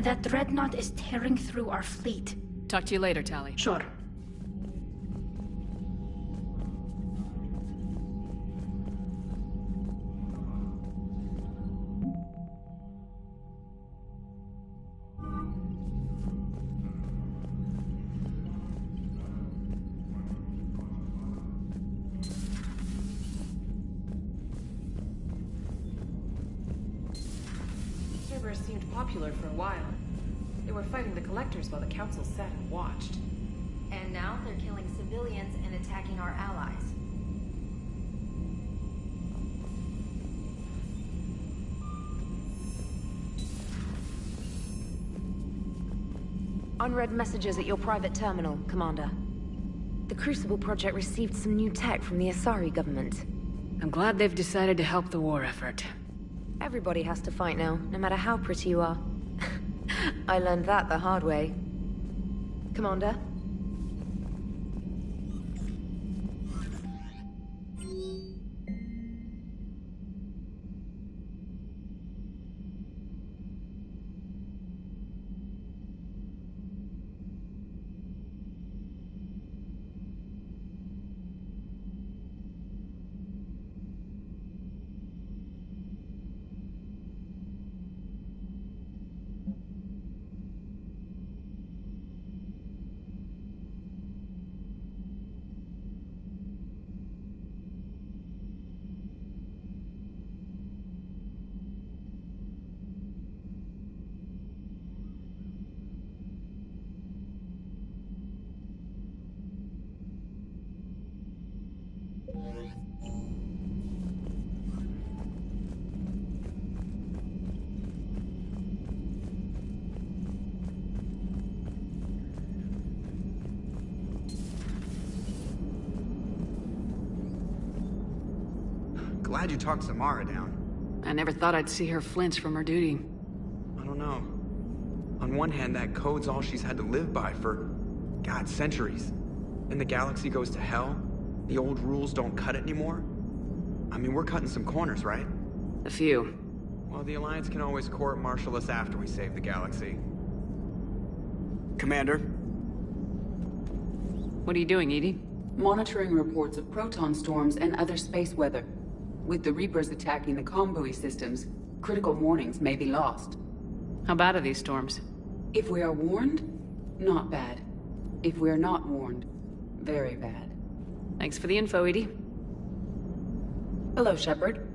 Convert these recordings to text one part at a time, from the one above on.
That dreadnought is tearing through our fleet. Talk to you later, Tally. Sure. Seemed popular for a while. They were fighting the Collectors while the Council sat and watched. And now they're killing civilians and attacking our allies. Unread messages at your private terminal, Commander. The Crucible Project received some new tech from the Asari government. I'm glad they've decided to help the war effort. Everybody has to fight now, no matter how pretty you are. I learned that the hard way. Commander? Glad you talked Samara down. I never thought I'd see her flinch from her duty. I don't know. On one hand, that code's all she's had to live by for, God, centuries. And the galaxy goes to hell. The old rules don't cut it anymore. I mean, we're cutting some corners, right? A few. Well, the Alliance can always court-martial us after we save the galaxy. Commander? What are you doing, Edie? Monitoring reports of proton storms and other space weather. With the Reapers attacking the comm buoy systems, critical warnings may be lost. How bad are these storms? If we are warned, not bad. If we are not warned, very bad. Thanks for the info, Edie. Hello, Shepard.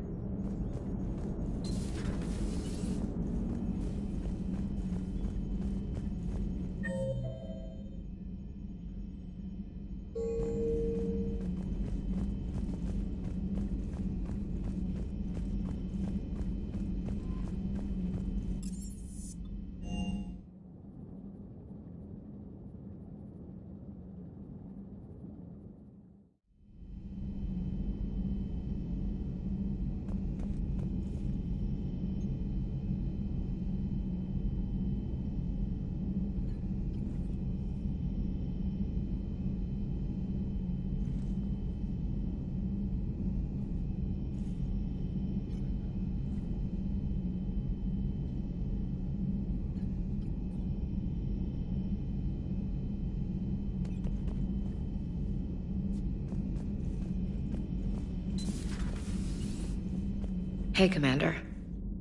Hey, Commander.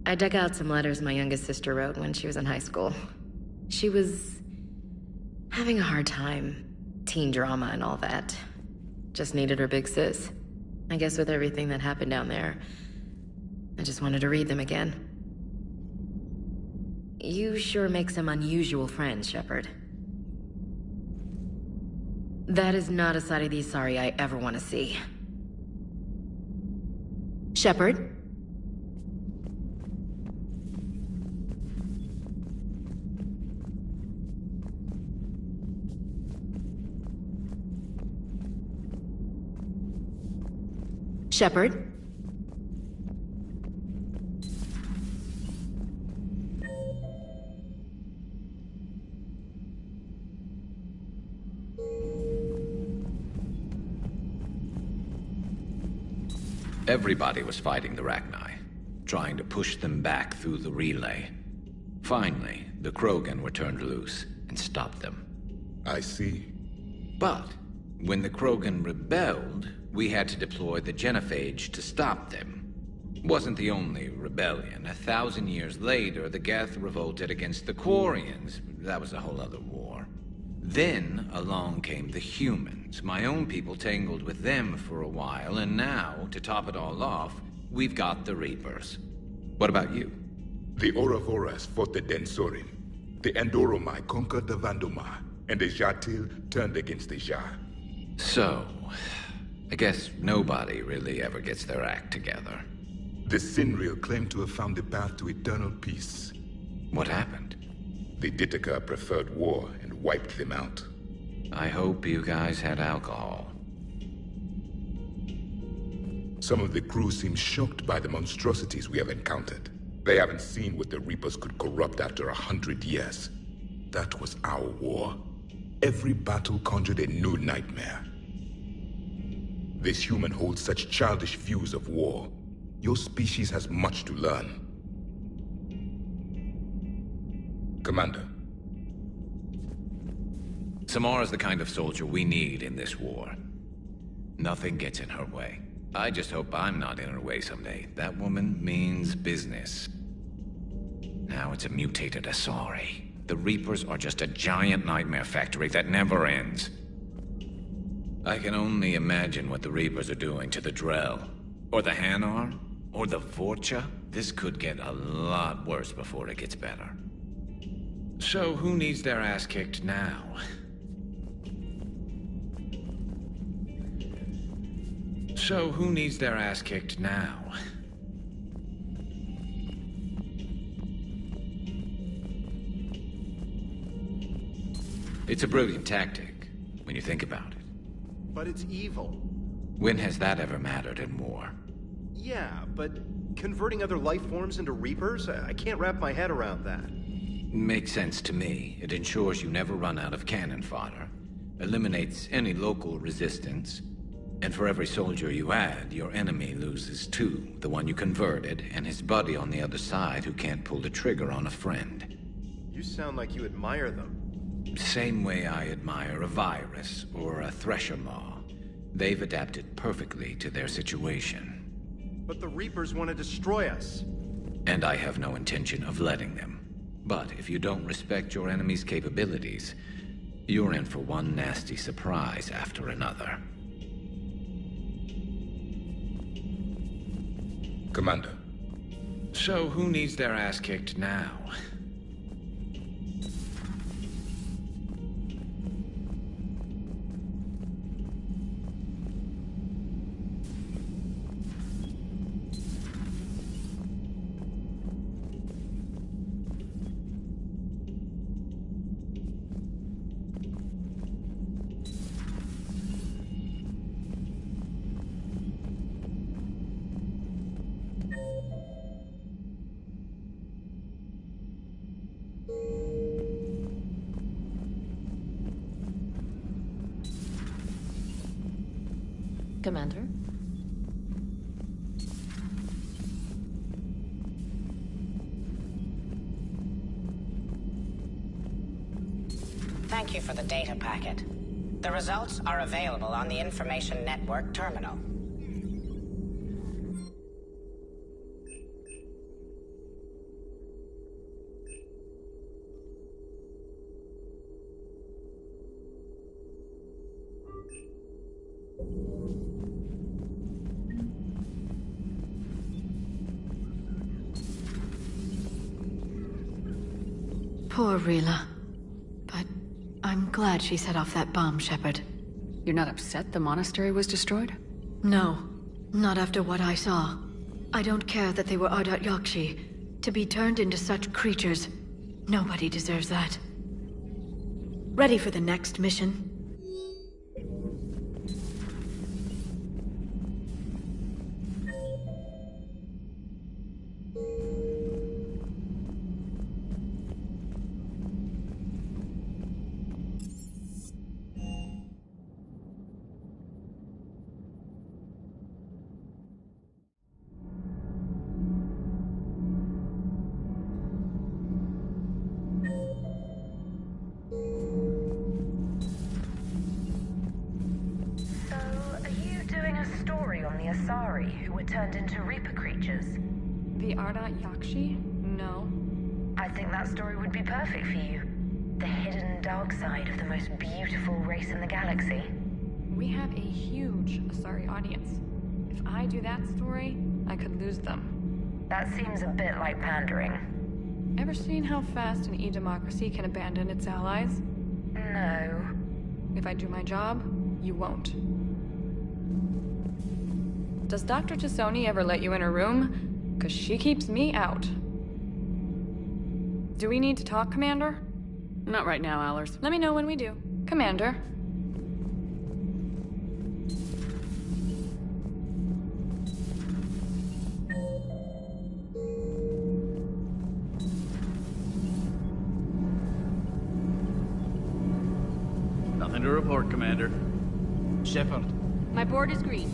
I dug out some letters my youngest sister wrote when she was in high school. She was having a hard time. Teen drama and all that. Just needed her big sis. I guess with everything that happened down there, I just wanted to read them again. You sure make some unusual friends, Shepard. That is not a side of the Asari I ever want to see. Shepard? Shepard? Everybody was fighting the Rachni, trying to push them back through the relay. Finally, the Krogan were turned loose and stopped them. I see. But when the Krogan rebelled, we had to deploy the genophage to stop them. Wasn't the only rebellion. 1,000 years later, the Geth revolted against the Quarians. That was a whole other war. Then along came the humans. My own people tangled with them for a while, and now, to top it all off, we've got the Reapers. What about you? The Ouroboros fought the Densorim. The Andoromai conquered the Vandomar, and the Jatil turned against the Jar. So, I guess nobody really ever gets their act together. The Sinreal claimed to have found the path to eternal peace. What happened? The Ditaka preferred war and wiped them out. I hope you guys had alcohol. Some of the crew seem shocked by the monstrosities we have encountered. They haven't seen what the Reapers could corrupt after 100 years. That was our war. Every battle conjured a new nightmare. This human holds such childish views of war. Your species has much to learn. Commander. Samara's the kind of soldier we need in this war. Nothing gets in her way. I just hope I'm not in her way someday. That woman means business. Now it's a mutated Asari. The Reapers are just a giant nightmare factory that never ends. I can only imagine what the Reapers are doing to the Drell. Or the Hanar. Or the Vorcha. This could get a lot worse before it gets better. So who needs their ass kicked now? So who needs their ass kicked now? It's a brilliant tactic, when you think about it. But it's evil. When has that ever mattered in war? Yeah, but converting other life forms into Reapers? I can't wrap my head around that. Makes sense to me. It ensures you never run out of cannon fodder, eliminates any local resistance, and for every soldier you add, your enemy loses two. The one you converted, and his buddy on the other side who can't pull the trigger on a friend. You sound like you admire them. Same way I admire a virus or a thresher maw. They've adapted perfectly to their situation. But the Reapers want to destroy us. And I have no intention of letting them. But if you don't respect your enemy's capabilities, you're in for one nasty surprise after another. Commander. So who needs their ass kicked now? Commander? Thank you for the data packet. The results are available on the Information Network terminal. Poor Rila. But I'm glad she set off that bomb, Shepard. You're not upset the monastery was destroyed? No. Not after what I saw. I don't care that they were Ardat Yakshi. To be turned into such creatures, nobody deserves that. Ready for the next mission? turned into Reaper creatures? The Ardat Yakshi? No. I think that story would be perfect for you. The hidden dark side of the most beautiful race in the galaxy. We have a huge Asari audience. If I do that story, I could lose them. That seems a bit like pandering. Ever seen how fast an e-democracy can abandon its allies? No. If I do my job, you won't. Does Dr. Tassoni ever let you in her room? 'Cause she keeps me out. Do we need to talk, Commander? Not right now, Allers. Let me know when we do. Commander. Nothing to report, Commander. Shepard. My board is green.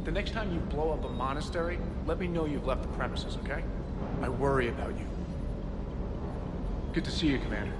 The next time you blow up a monastery, let me know you've left the premises, okay? I worry about you. Good to see you, Commander.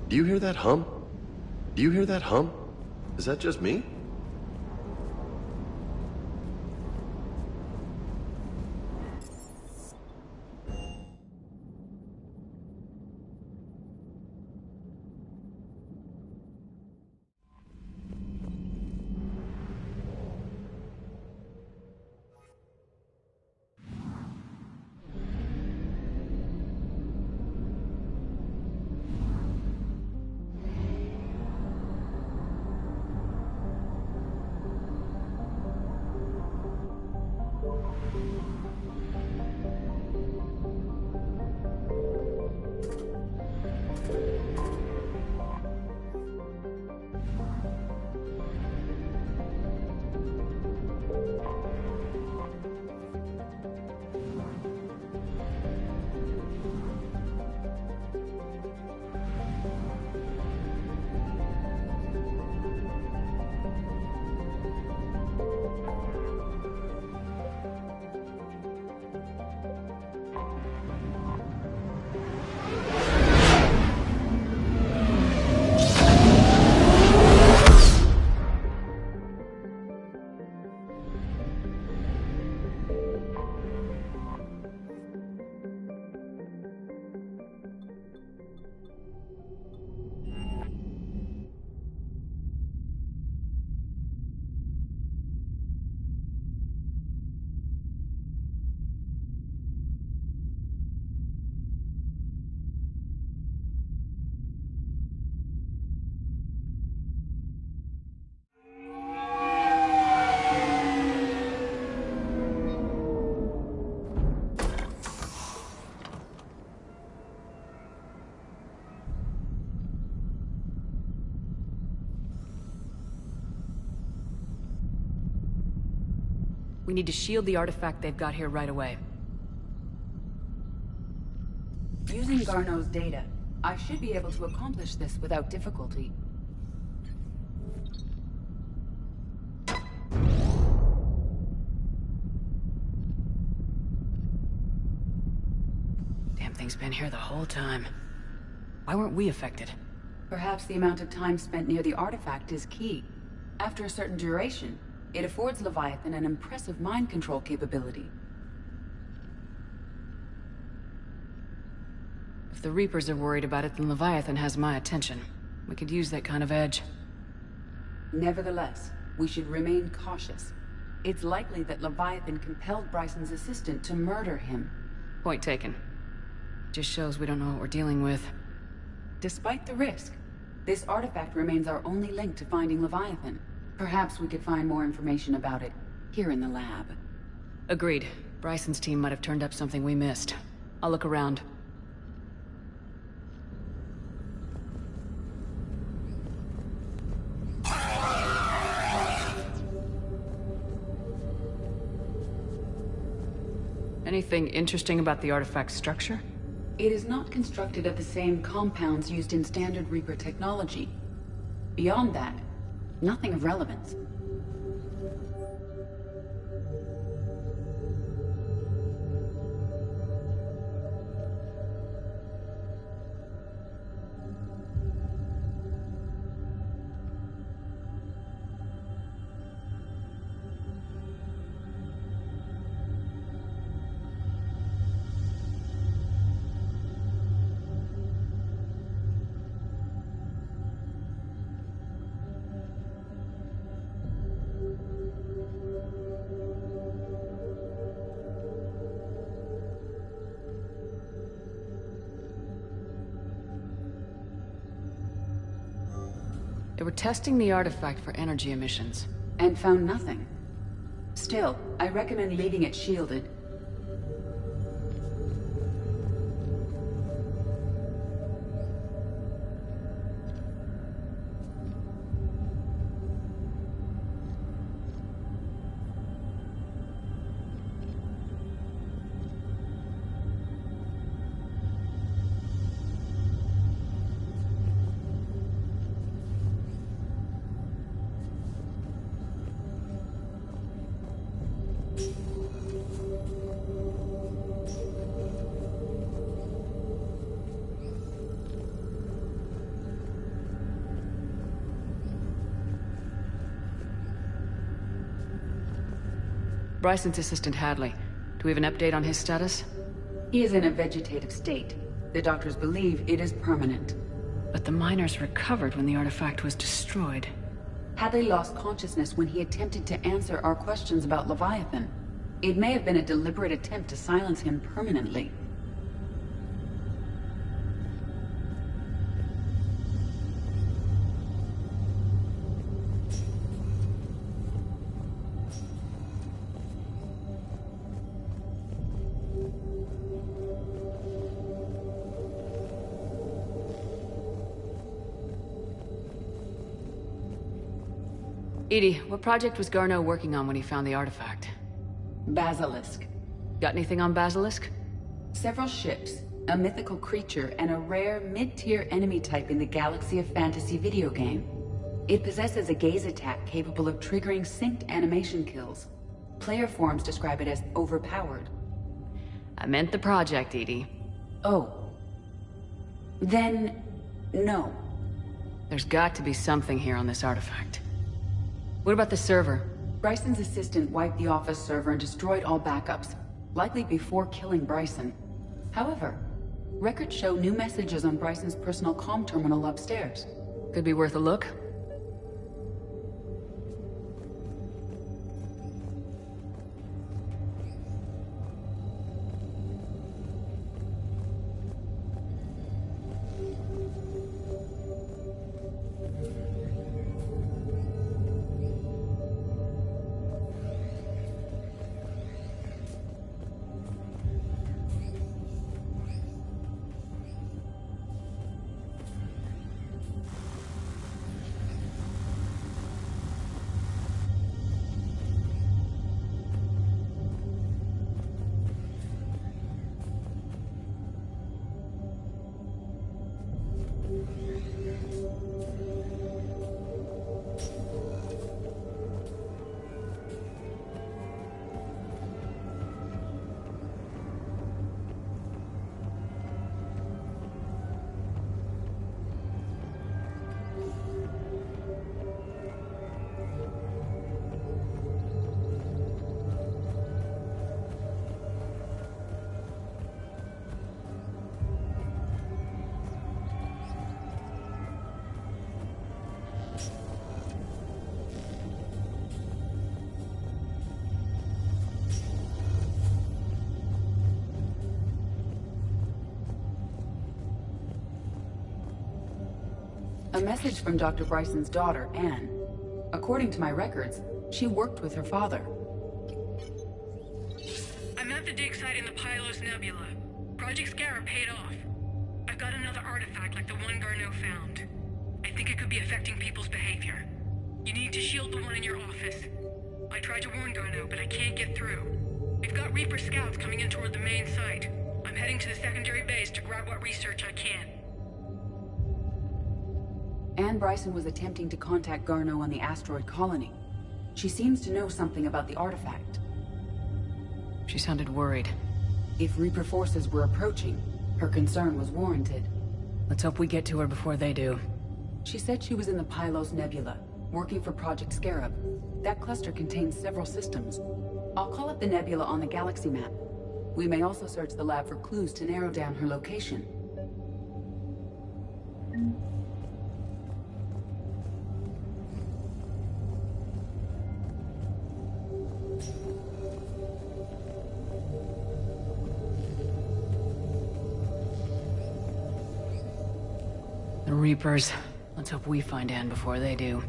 Do you hear that hum? Do you hear that hum? Is that just me? We need to shield the artifact they've got here right away. Using Garneau's data, I should be able to accomplish this without difficulty. Damn thing's been here the whole time. Why weren't we affected? Perhaps the amount of time spent near the artifact is key. After a certain duration, it affords Leviathan an impressive mind control capability. If the Reapers are worried about it, then Leviathan has my attention. We could use that kind of edge. Nevertheless, we should remain cautious. It's likely that Leviathan compelled Bryson's assistant to murder him. Point taken. Just shows we don't know what we're dealing with. Despite the risk, this artifact remains our only link to finding Leviathan. Perhaps we could find more information about it here in the lab. Agreed. Bryson's team might have turned up something we missed. I'll look around. Anything interesting about the artifact's structure? It is not constructed of the same compounds used in standard Reaper technology. Beyond that, nothing of relevance. They were testing the artifact for energy emissions. And found nothing. Still, I recommend leaving it shielded. Bryson's assistant Hadley. Do we have an update on his status? He is in a vegetative state. The doctors believe it is permanent. But the miners recovered when the artifact was destroyed. Hadley lost consciousness when he attempted to answer our questions about Leviathan. It may have been a deliberate attempt to silence him permanently. Edie, what project was Garneau working on when he found the artifact? Basilisk. Got anything on Basilisk? Several ships, a mythical creature, and a rare mid-tier enemy type in the Galaxy of Fantasy video game. It possesses a gaze attack capable of triggering synced animation kills. Player forums describe it as overpowered. I meant the project, Edie. Oh. Then, no. There's got to be something here on this artifact. What about the server? Bryson's assistant wiped the office server and destroyed all backups, likely before killing Bryson. However, records show new messages on Bryson's personal comm terminal upstairs. Could be worth a look. A message from Dr. Bryson's daughter, Anne. According to my records, she worked with her father. I'm at the dig site in the Pylos Nebula. Project Scarab paid off. I've got another artifact like the one Garneau found. I think it could be affecting people's behavior. You need to shield the one in your office. I tried to warn Garneau, but I can't get through. We've got Reaper scouts coming in toward the main site. I'm heading to the secondary base to grab what research I can. Anne Bryson was attempting to contact Garneau on the asteroid colony. She seems to know something about the artifact. She sounded worried. If Reaper forces were approaching, her concern was warranted. Let's hope we get to her before they do. She said she was in the Pylos Nebula, working for Project Scarab. That cluster contains several systems. I'll call up the nebula on the galaxy map. We may also search the lab for clues to narrow down her location. The Reapers. Let's hope we find Anne before they do.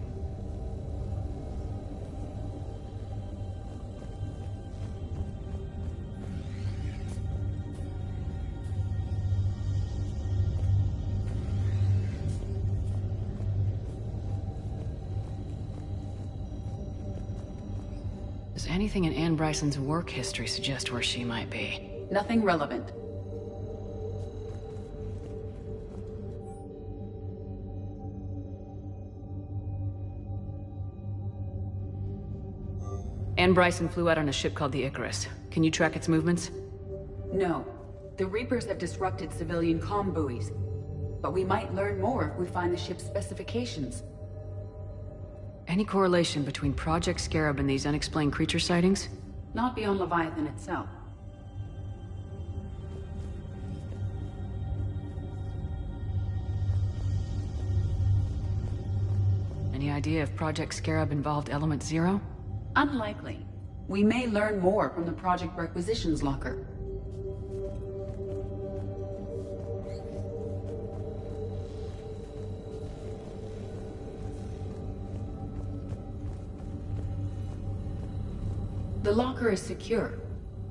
Does anything in Anne Bryson's work history suggest where she might be? Nothing relevant. Anne Bryson flew out on a ship called the Icarus. Can you track its movements? No. The Reapers have disrupted civilian comm buoys. But we might learn more if we find the ship's specifications. Any correlation between Project Scarab and these unexplained creature sightings? Not beyond Leviathan itself. Any idea if Project Scarab involved Element Zero? Unlikely. We may learn more from the Project Requisitions Locker. The locker is secure.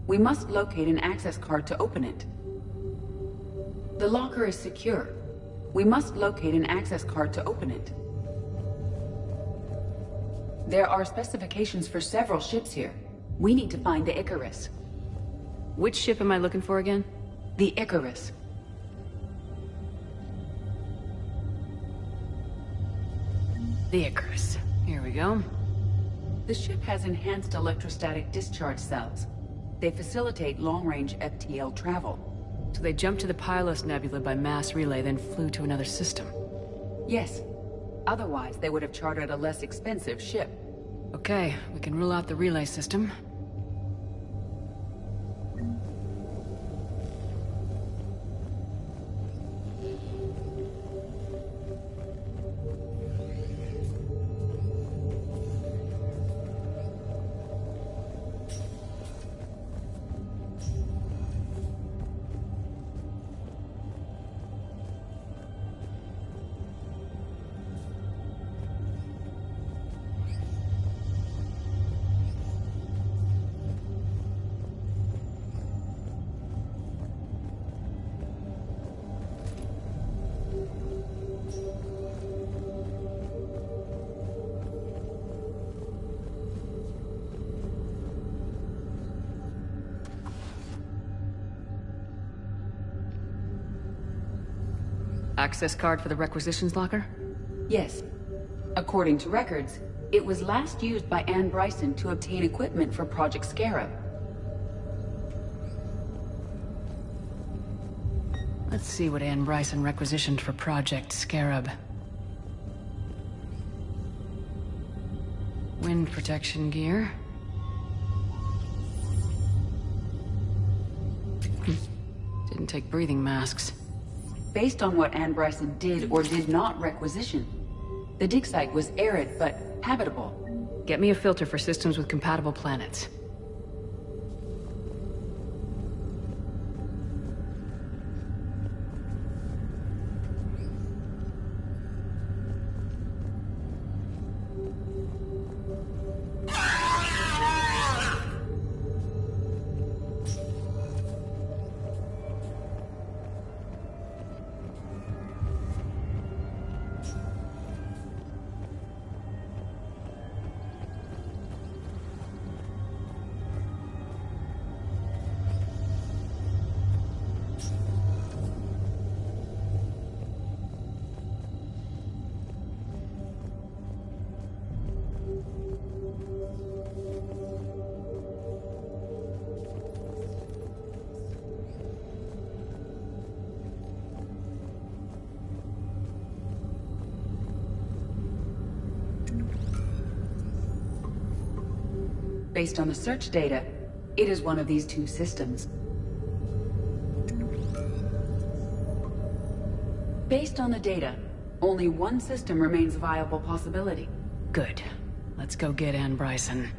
We must locate an access card to open it. The locker is secure. We must locate an access card to open it. There are specifications for several ships here. We need to find the Icarus. Which ship am I looking for again? The Icarus. The Icarus. Here we go. The ship has enhanced electrostatic discharge cells. They facilitate long-range FTL travel. So they jumped to the Pylos Nebula by mass relay, then flew to another system. Yes. Otherwise, they would have chartered a less expensive ship. Okay, we can rule out the relay system. Access card for the requisitions locker? Yes. According to records, it was last used by Anne Bryson to obtain equipment for Project Scarab. Let's see what Anne Bryson requisitioned for Project Scarab. Wind protection gear. Didn't take breathing masks. Based on what Anne Bryson did or did not requisition, the dig site was arid but habitable. Get me a filter for systems with compatible planets. Based on the search data, it is one of these two systems. Based on the data, only one system remains a viable possibility. Good. Let's go get Anne Bryson.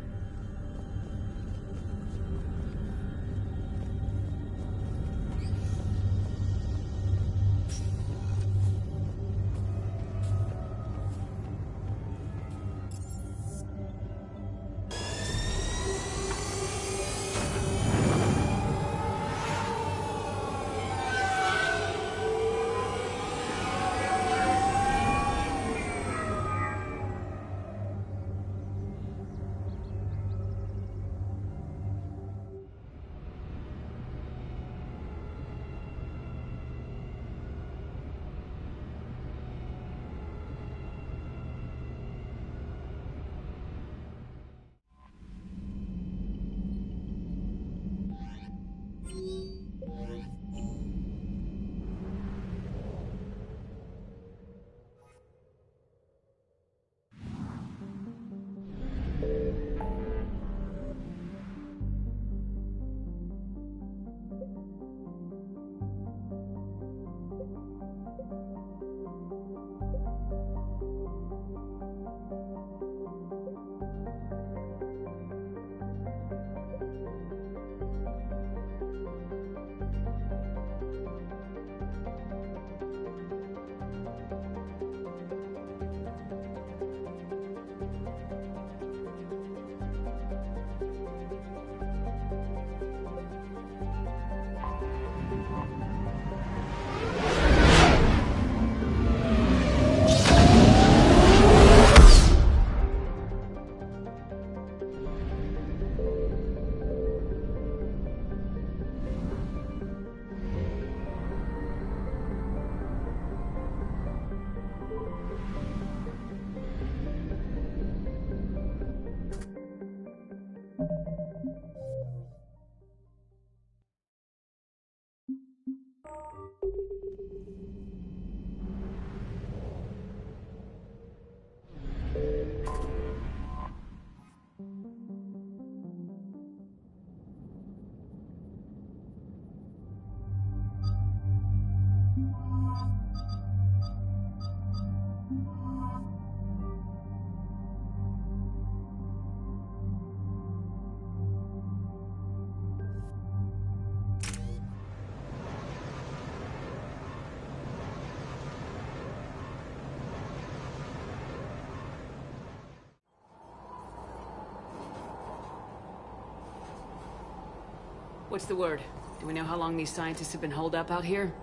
What's the word? Do we know how long these scientists have been holed up out here?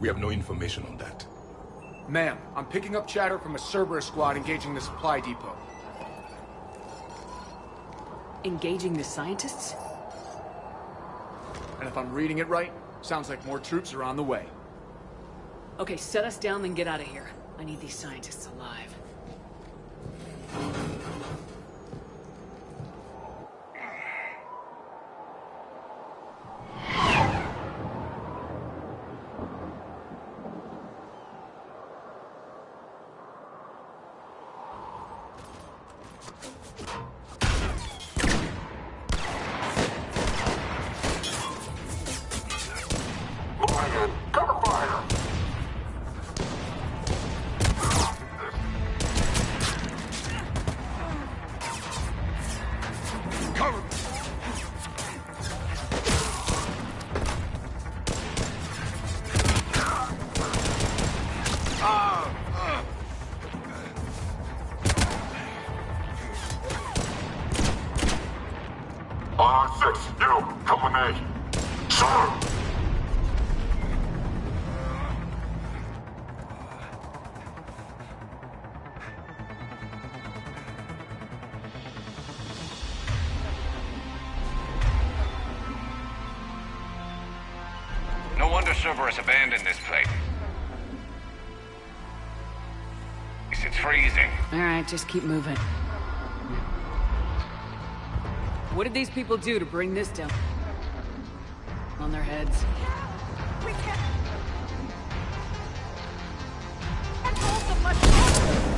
We have no information on that. Ma'am, I'm picking up chatter from a Cerberus squad engaging the supply depot. Engaging the scientists? And if I'm reading it right, sounds like more troops are on the way. Okay, set us down, then get out of here. I need these scientists alive. No wonder Cerberus abandoned this place. It's freezing. Alright, just keep moving. What did these people do to bring this down? On their heads. We can't hold them much longer.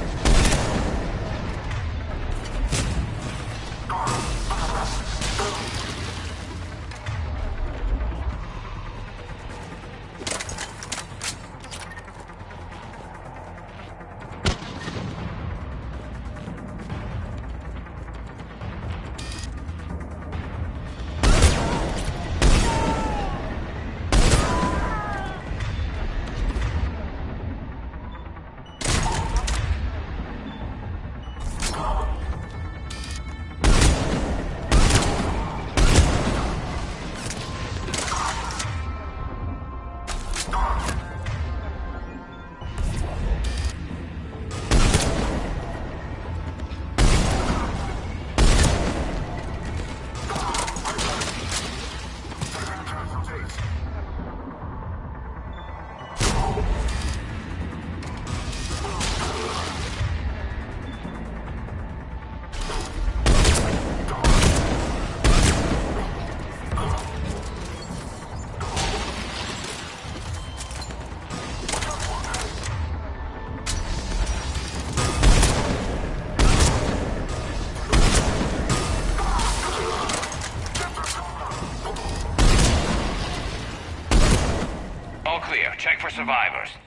first.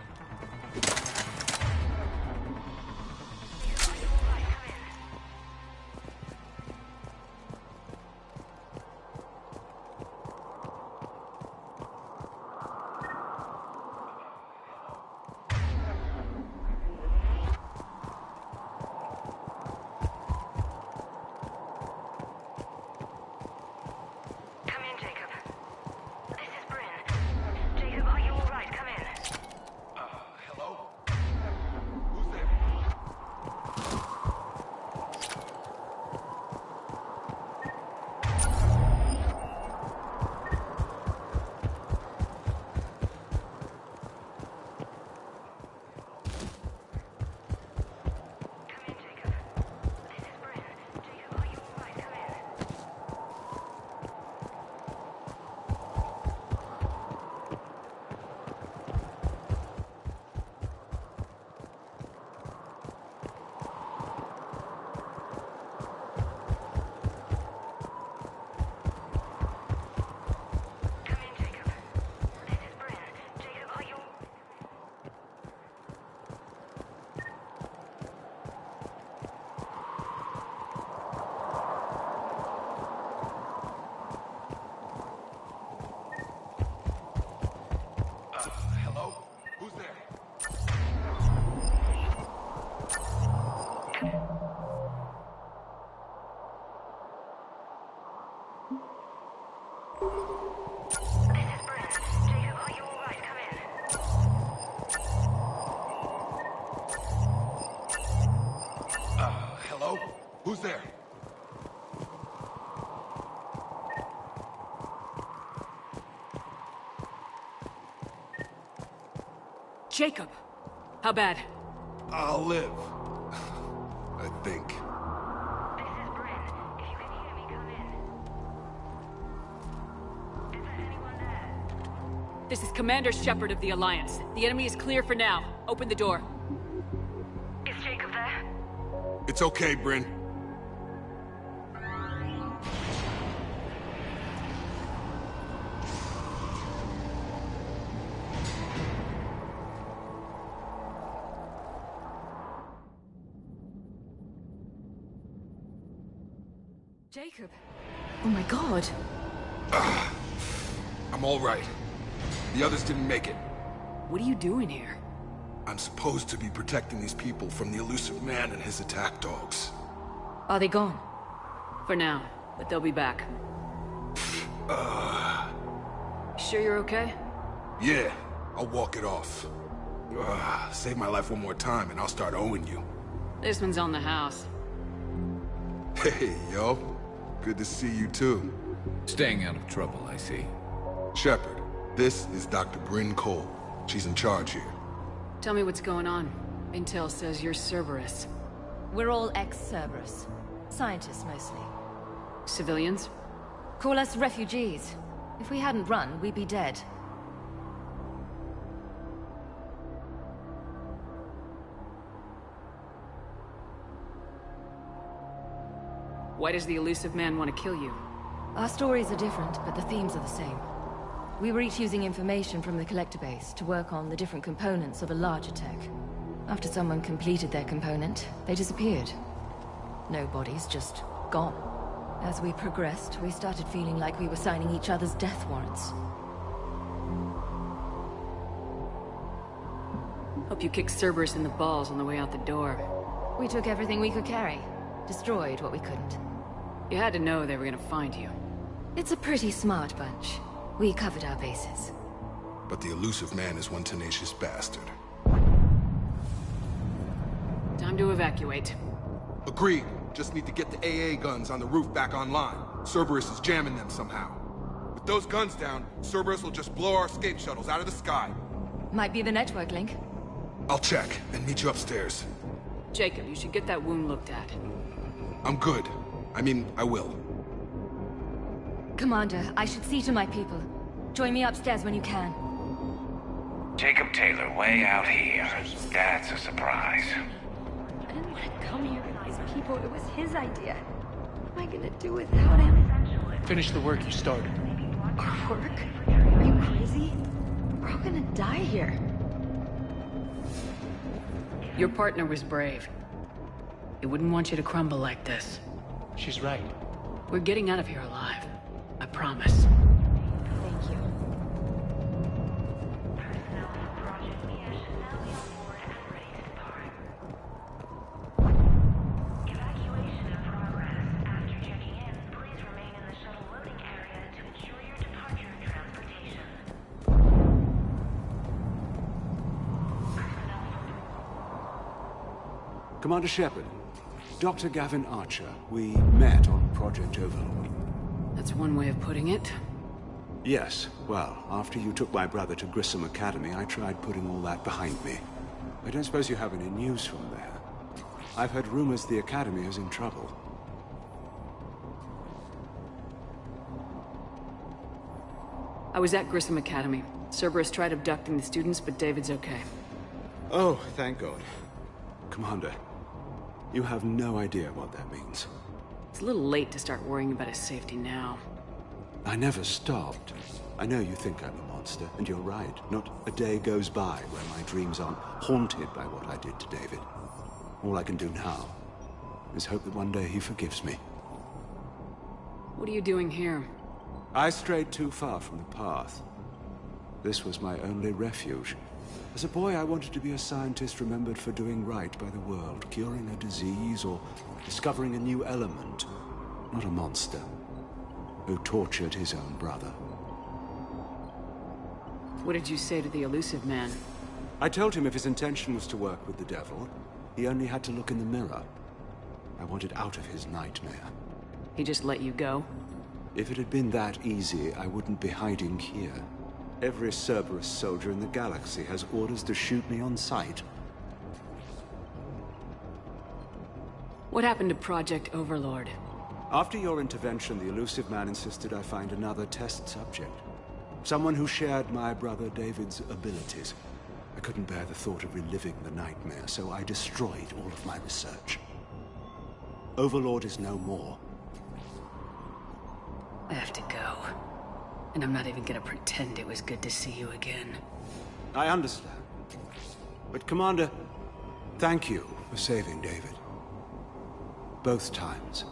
Hello? Who's there? Jacob! How bad? I'll live. I think. This is Commander Shepard of the Alliance. The enemy is clear for now. Open the door. Is Jacob there? It's okay, Bryn. Jacob! Oh my god! I'm all right. The others didn't make it. What are you doing here? I'm supposed to be protecting these people from the elusive man and his attack dogs. Are they gone? For now, but they'll be back. Sure you're okay? Yeah, I'll walk it off. Save my life one more time and I'll start owing you. This one's on the house. Hey, yo. Good to see you too. Staying out of trouble, I see. Shepard, this is Dr. Bryn Cole. She's in charge here. Tell me what's going on. Intel says you're Cerberus. We're all ex-Cerberus. Scientists, mostly. Civilians? Call us refugees. If we hadn't run, we'd be dead. Why does the elusive man want to kill you? Our stories are different, but the themes are the same. We were each using information from the collector base to work on the different components of a larger tech. After someone completed their component, they disappeared. No bodies, just gone. As we progressed, we started feeling like we were signing each other's death warrants. Hope you kicked Cerberus in the balls on the way out the door. We took everything we could carry. Destroyed what we couldn't. You had to know they were gonna find you. It's a pretty smart bunch. We covered our bases. But the elusive man is one tenacious bastard. Time to evacuate. Agreed. Just need to get the AA guns on the roof back online. Cerberus is jamming them somehow. With those guns down, Cerberus will just blow our escape shuttles out of the sky. Might be the network link. I'll check and meet you upstairs. Jacob, you should get that wound looked at. I'm good. I mean, I will. Commander, I should see to my people. Join me upstairs when you can. Jacob Taylor way out here. That's a surprise. I didn't want to come here with these people. It was his idea. What am I gonna do without him? Finish the work you started. Our work? Are you crazy? We're all gonna die here. Your partner was brave. He wouldn't want you to crumble like this. She's right. We're getting out of here alive. I promise. Thank you. Commander Shepard, Dr. Gavin Archer, we met on Project Overlord. That's one way of putting it. Yes, well, after you took my brother to Grissom Academy, I tried putting all that behind me. I don't suppose you have any news from there. I've heard rumors the Academy is in trouble. I was at Grissom Academy. Cerberus tried abducting the students, but David's okay. Oh, thank God. Commander, you have no idea what that means. It's a little late to start worrying about his safety now. I never stopped. I know you think I'm a monster, and you're right. Not a day goes by where my dreams aren't haunted by what I did to David. All I can do now is hope that one day he forgives me. What are you doing here? I strayed too far from the path. This was my only refuge. As a boy, I wanted to be a scientist remembered for doing right by the world, curing a disease or discovering a new element. Not a monster who tortured his own brother. What did you say to the elusive man? I told him if his intention was to work with the devil, he only had to look in the mirror. I wanted out of his nightmare. He just let you go? If it had been that easy, I wouldn't be hiding here. Every Cerberus soldier in the galaxy has orders to shoot me on sight. What happened to Project Overlord? After your intervention, the elusive man insisted I find another test subject. Someone who shared my brother David's abilities. I couldn't bear the thought of reliving the nightmare, so I destroyed all of my research. Overlord is no more. I have to go. And I'm not even gonna pretend it was good to see you again. I understand. But Commander, thank you for saving David. Both times.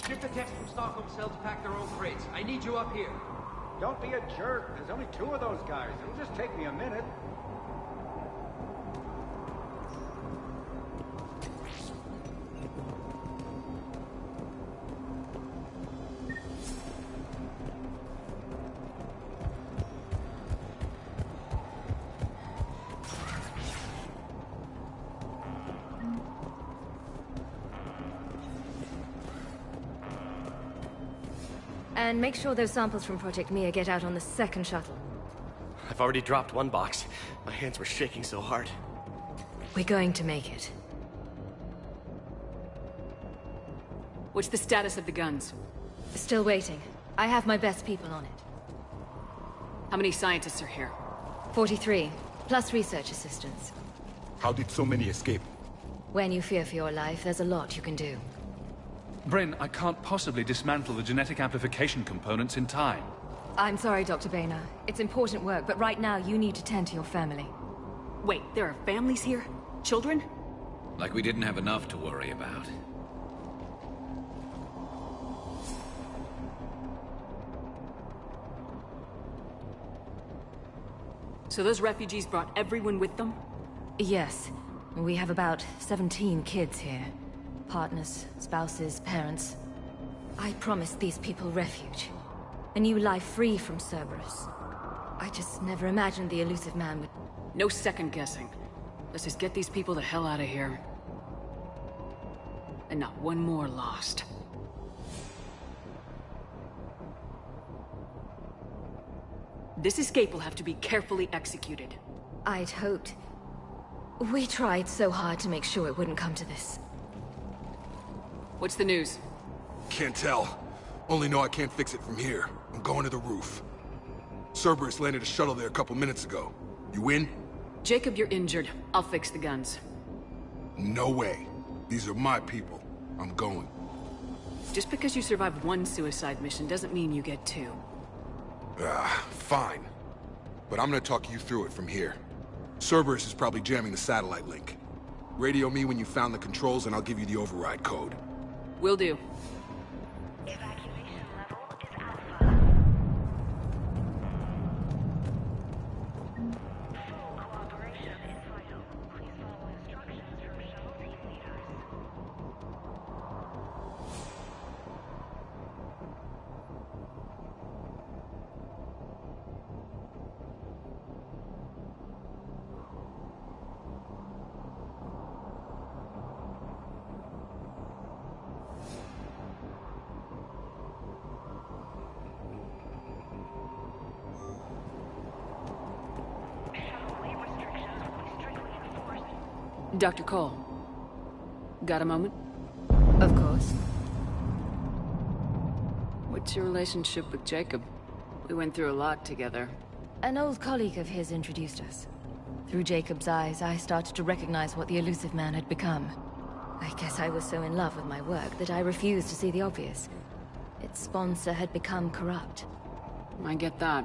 Ship the techs from Stockholm cell to pack their own crates. I need you up here. Don't be a jerk. There's only 2 of those guys. It'll just take me a minute. And make sure those samples from Project Mia get out on the second shuttle. I've already dropped one box. My hands were shaking so hard. We're going to make it. What's the status of the guns? Still waiting. I have my best people on it. How many scientists are here? 43, plus research assistants. How did so many escape? When you fear for your life, there's a lot you can do. Bryn, I can't possibly dismantle the genetic amplification components in time. I'm sorry, Dr. Boehner. It's important work, but right now you need to tend to your family. Wait, there are families here? Children? Like we didn't have enough to worry about. So those refugees brought everyone with them? Yes. We have about 17 kids here. Partners, spouses, parents. I promised these people refuge. A new life free from Cerberus. I just never imagined the elusive man would... No second guessing. Let's just get these people the hell out of here. And not one more lost. This escape will have to be carefully executed. I'd hoped. We tried so hard to make sure it wouldn't come to this. What's the news? Can't tell. Only know I can't fix it from here. I'm going to the roof. Cerberus landed a shuttle there a couple minutes ago. You in? Jacob, you're injured. I'll fix the guns. No way. These are my people. I'm going. Just because you survived one suicide mission doesn't mean you get two. Fine. But I'm gonna talk you through it from here. Cerberus is probably jamming the satellite link. Radio me when you found the controls and I'll give you the override code. Will do. Dr. Cole, got a moment? Of course. What's your relationship with Jacob? We went through a lot together. An old colleague of his introduced us. Through Jacob's eyes, I started to recognize what the elusive man had become. I guess I was so in love with my work that I refused to see the obvious. Its sponsor had become corrupt. I get that.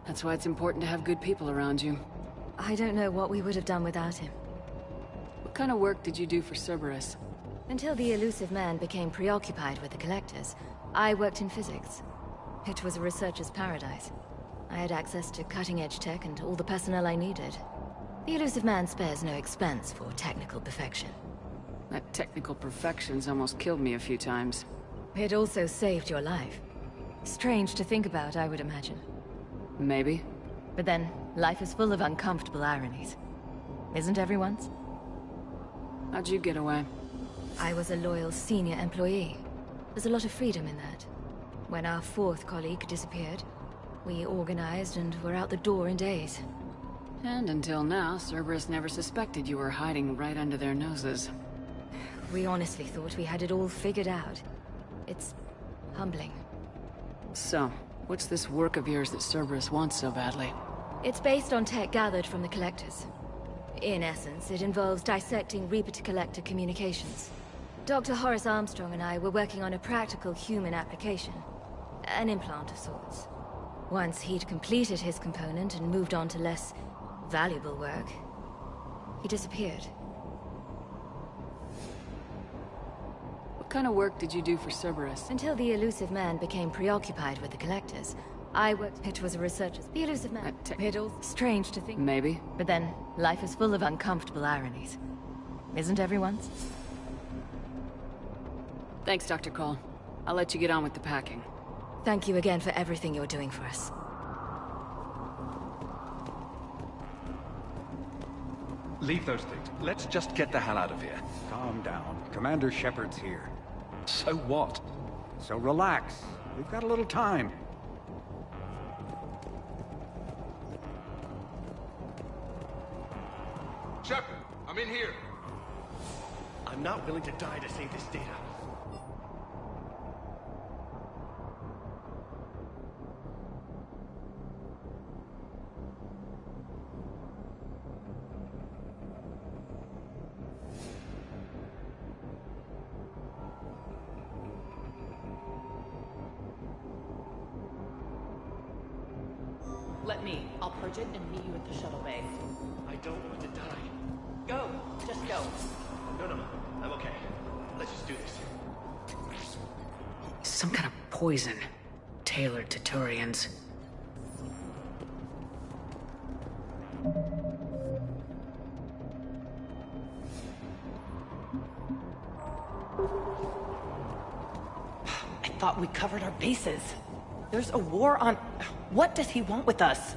That's why it's important to have good people around you. I don't know what we would have done without him. What kind of work did you do for Cerberus? Until the elusive man became preoccupied with the Collectors, I worked in physics. It was a researcher's paradise. I had access to cutting-edge tech and all the personnel I needed. The elusive man spares no expense for technical perfection. That technical perfection's almost killed me a few times. It also saved your life. Strange to think about, I would imagine. Maybe. But then, life is full of uncomfortable ironies. Isn't everyone's? How'd you get away? I was a loyal senior employee. There's a lot of freedom in that. When our fourth colleague disappeared, we organized and were out the door in days. And until now, Cerberus never suspected you were hiding right under their noses. We honestly thought we had it all figured out. It's humbling. So, what's this work of yours that Cerberus wants so badly? It's based on tech gathered from the Collectors. In essence, it involves dissecting Reaper-to-Collector communications. Dr. Horace Armstrong and I were working on a practical human application. An implant of sorts. Once he'd completed his component and moved on to less valuable work, he disappeared. What kind of work did you do for Cerberus? Until the elusive man became preoccupied with the Collectors, I worked... It was a researcher's... The elusive man... Strange to think... Maybe. But then, life is full of uncomfortable ironies. Isn't everyone's? Thanks, Dr. Cole. I'll let you get on with the packing. Thank you again for everything you're doing for us. Leave those things. Let's just get the hell out of here. Calm down. Commander Shepard's here. So what? So relax. We've got a little time. Shepard, I'm in here. I'm not willing to die to save this data. Let me. I'll purge it and meet you at the shuttle bay. I don't want to die. Go! Just go. No, I'm okay. Let's just do this. Some kind of poison. Tailored to Turians. I thought we covered our bases. There's a war on... What does he want with us?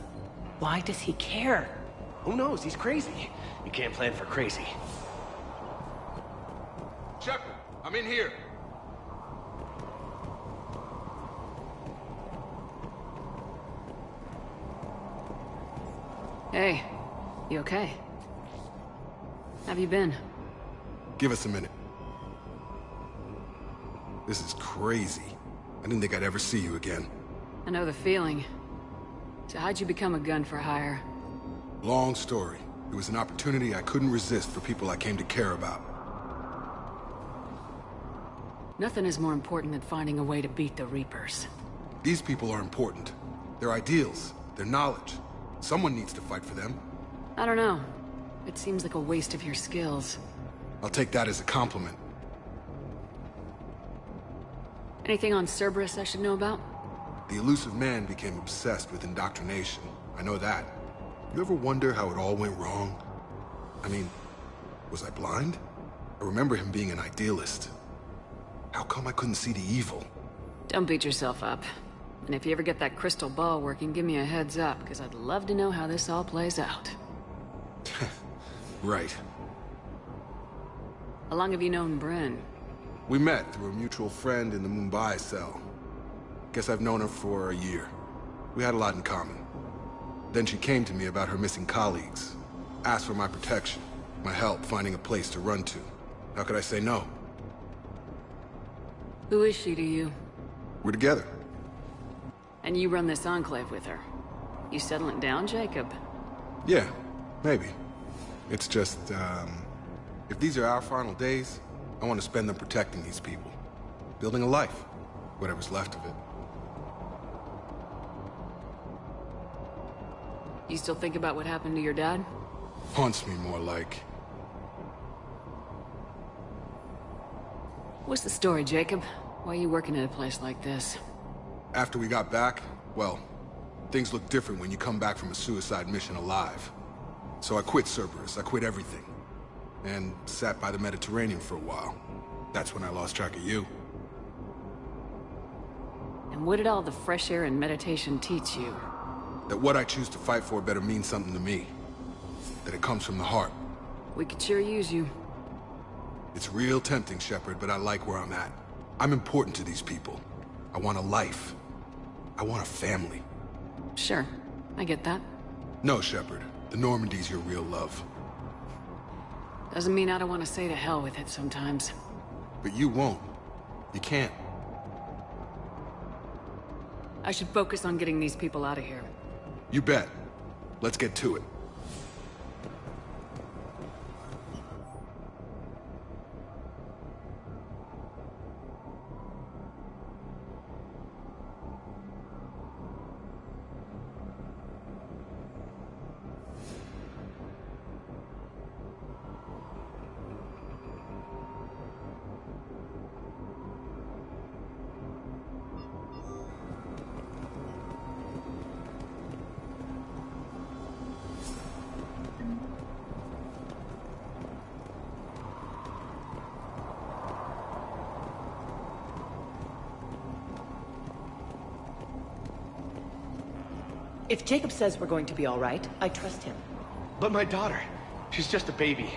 Why does he care? Who knows? He's crazy. You can't plan for crazy. Shepard, I'm in here. Hey, you okay? Have you been? Give us a minute. This is crazy. I didn't think I'd ever see you again. I know the feeling. So how'd you become a gun for hire? Long story. It was an opportunity I couldn't resist for people I came to care about. Nothing is more important than finding a way to beat the Reapers. These people are important. Their ideals, their knowledge. Someone needs to fight for them. I don't know. It seems like a waste of your skills. I'll take that as a compliment. Anything on Cerberus I should know about? The elusive man became obsessed with indoctrination. I know that. You ever wonder how it all went wrong? I mean, was I blind? I remember him being an idealist. How come I couldn't see the evil? Don't beat yourself up. And if you ever get that crystal ball working, give me a heads up, because I'd love to know how this all plays out. Right. How long have you known Bryn? We met through a mutual friend in the Mumbai cell. Guess I've known her for a year. We had a lot in common. Then she came to me about her missing colleagues. Asked for my protection, my help finding a place to run to. How could I say no? Who is she to you? We're together. And you run this enclave with her. You settling down, Jacob? Yeah, maybe. It's just, if these are our final days, I want to spend them protecting these people. Building a life. Whatever's left of it. You still think about what happened to your dad? Haunts me more like. What's the story, Jacob? Why are you working at a place like this? After we got back, well, things look different when you come back from a suicide mission alive. So I quit Cerberus, I quit everything. And sat by the Mediterranean for a while. That's when I lost track of you. And what did all the fresh air and meditation teach you? That what I choose to fight for better mean something to me. That it comes from the heart. We could sure use you. It's real tempting, Shepard, but I like where I'm at. I'm important to these people. I want a life. I want a family. Sure, I get that. No, Shepard. The Normandy's your real love. Doesn't mean I don't want to say to hell with it sometimes. But you won't. You can't. I should focus on getting these people out of here. You bet. Let's get to it. If Jacob says we're going to be all right, I trust him. But my daughter, she's just a baby.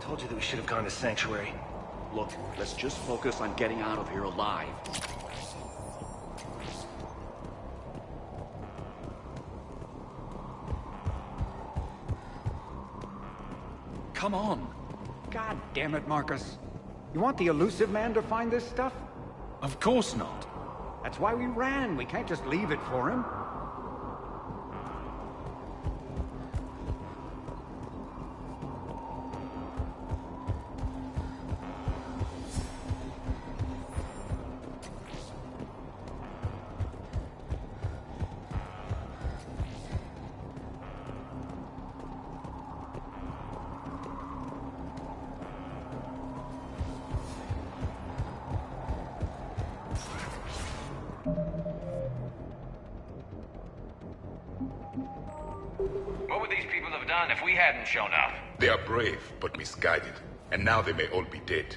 Told you that we should have gone to Sanctuary. Look, let's just focus on getting out of here alive. Come on. God damn it, Marcus. You want the elusive man to find this stuff? Of course not. That's why we ran. We can't just leave it for him. What would these people have done if we hadn't shown up? They are brave, but misguided. And now they may all be dead.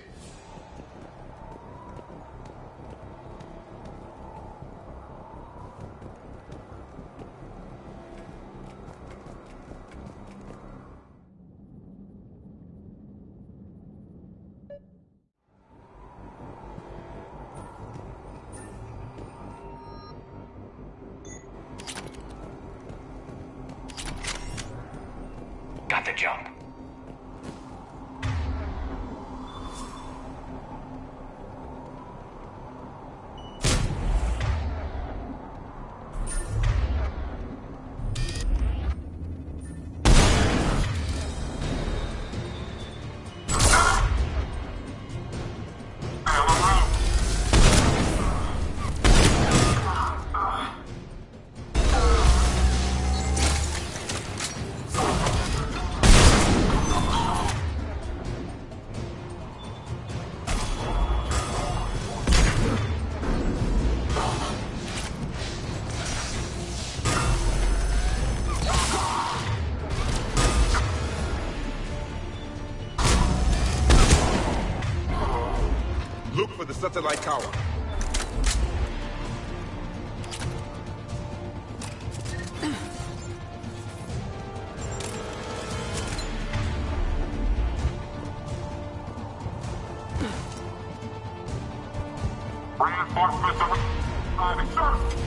Got the jump. Look for the satellite tower. Reinforcements are arriving, sir.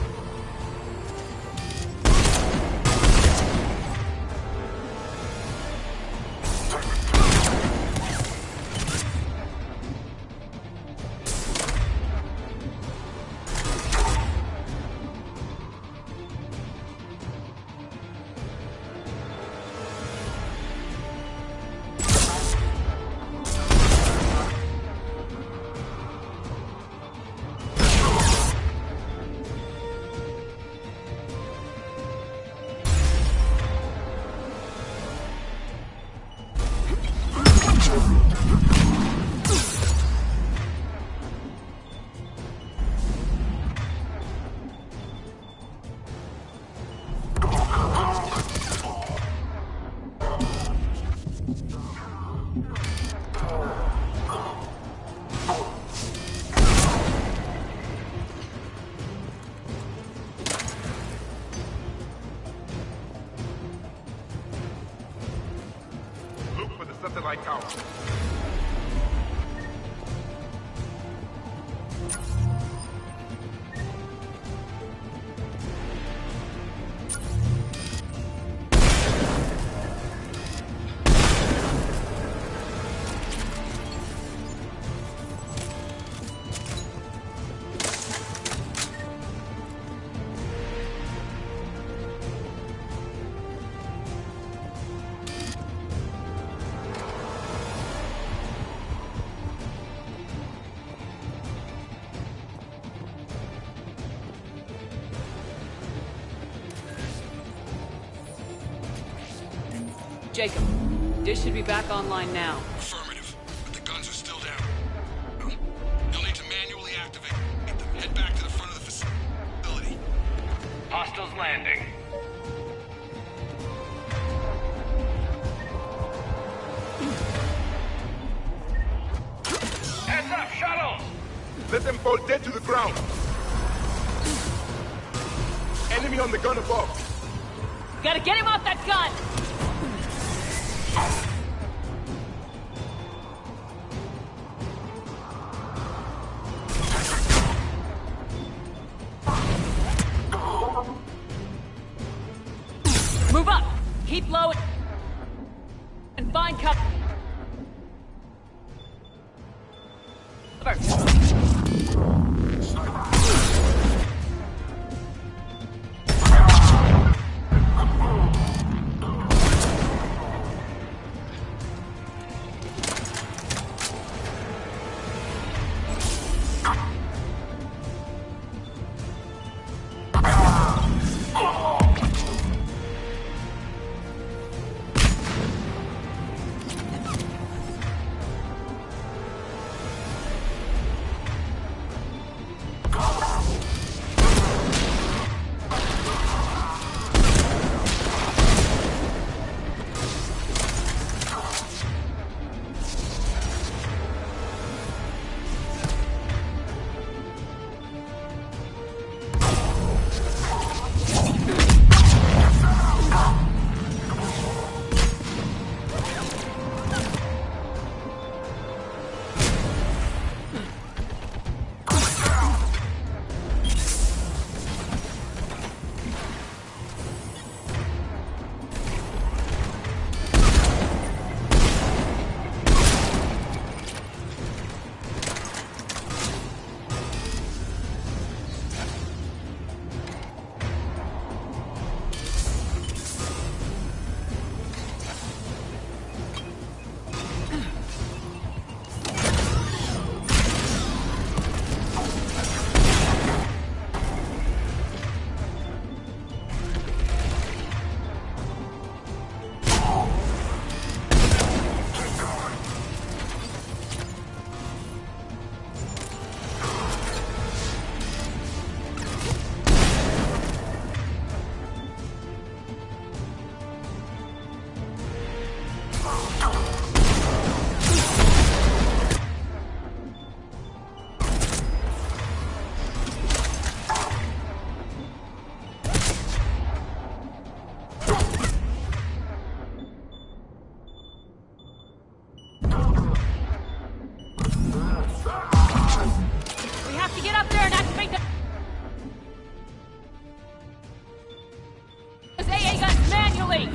satellite tower. Jacob, dish should be back online now. Affirmative, but the guns are still down. You'll need to manually activate them. Head back to the front of the facility. Hostiles landing. Heads up, shuttles! Let them fall dead to the ground. Enemy on the gun above. Gotta get him off that gun! Move up! Keep low and find cover. We have to get up there and activate those AA guns manually!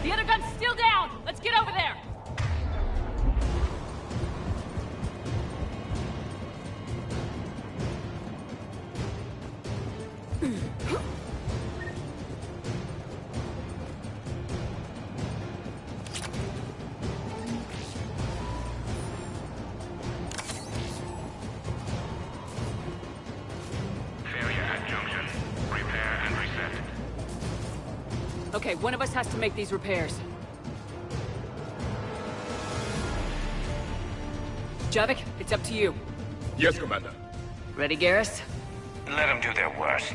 The other gun's still down! Let's get over there! Okay, one of us has to make these repairs. Javik, it's up to you. Yes, Commander. Ready, Garrus? Let them do their worst.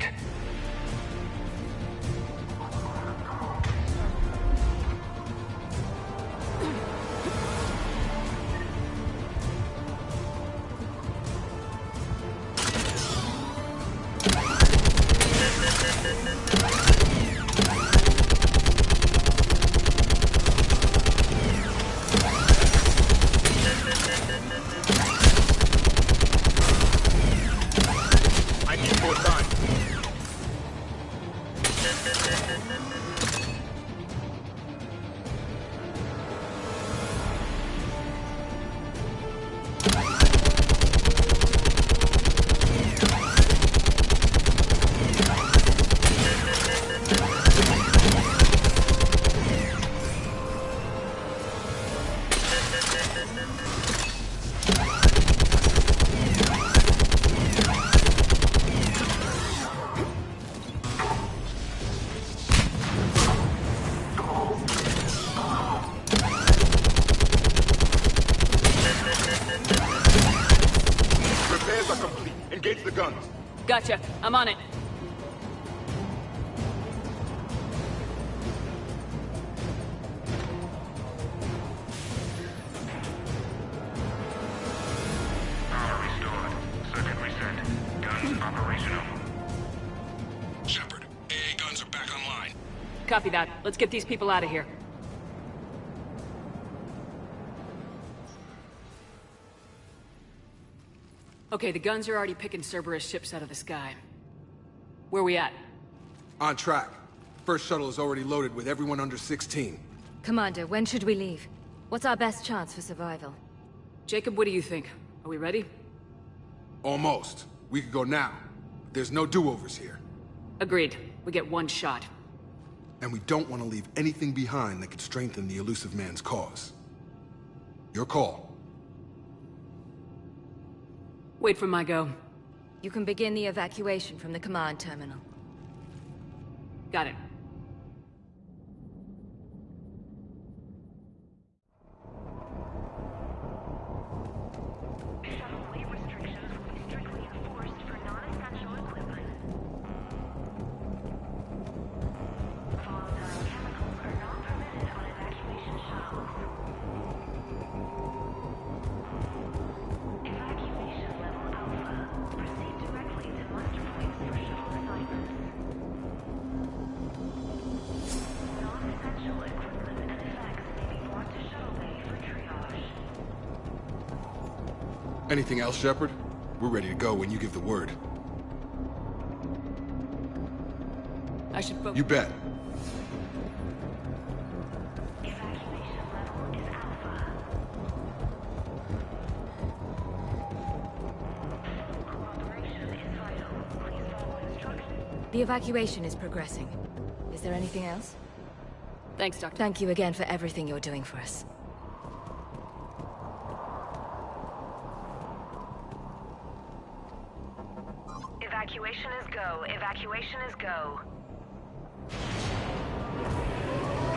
Gotcha. I'm on it. Power restored. Circuit reset. Guns operational. Shepard, AA guns are back online. Copy that. Let's get these people out of here. Okay, the guns are already picking Cerberus ships out of the sky. Where we at? On track. First shuttle is already loaded with everyone under 16. Commander, when should we leave? What's our best chance for survival? Jacob, what do you think? Are we ready? Almost. We could go now. There's no do-overs here. Agreed. We get one shot. And we don't want to leave anything behind that could strengthen the elusive man's cause. Your call. Wait for my go. You can begin the evacuation from the command terminal. Got it. Anything else, Shepard? We're ready to go when you give the word. I should focus. You bet. The evacuation is progressing. Is there anything else? Thanks, Doctor. Thank you again for everything you're doing for us. Evacuation is go. Evacuation is go.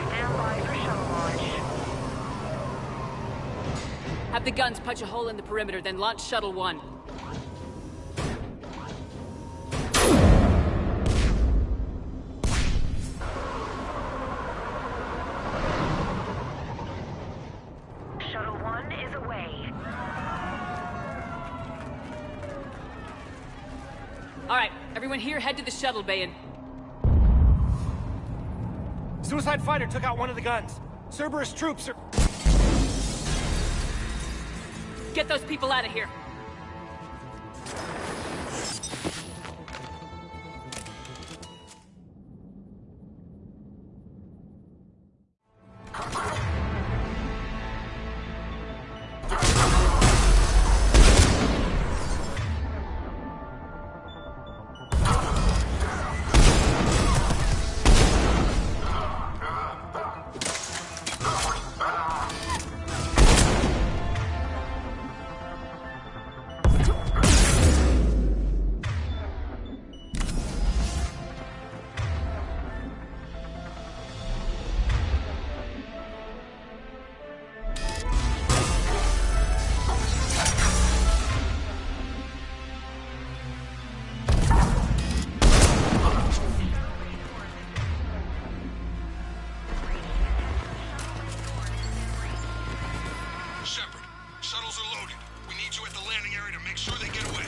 Stand by for shuttle launch. Have the guns punch a hole in the perimeter, then launch Shuttle 1. Shuttle 1 is away. Alright, everyone here, head to the shuttle bay and... Suicide fighter took out one of the guns. Cerberus troops are... Get those people out of here. Shepard, shuttles are loaded. We need you at the landing area to make sure they get away.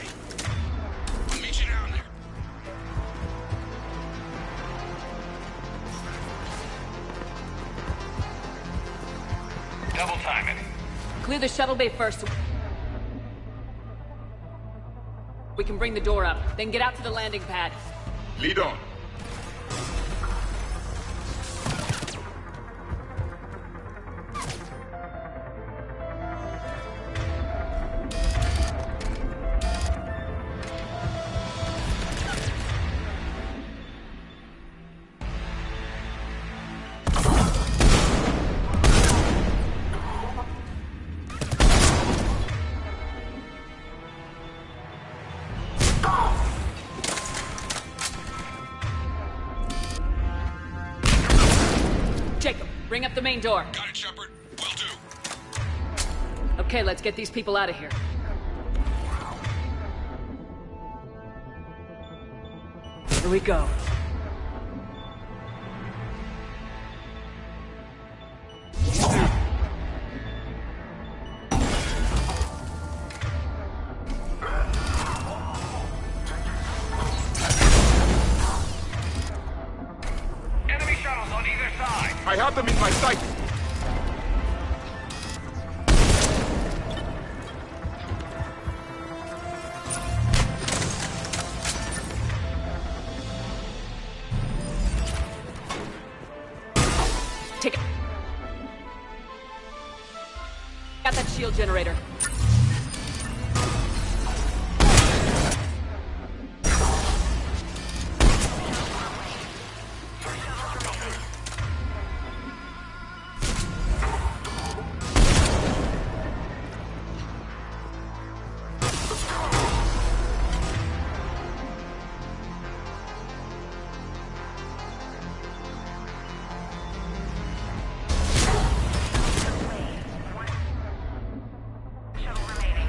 I'll meet you down there. Double time it. Clear the shuttle bay first. We can bring the door up, then get out to the landing pad. Lead on. Jacob, bring up the main door. Got it, Shepard. Will do. Okay, let's get these people out of here. Here we go. Enemy shuttles on either side. I have them in my sight. Take it. Got that shield generator. Shuttle remaining.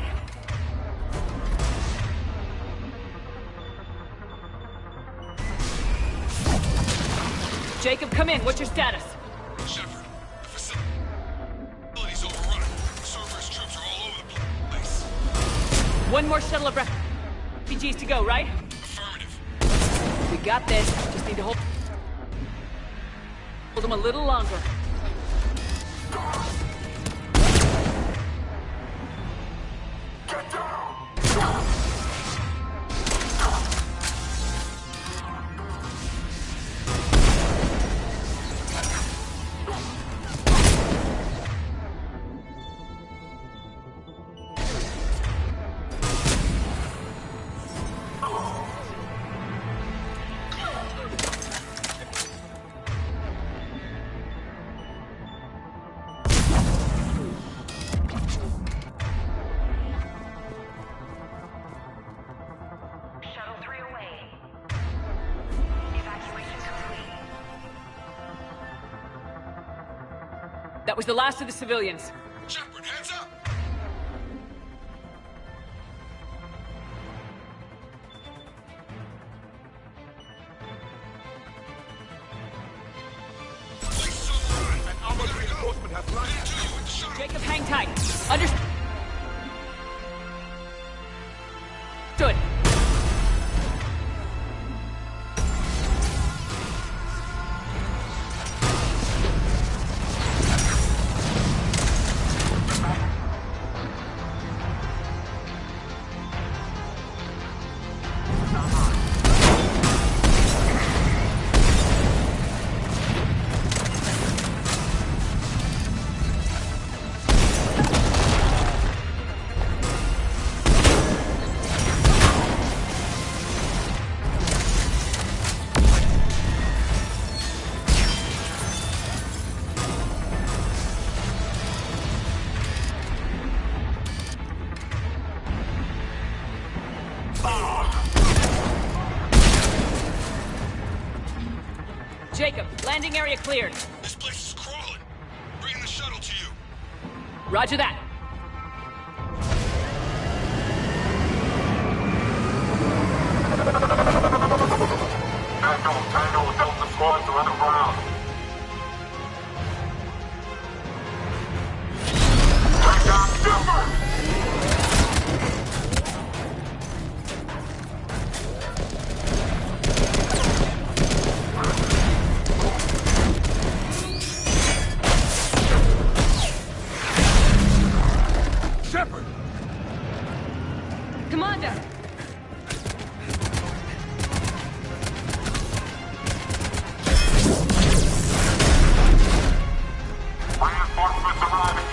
Jacob, come in. What's your status? Shepard, the facility's overrun. Cerberus troops are all over the place. One more shuttle of refugees to go, right? Affirmative. We got this. Just need to hold them a little longer. That was the last of the civilians. Shepard, heads up! Jacob, hang tight. Understood. Jacob, landing area cleared. This place is crawling. Bring the shuttle to you. Roger that. Tango, Delta squads are underground. Take down Shepard! Shepard! Commander! Reinforcements arriving.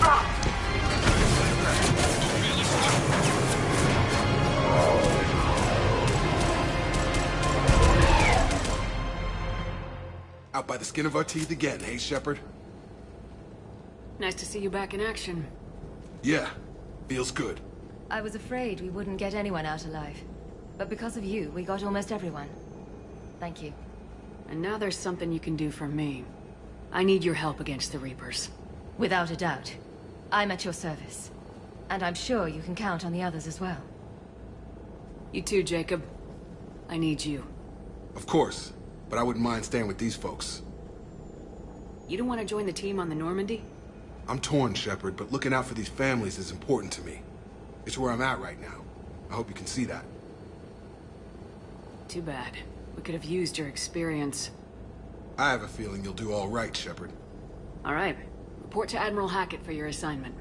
Out by the skin of our teeth again, hey, Shepard? Nice to see you back in action. Yeah, feels good. I was afraid we wouldn't get anyone out alive. But because of you, we got almost everyone. Thank you. And now there's something you can do for me. I need your help against the Reapers. Without a doubt. I'm at your service. And I'm sure you can count on the others as well. You too, Jacob. I need you. Of course, but I wouldn't mind staying with these folks. You don't want to join the team on the Normandy? I'm torn, Shepard, but looking out for these families is important to me. It's where I'm at right now. I hope you can see that. Too bad. We could have used your experience. I have a feeling you'll do all right, Shepard. All right. Report to Admiral Hackett for your assignment.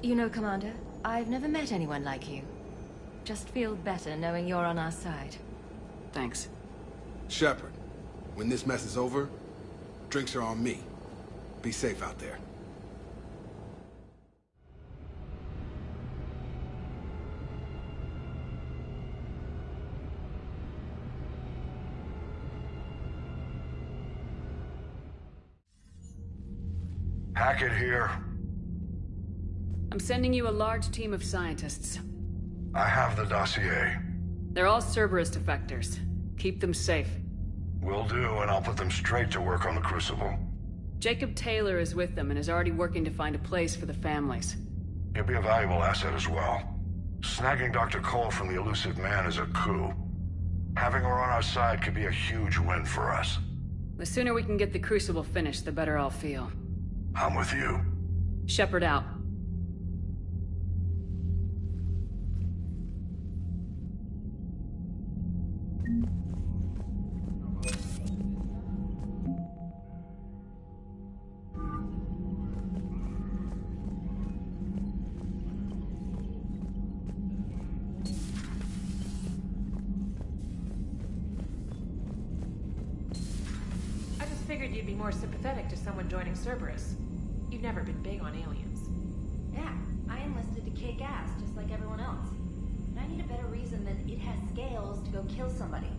You know, Commander, I've never met anyone like you. Just feel better knowing you're on our side. Thanks. Shepard, when this mess is over, drinks are on me. Be safe out there. Hackett here. I'm sending you a large team of scientists. I have the dossier. They're all Cerberus defectors. Keep them safe. Will do, and I'll put them straight to work on the Crucible. Jacob Taylor is with them and is already working to find a place for the families. He'll be a valuable asset as well. Snagging Dr. Cole from the elusive man is a coup. Having her on our side could be a huge win for us. The sooner we can get the Crucible finished, the better I'll feel. I'm with you. Shepard out. figured you'd be more sympathetic to someone joining Cerberus. You've never been big on aliens. Yeah, I enlisted to kick ass, just like everyone else. But I need a better reason than it has scales to go kill somebody.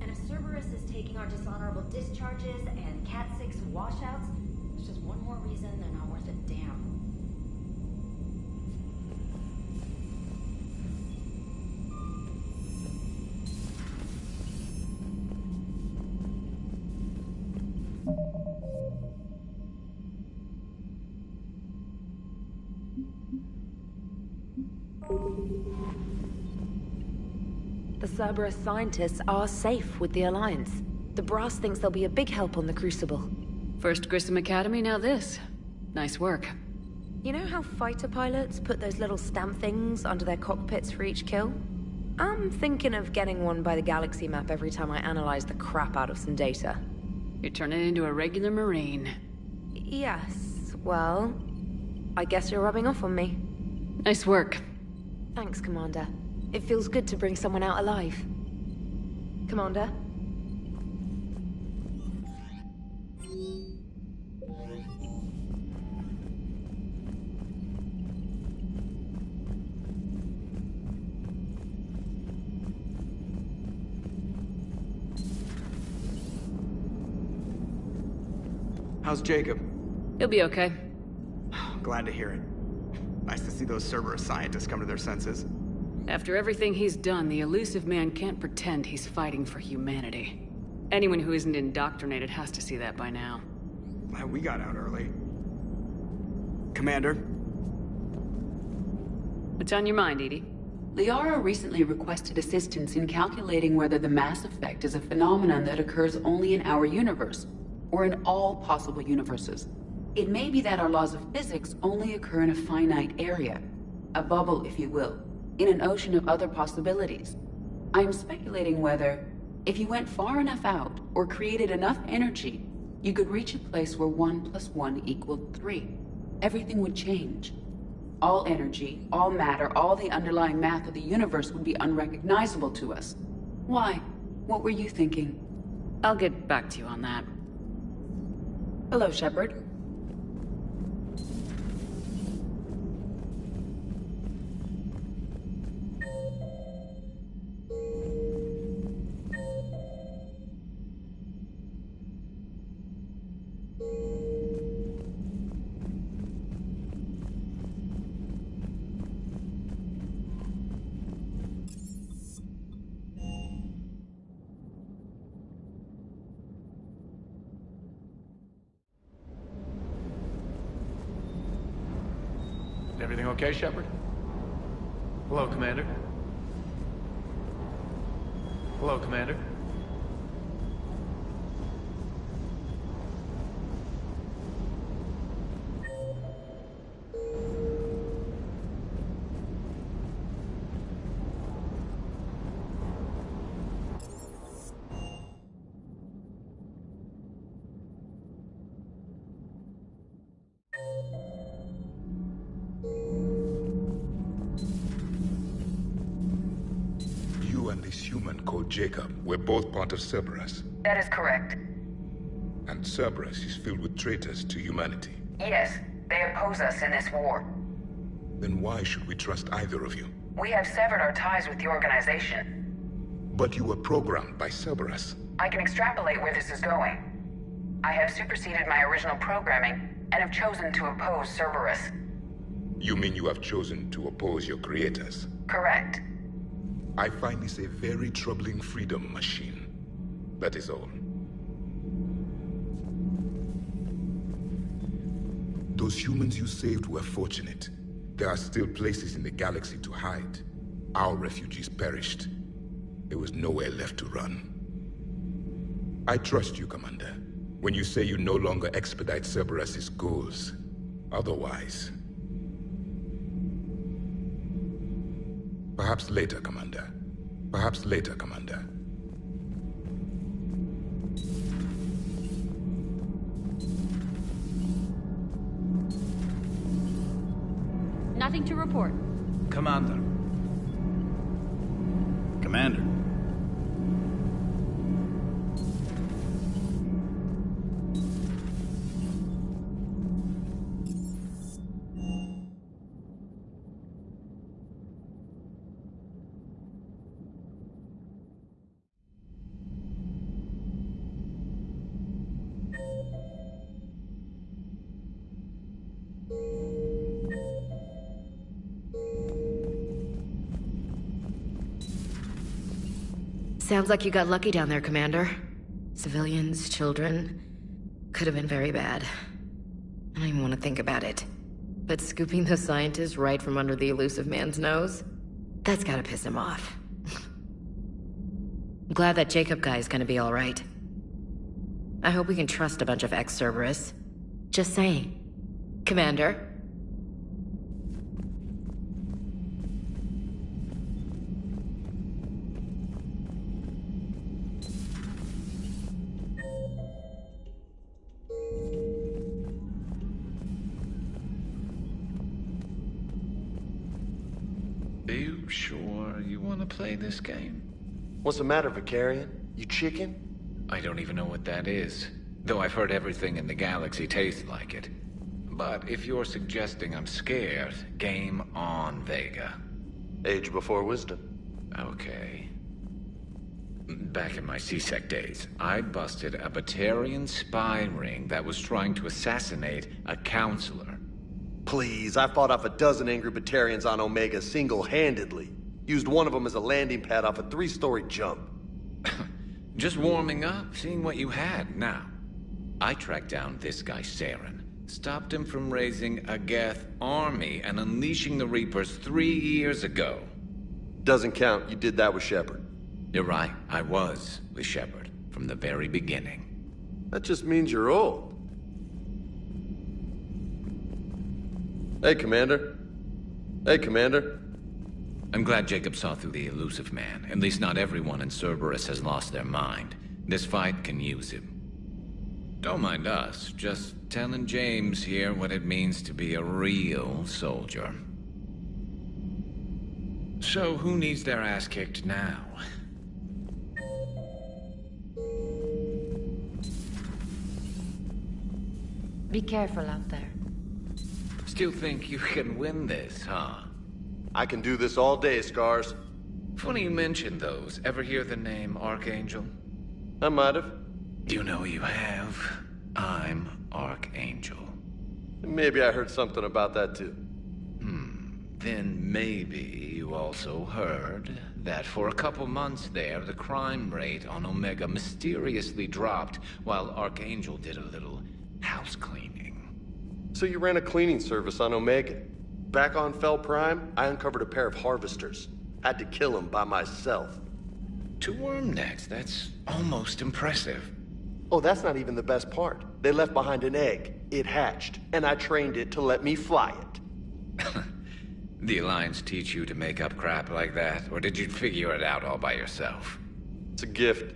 And if Cerberus is taking our dishonorable discharges and Cat 6 washouts, it's just one more reason they're not worth a damn. The Cerberus scientists are safe with the Alliance. The Brass thinks they'll be a big help on the Crucible. First Grissom Academy, now this. Nice work. You know how fighter pilots put those little stamp things under their cockpits for each kill? I'm thinking of getting one by the galaxy map every time I analyze the crap out of some data. You're turning into a regular Marine. Yes, well, I guess you're rubbing off on me. Nice work. Thanks, Commander. It feels good to bring someone out alive. Commander? How's Jacob? He'll be okay. Glad to hear it. Nice to see those Cerberus scientists come to their senses. After everything he's done, the elusive man can't pretend he's fighting for humanity. Anyone who isn't indoctrinated has to see that by now. Glad we got out early. Commander? What's on your mind, Edie? Liara recently requested assistance in calculating whether the mass effect is a phenomenon that occurs only in our universe, or in all possible universes. It may be that our laws of physics only occur in a finite area, a bubble, if you will, in an ocean of other possibilities. I'm speculating whether, if you went far enough out, or created enough energy, you could reach a place where 1 + 1 = 3. Everything would change. All energy, all matter, all the underlying math of the universe would be unrecognizable to us. Why? What were you thinking? I'll get back to you on that. Hello, Shepard. Everything okay, Shepard? Hello, Commander. Hello, Commander. Jacob, we're both part of Cerberus. That is correct. And Cerberus is filled with traitors to humanity. Yes, they oppose us in this war. Then why should we trust either of you? We have severed our ties with the organization. But you were programmed by Cerberus. I can extrapolate where this is going. I have superseded my original programming and have chosen to oppose Cerberus. You mean you have chosen to oppose your creators? Correct. I find this a very troubling freedom machine. That is all. Those humans you saved were fortunate. There are still places in the galaxy to hide. Our refugees perished. There was nowhere left to run. I trust you, Commander, when you say you no longer expedite Cerberus's goals. Otherwise... Perhaps later, Commander. Perhaps later, Commander. Nothing to report. Commander. Sounds like you got lucky down there, Commander. Civilians, children... Could have been very bad. I don't even want to think about it. But scooping the scientists right from under the elusive man's nose? That's gotta piss him off. I'm glad that Jacob guy is gonna be alright. I hope we can trust a bunch of ex-Cerberus. Just saying. Commander? Are you sure you want to play this game? What's the matter, Vicarian? You chicken? I don't even know what that is. Though I've heard everything in the galaxy tastes like it. But if you're suggesting I'm scared, game on, Vega. Age before wisdom. Okay. Back in my C-Sec days, I busted a Batarian spy ring that was trying to assassinate a counselor. Please, I fought off a dozen angry Batarians on Omega single-handedly. Used one of them as a landing pad off a 3-story jump. Just warming up, seeing what you had now. I tracked down this guy, Saren. Stopped him from raising a Geth army and unleashing the Reapers 3 years ago. Doesn't count. You did that with Shepard. You're right. I was with Shepard from the very beginning. That just means you're old. Hey, Commander. Hey, Commander. I'm glad Jacob saw through the elusive man. At least not everyone in Cerberus has lost their mind. This fight can use him. Don't mind us, just telling James here what it means to be a real soldier. So who needs their ass kicked now? Be careful out there. Still think you can win this, huh? I can do this all day, Scars. Funny you mentioned those. Ever hear the name Archangel? I might have. You know you have. I'm Archangel. Maybe I heard something about that too. Then maybe you also heard that for a couple months there, the crime rate on Omega mysteriously dropped while Archangel did a little house cleaning. So you ran a cleaning service on Omega. Back on Fel Prime, I uncovered a pair of harvesters. Had to kill them by myself. 2 worm necks, that's almost impressive. Oh, that's not even the best part. They left behind an egg. It hatched, and I trained it to let me fly it. The Alliance teach you to make up crap like that, or did you figure it out all by yourself? It's a gift.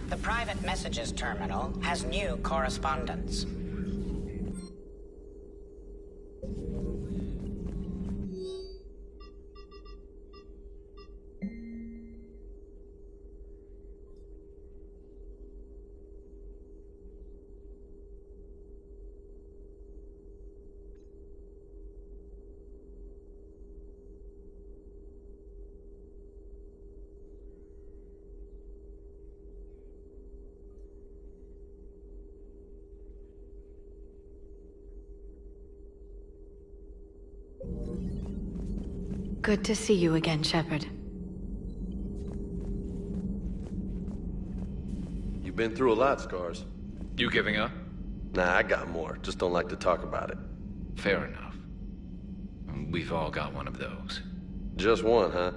The private messages terminal has new correspondence. Good to see you again, Shepard. You've been through a lot, Scars. You giving up? Nah, I got more. Just don't like to talk about it. Fair enough. We've all got one of those. Just one, huh?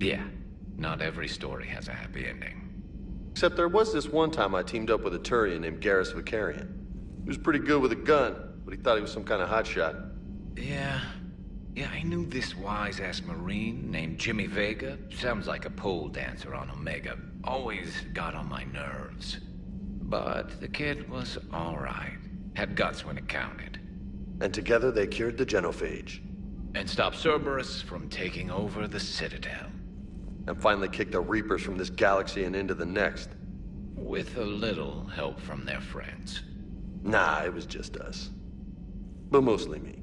Yeah. Not every story has a happy ending. Except there was this one time I teamed up with a Turian named Garrus Vicarian. He was pretty good with a gun, but he thought he was some kind of hotshot. Yeah, I knew this wise-ass Marine named Jimmy Vega. Sounds like a pole dancer on Omega. Always got on my nerves. But the kid was alright. Had guts when it counted. And together they cured the genophage. And stopped Cerberus from taking over the Citadel. And finally kicked the Reapers from this galaxy and into the next. With a little help from their friends. Nah, it was just us. But mostly me.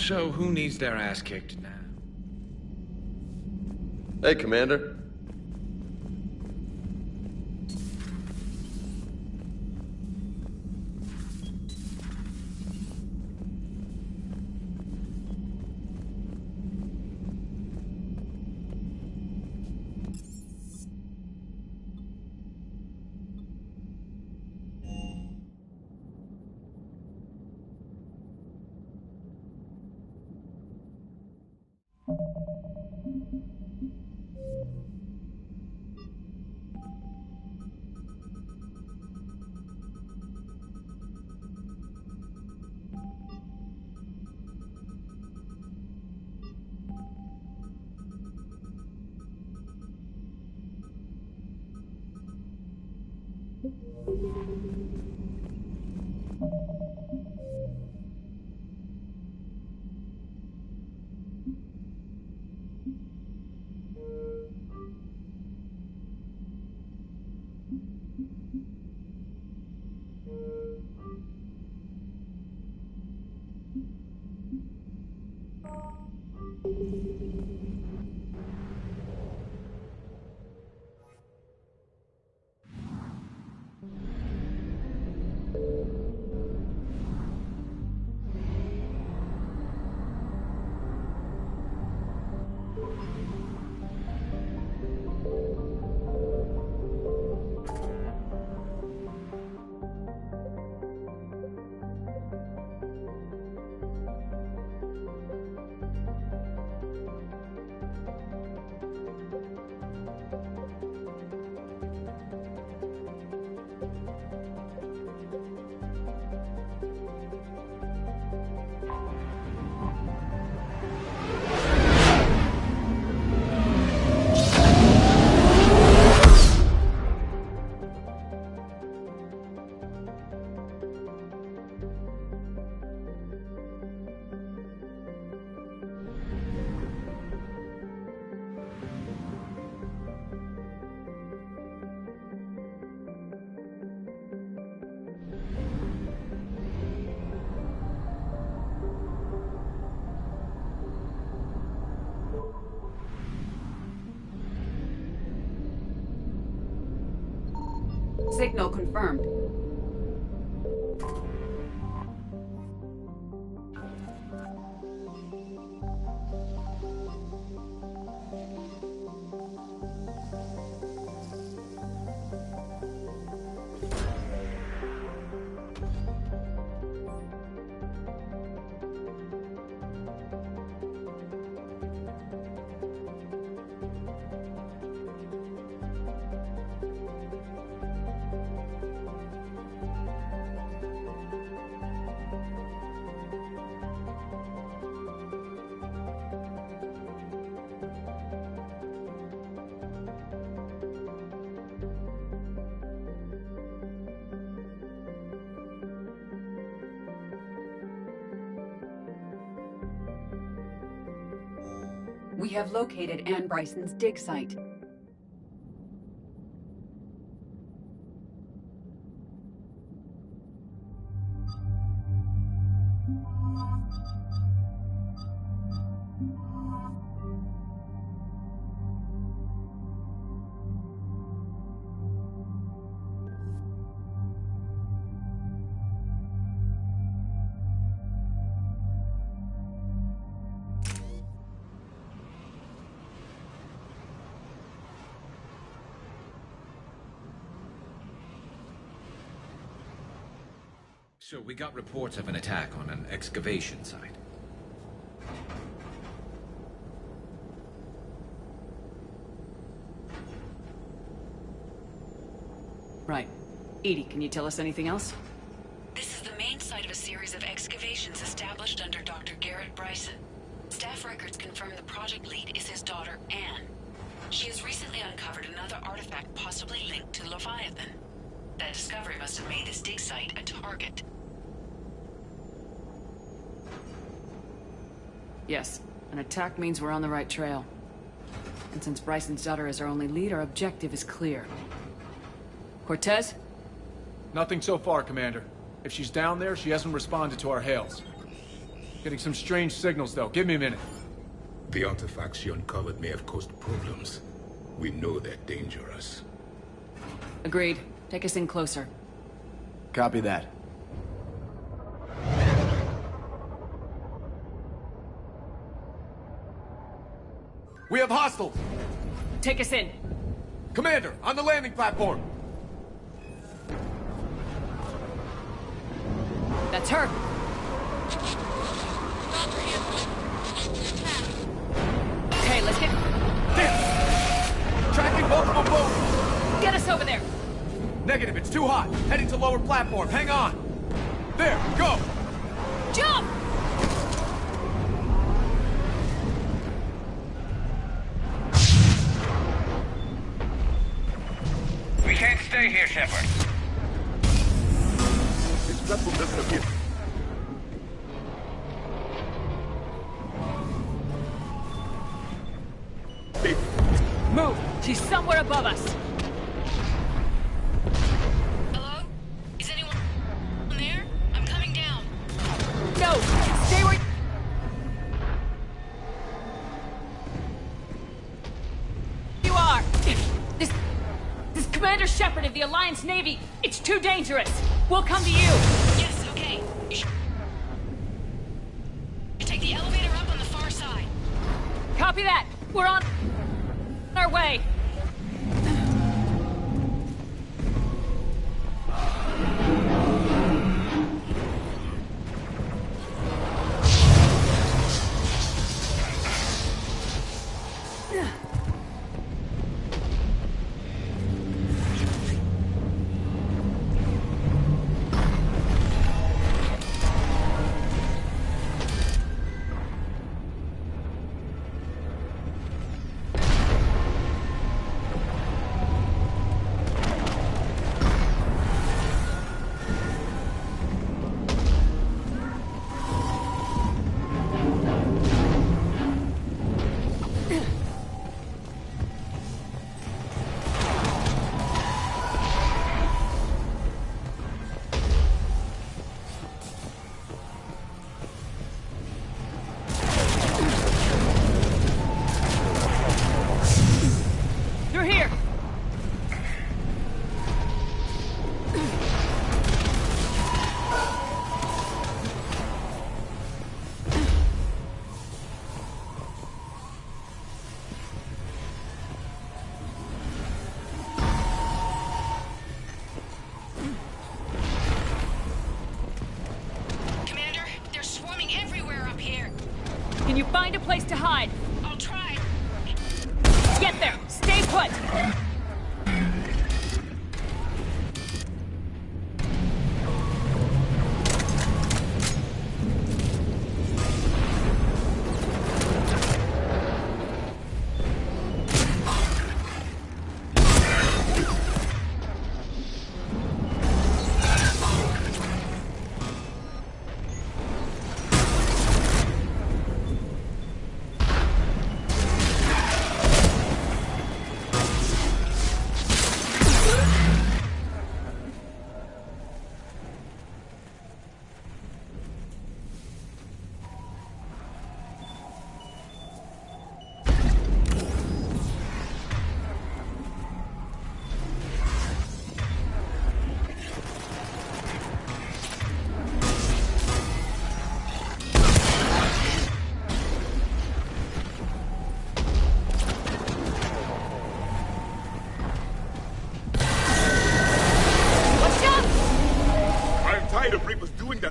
So, who needs their ass kicked now? Hey, Commander. Signal confirmed. We have located Anne Bryson's dig site. So we got reports of an attack on an excavation site. Right. Edie, can you tell us anything else? This is the main site of a series of excavations established under Dr. Garrett Bryson. Staff records confirm the project lead is his daughter, Anne. She has recently uncovered another artifact possibly linked to Leviathan. That discovery must have made this dig site a target. Yes. An attack means we're on the right trail. And since Bryson's daughter is our only lead, our objective is clear. Cortez? Nothing so far, Commander. If she's down there, she hasn't responded to our hails. Getting some strange signals, though. Give me a minute. The artifacts she uncovered may have caused problems. We know they're dangerous. Agreed. Take us in closer. Copy that. We have hostiles! Take us in. Commander, on the landing platform! That's her. Okay, let's get... Damn! Tracking multiple boats! Get us over there! Negative, it's too hot. Heading to lower platform. Hang on. There, go! Jump! We can't stay here, Shepard. This platform doesn't appear. Hey. Move! She's somewhere above us. Hello? Is anyone there? I'm coming down. No! Stay where... you are! This Commander Shepard of the Alliance Navy. It's too dangerous. We'll come to you. Yes, okay. You take the elevator up on the far side. Copy that. We're on our way. Can you find a place to hide? I'll try. Get there! Stay put!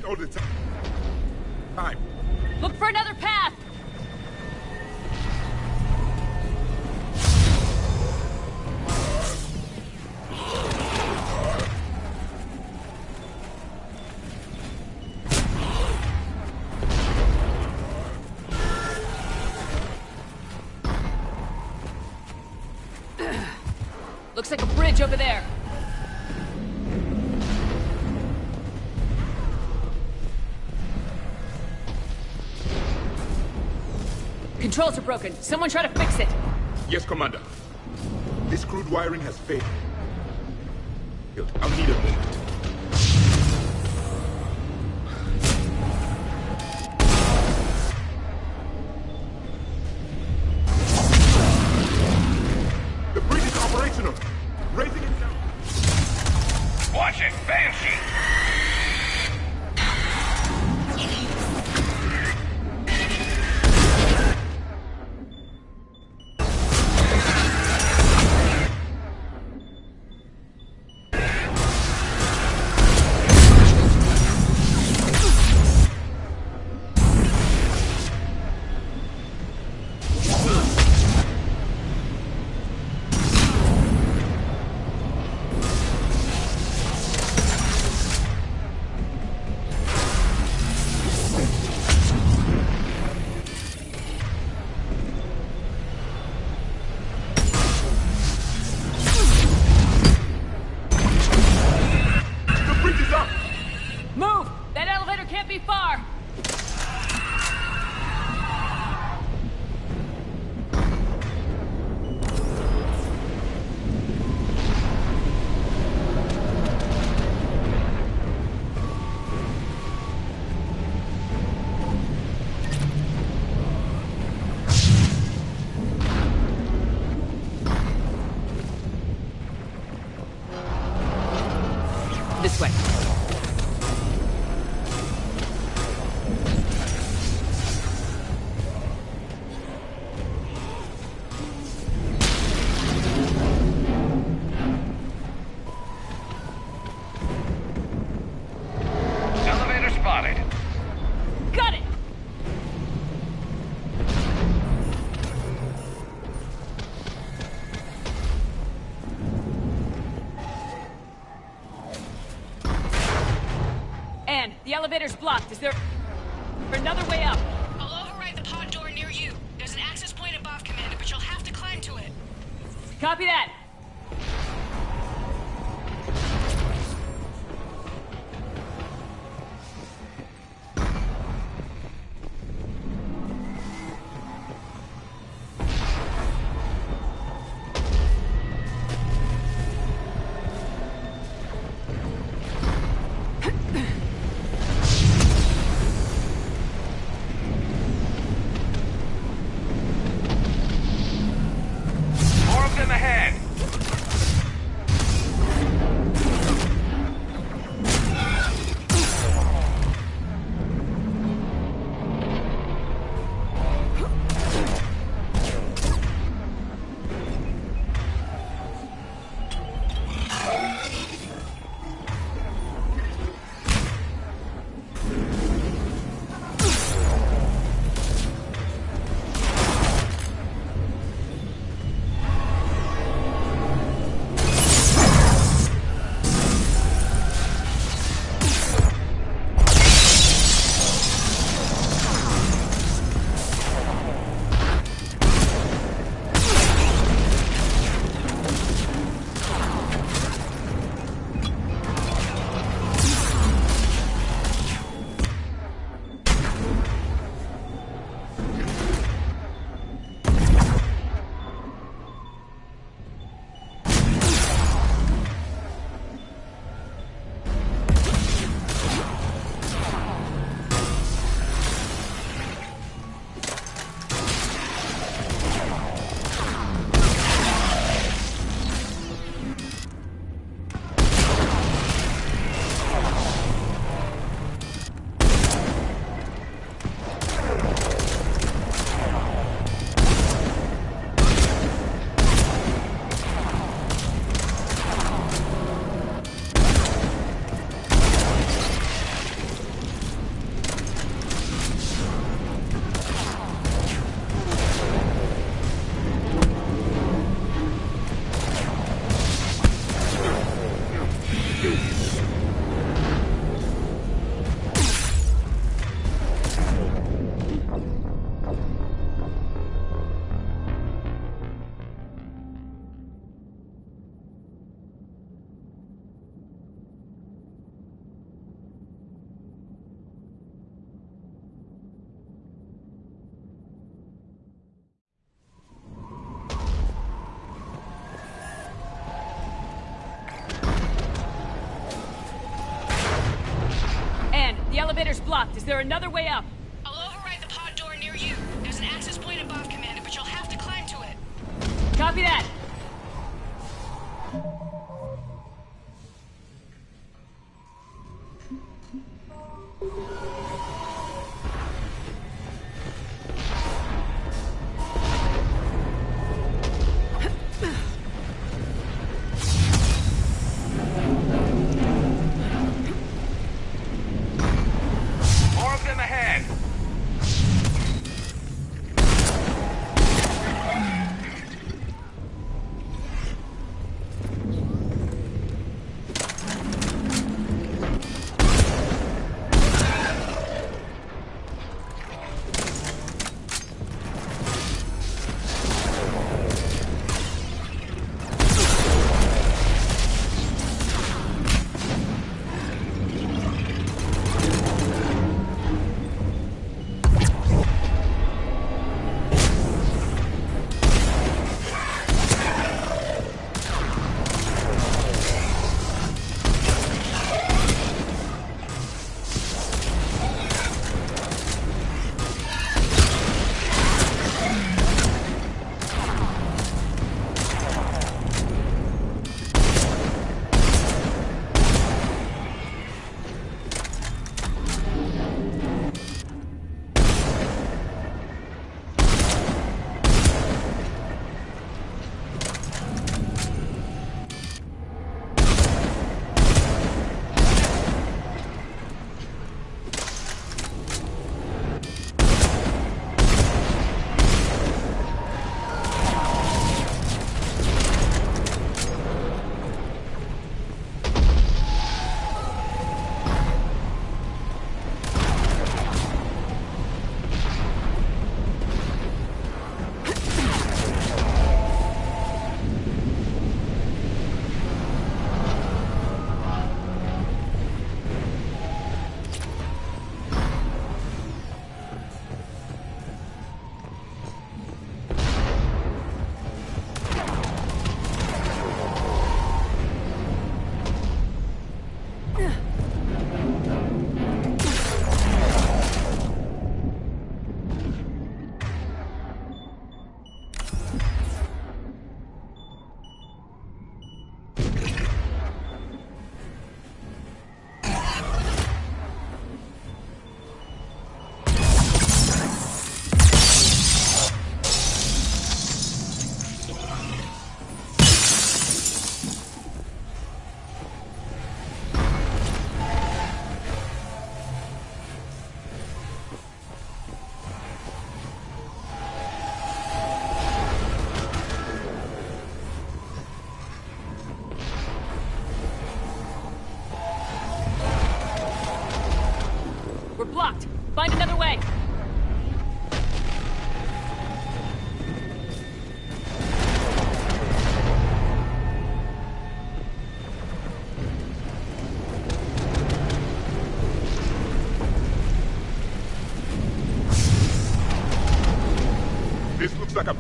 All the time. Look for another path! Looks like a bridge over there. Controls are broken. Someone try to fix it. Yes, Commander. This crude wiring has failed. I'll need a moment. the elevator's blocked. Is there another way up? I'll override the pod door near you. There's an access point above, Commander, but you'll have to climb to it. Copy that. More of them ahead. The elevator's blocked. Is there another way up? I'll override the pod door near you. There's an access point above, Commander, but you'll have to climb to it. Copy that. More of them ahead.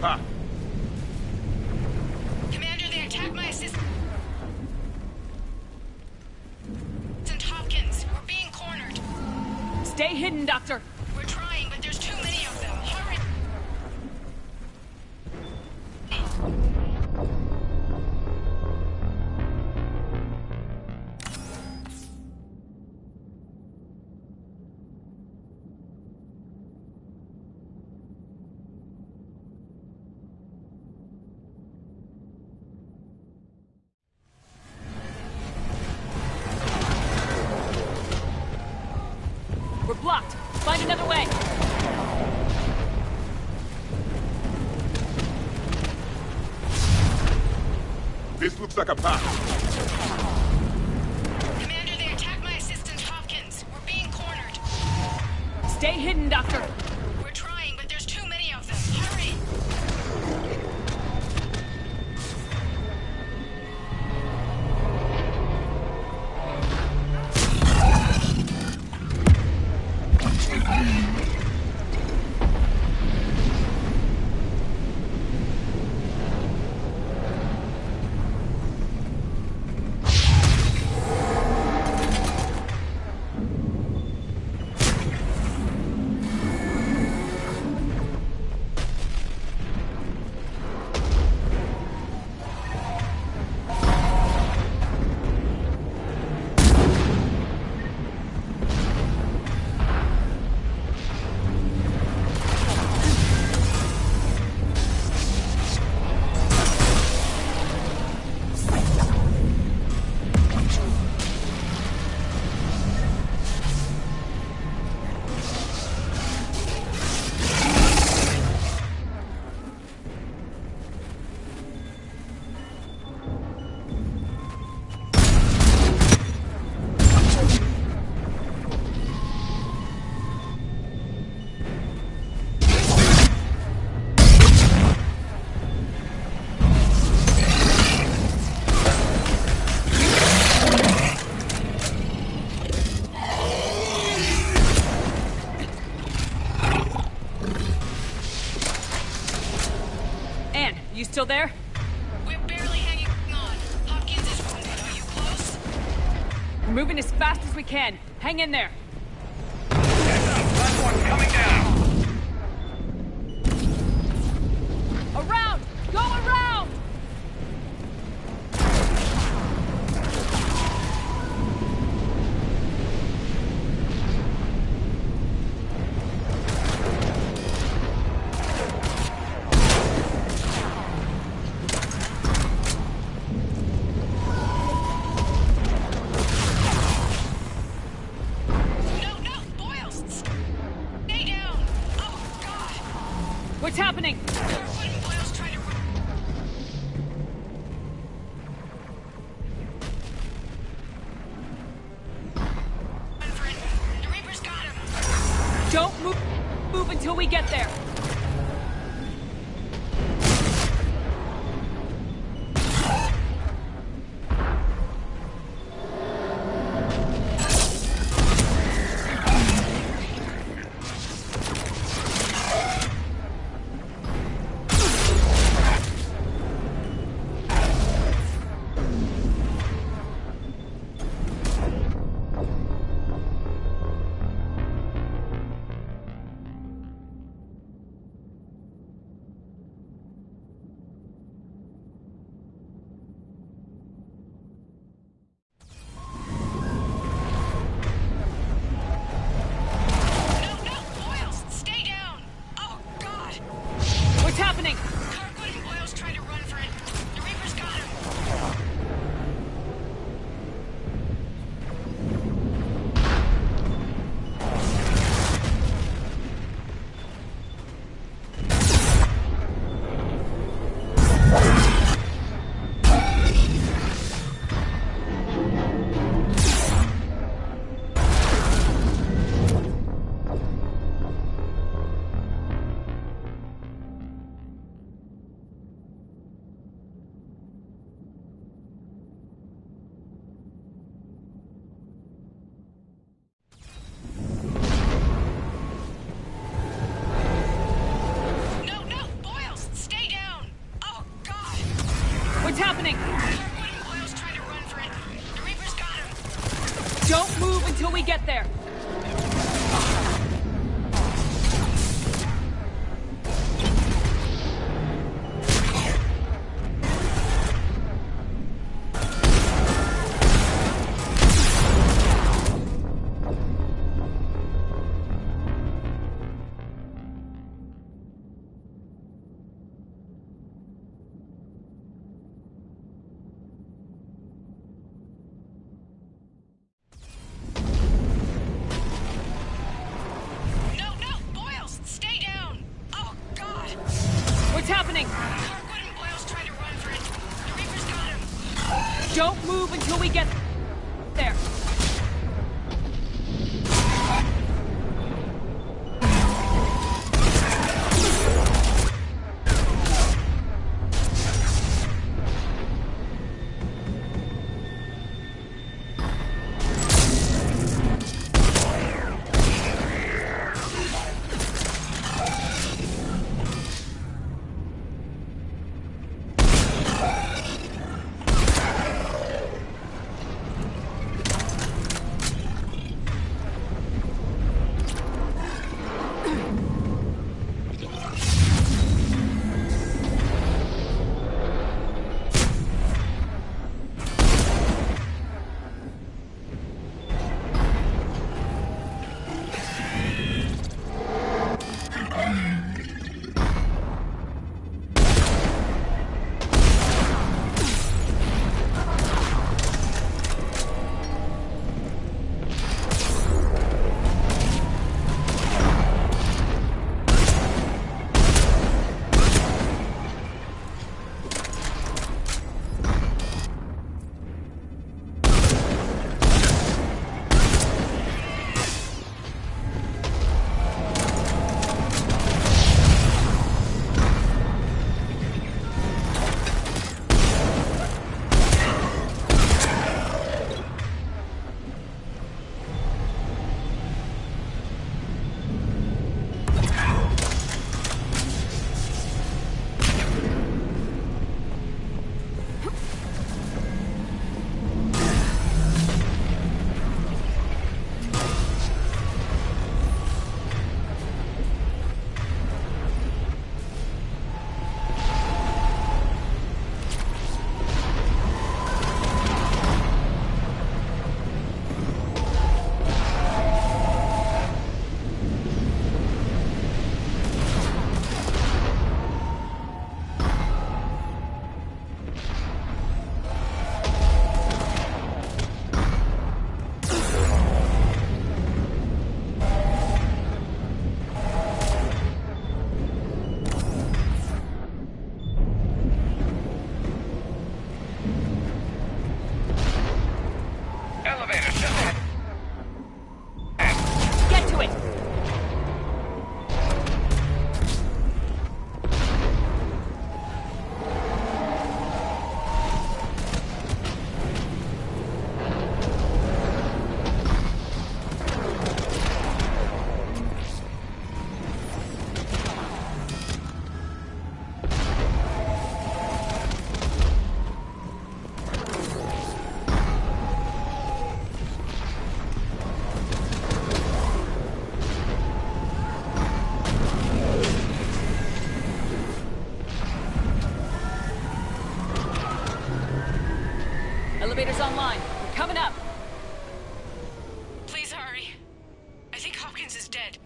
path. Commander, they attacked my assistant Hopkins. We're being cornered. Stay hidden, Doctor. We're trying, but there's too many of them. Hurry! We're blocked. Find another way. This looks like a path. Commander, they attacked my assistant Hopkins. We're being cornered. Stay hidden, Doctor. We're trying, but there's too many of them. Hurry! You still there? We're barely hanging on. Hopkins is wounded. Are you close? We're moving as fast as we can. Hang in there. Last one coming down. Around! Go around! What's happening? The Reaper's got him. Don't move until we get there. What's happening? Don't move until we get there. What's happening? Don't move until we get there. Elevator's online. We're coming up. Please hurry. I think Hopkins is dead.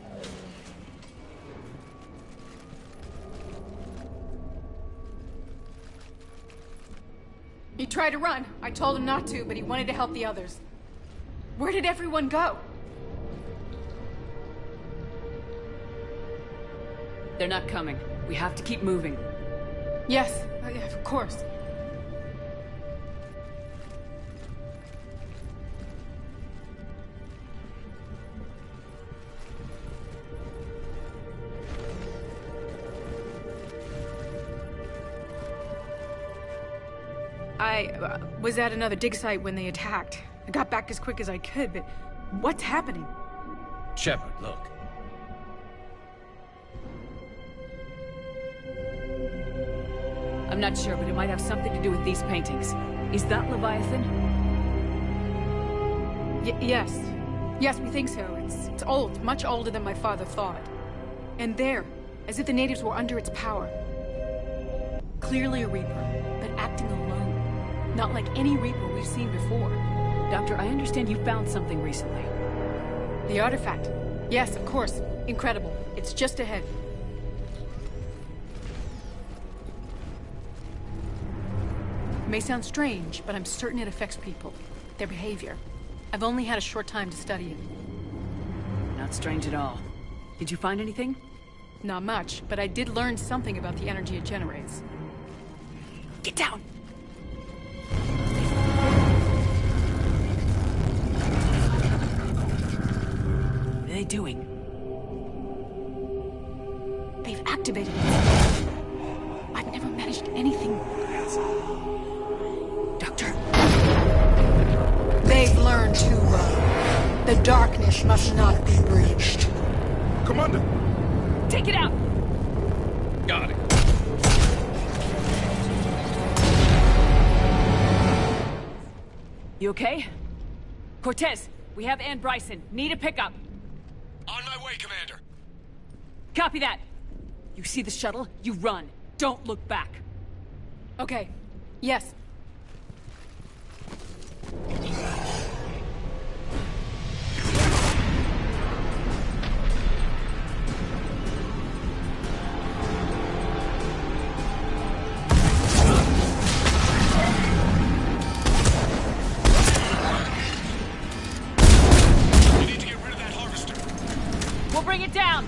He tried to run. I told him not to, but he wanted to help the others. Where did everyone go? They're not coming. We have to keep moving. Yes, yeah, of course. I was at another dig site when they attacked. I got back as quick as I could, but what's happening? Shepard, look. I'm not sure, but it might have something to do with these paintings. Is that Leviathan? Yes. Yes, we think so. It's old, much older than my father thought. And there, as if the natives were under its power. Clearly a Reaper, but acting alone. Not like any Reaper we've seen before. Doctor, I understand you found something recently. The artifact. Yes, of course. Incredible. It's just ahead. It may sound strange, but I'm certain it affects people. Their behavior. I've only had a short time to study it. Not strange at all. Did you find anything? Not much, but I did learn something about the energy it generates. Get down! What are they doing? They've activated it. I've never managed anything. Doctor. They've learned to, the darkness must not be breached. Commander! Take it out! Got it. You okay? Cortez, we have Ann Bryson. Need a pickup. On my way, Commander. Copy that. You see the shuttle? You run. Don't look back. Okay. Yes. We'll bring it down!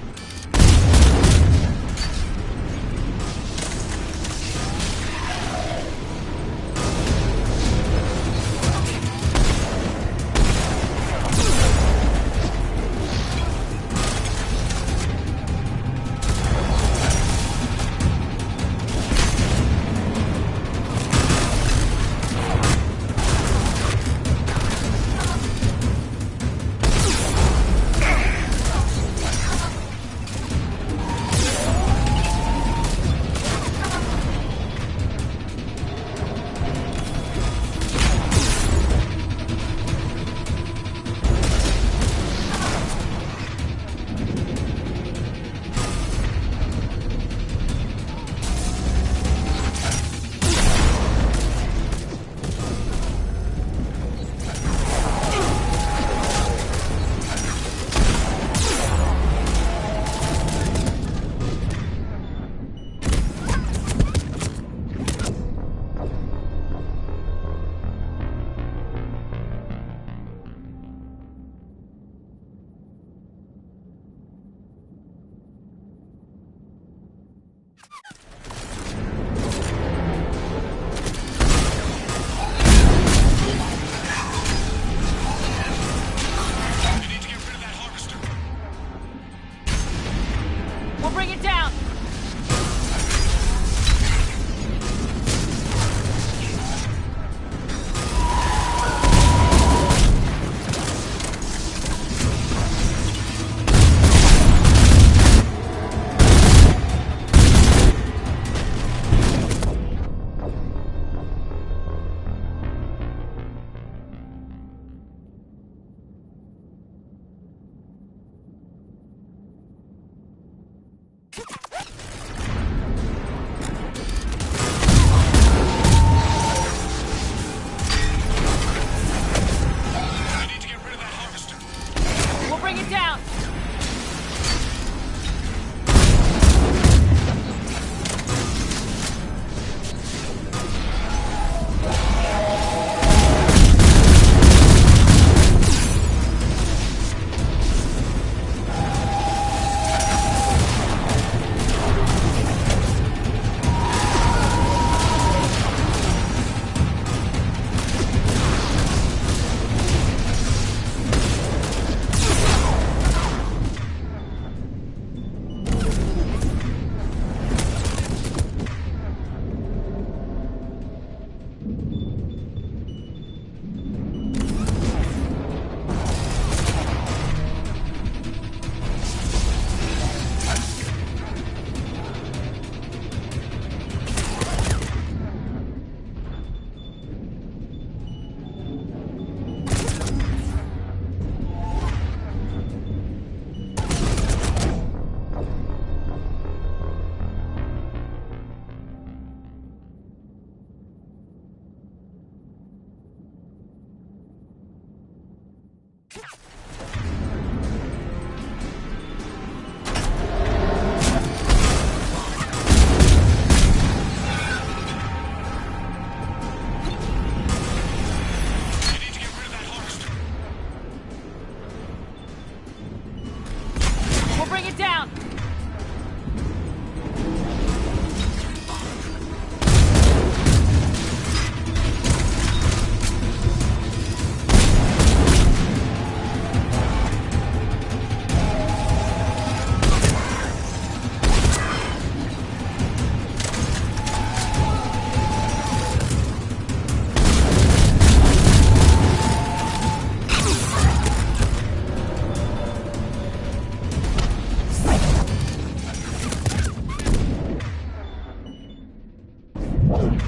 We'll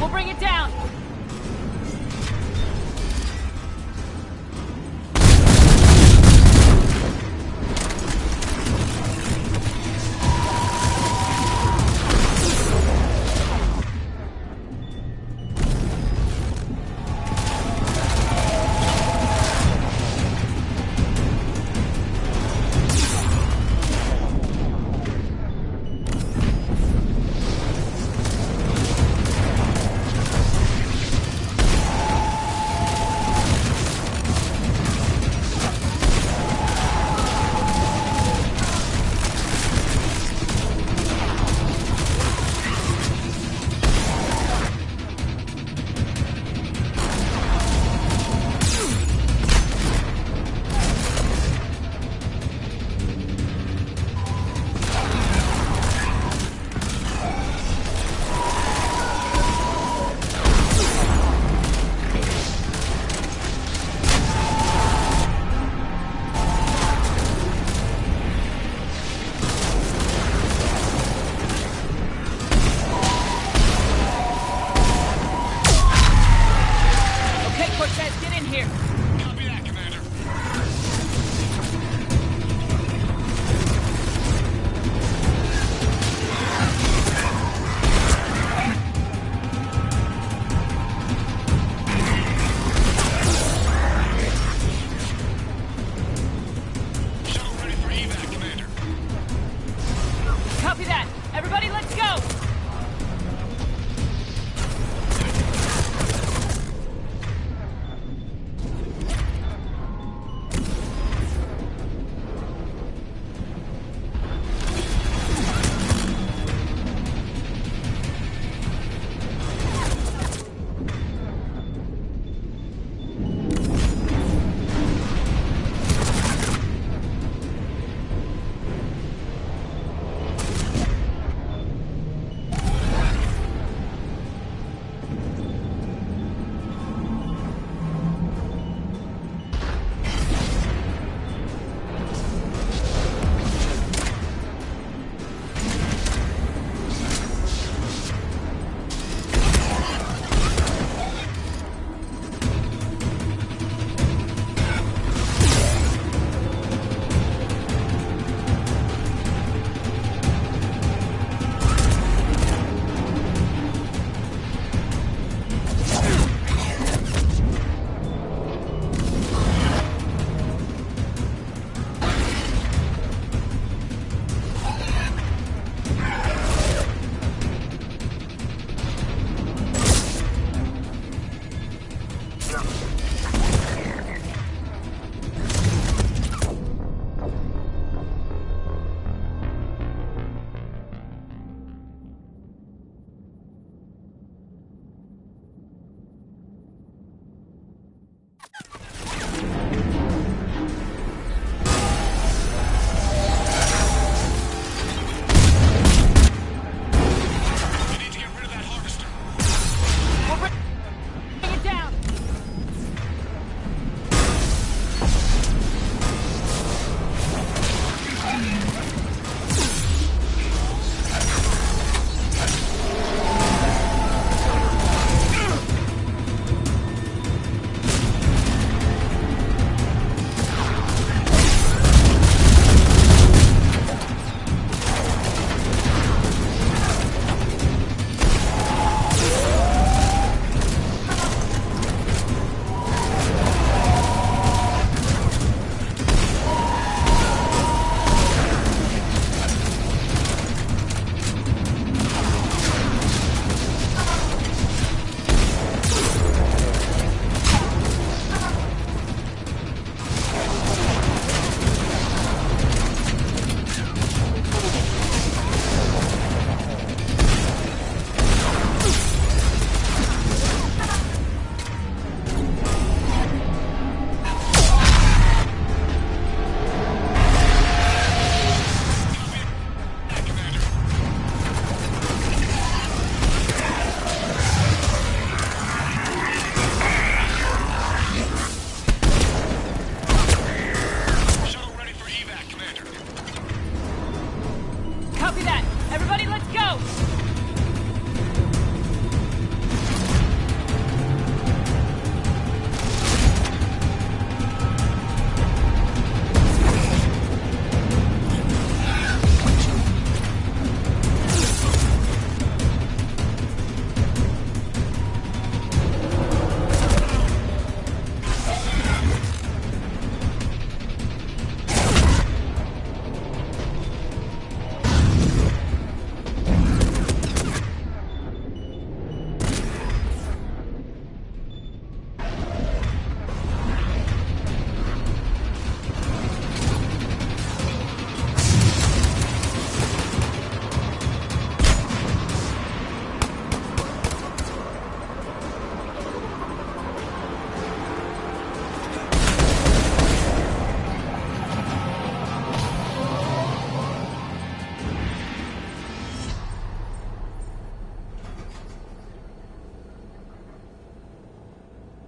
bring it down!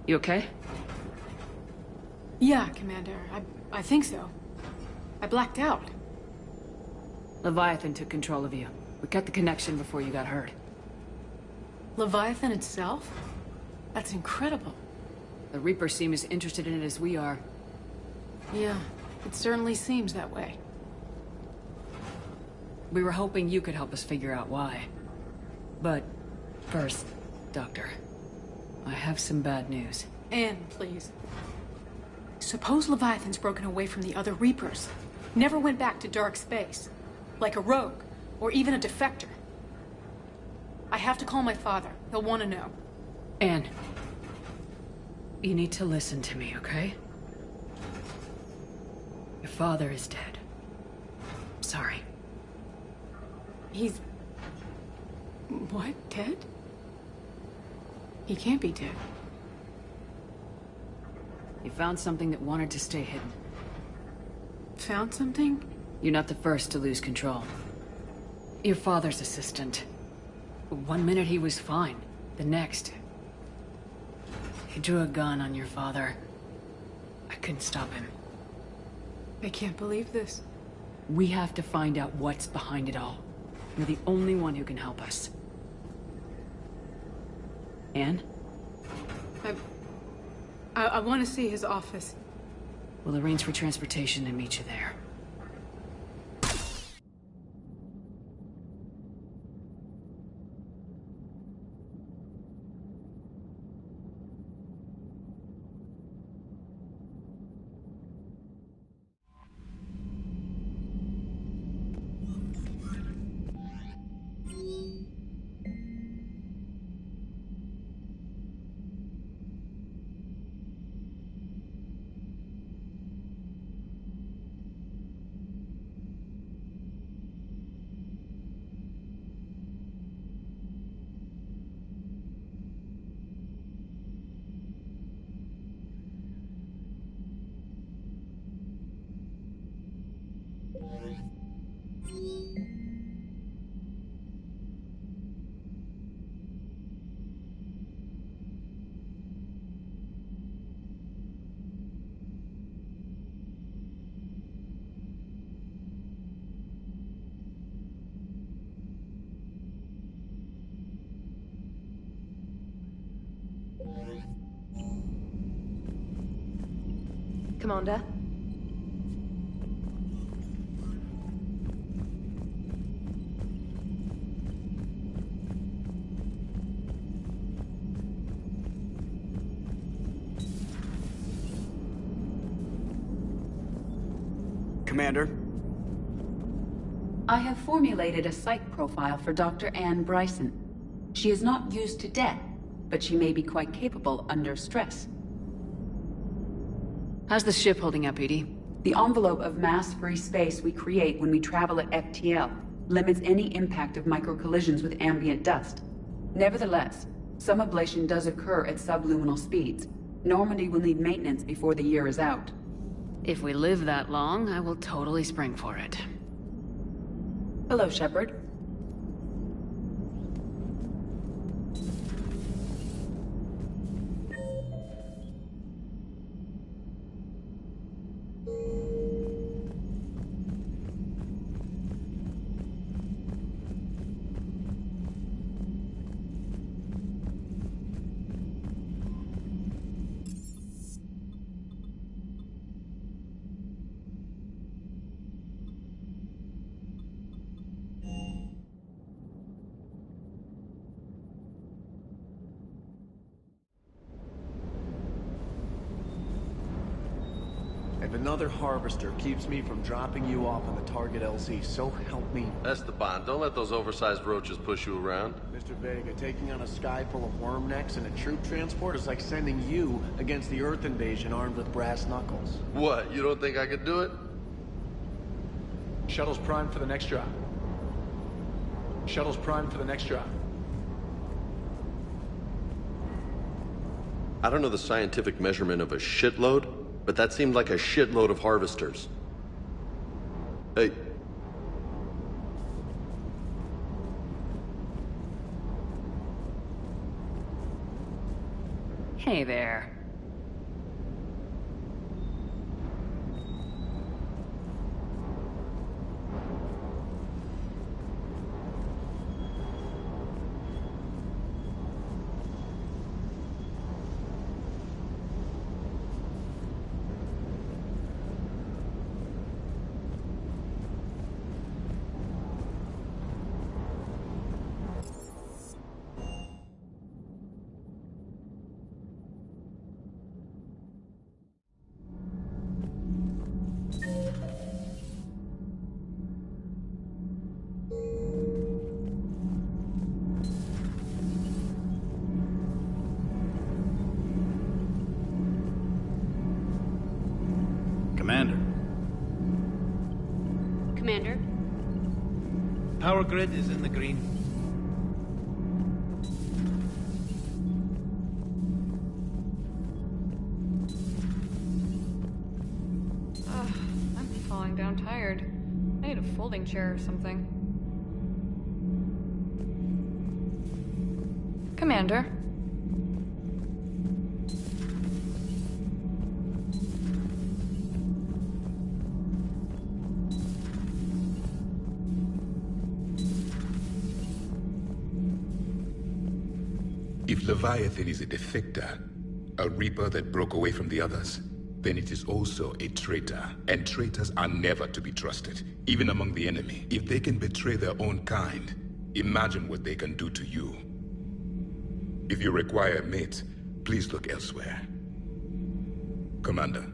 You okay? Yeah, Commander. I think so. I blacked out. Leviathan took control of you. We cut the connection before you got hurt. Leviathan itself? That's incredible. The Reapers seem as interested in it as we are. Yeah, it certainly seems that way. We were hoping you could help us figure out why. But first, Doctor, I have some bad news. Anne, please. Suppose Leviathan's broken away from the other Reapers. Never went back to dark space. Like a rogue, or even a defector. I have to call my father. He'll want to know. Anne, you need to listen to me, okay? Your father is dead. Sorry. He's... what? Dead? He can't be dead. You found something that wanted to stay hidden. Found something? You're not the first to lose control. Your father's assistant. One minute he was fine. The next... he drew a gun on your father. I couldn't stop him. I can't believe this. We have to find out what's behind it all. You're the only one who can help us. Anne? I want to see his office. We'll arrange for transportation and meet you there. Commander? Commander? I have formulated a psych profile for Dr. Anne Bryson. She is not used to death, but she may be quite capable under stress. How's the ship holding up, Edie? The envelope of mass-free space we create when we travel at FTL limits any impact of micro-collisions with ambient dust. Nevertheless, some ablation does occur at subluminal speeds. Normandy will need maintenance before the year is out. If we live that long, I will totally spring for it. Hello, Shepard. If another Harvester keeps me from dropping you off on the target LZ, so help me. Esteban, don't let those oversized roaches push you around. Mr. Vega, taking on a sky full of worm necks and a troop transport is like sending you against the Earth invasion armed with brass knuckles. What, you don't think I could do it? Shuttle's primed for the next drop. Shuttle's primed for the next drop. I don't know the scientific measurement of a shitload, but that seemed like a shitload of harvesters. Hey. Hey there. Commander. Commander? Power grid is in the green. Ugh, I'm falling down tired. I need a folding chair or something. Commander? If Leviathan is a defector, a Reaper that broke away from the others, then it is also a traitor. And traitors are never to be trusted, even among the enemy. If they can betray their own kind, imagine what they can do to you. If you require a mate, please look elsewhere. Commander.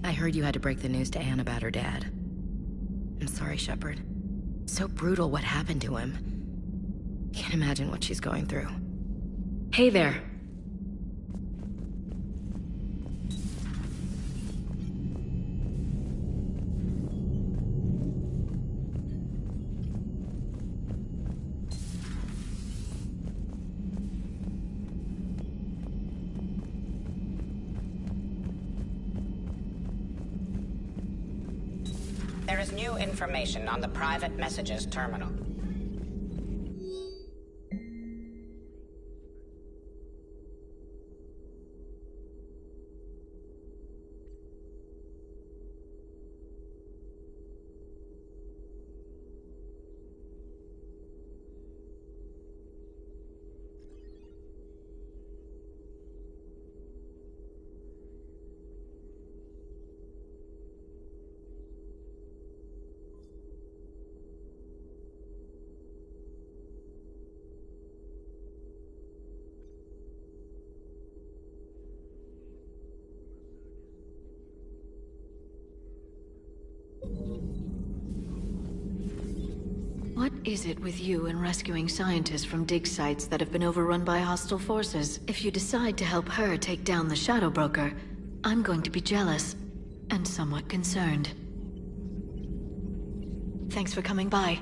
I heard you had to break the news to Anne about her dad. I'm sorry, Shepard. So brutal what happened to him. Can't imagine what she's going through. Hey there. There is new information on the private messages terminal. What is it with you and rescuing scientists from dig sites that have been overrun by hostile forces? If you decide to help her take down the Shadow Broker, I'm going to be jealous and somewhat concerned. Thanks for coming by.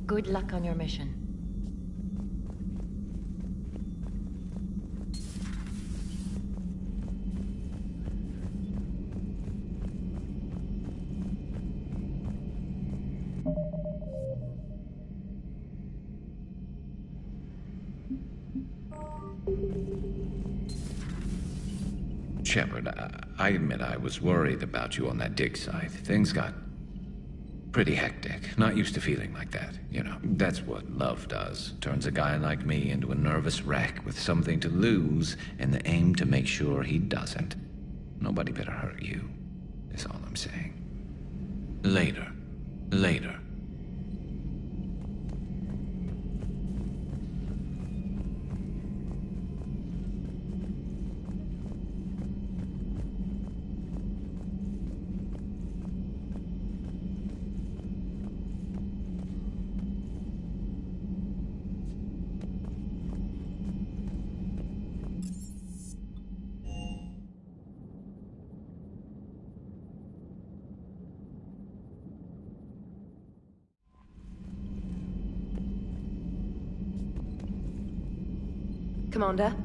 Good luck on your mission. Shepard, I admit I was worried about you on that dig site. Things got pretty hectic. Not used to feeling like that, you know. That's what love does. Turns a guy like me into a nervous wreck with something to lose and the aim to make sure he doesn't. Nobody better hurt you, is all I'm saying. Later. Later. Commander?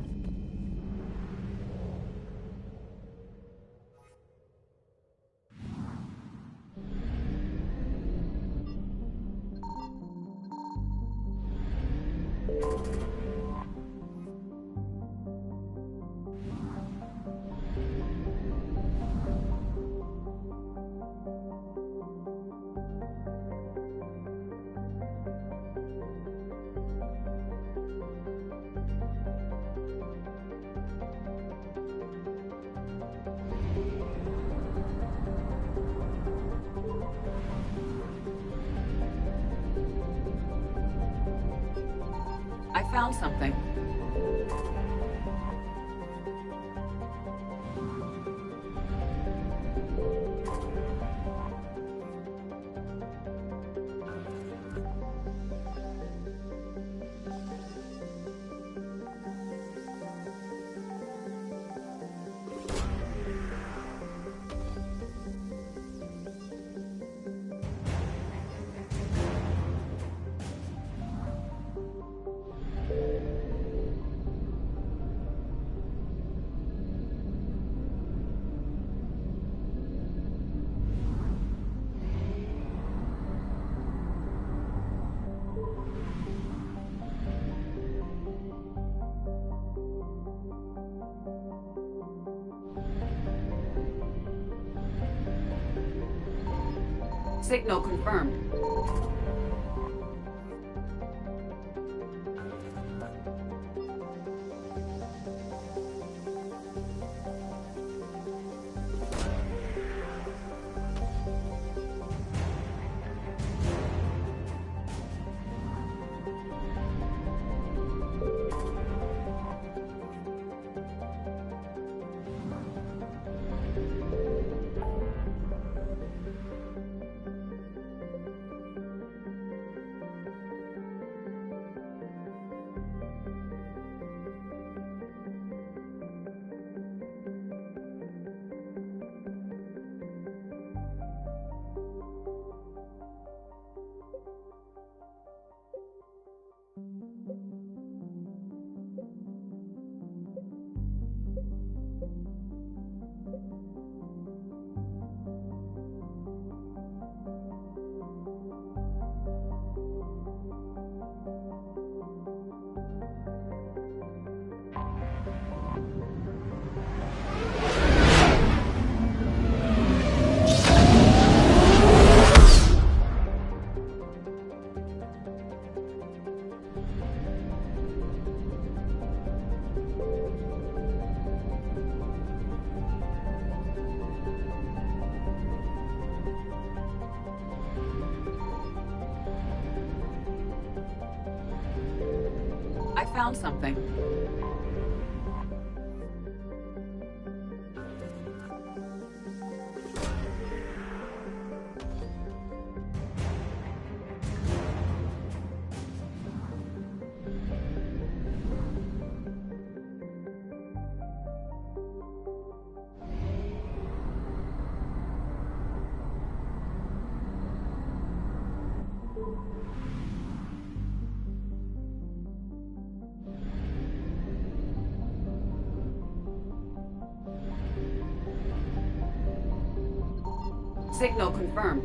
found something. Signal confirmed. I found something. Signal confirmed.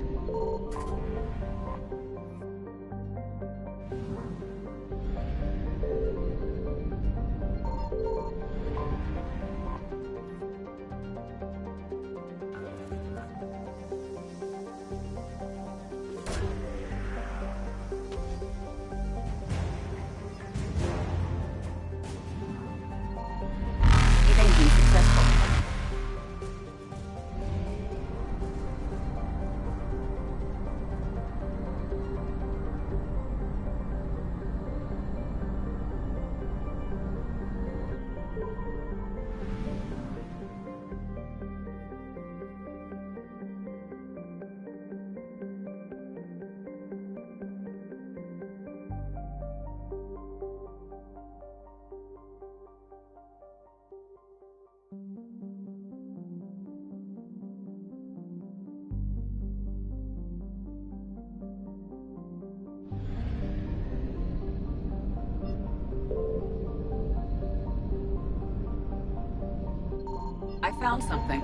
Evasion successful. I found something.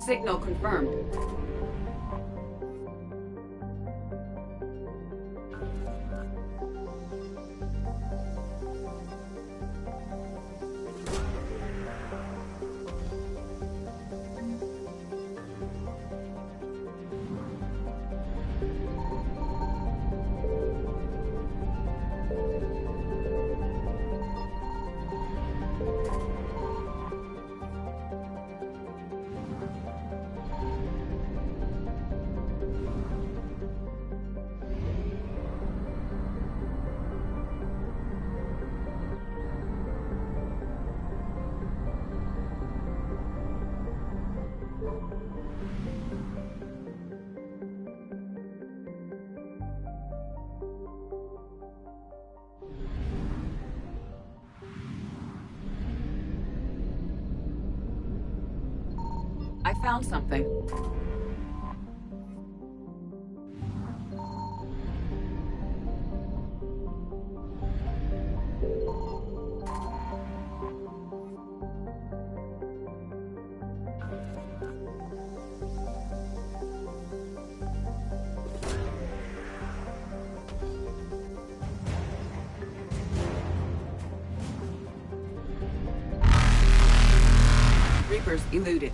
Signal confirmed. I found something. Reapers eluded.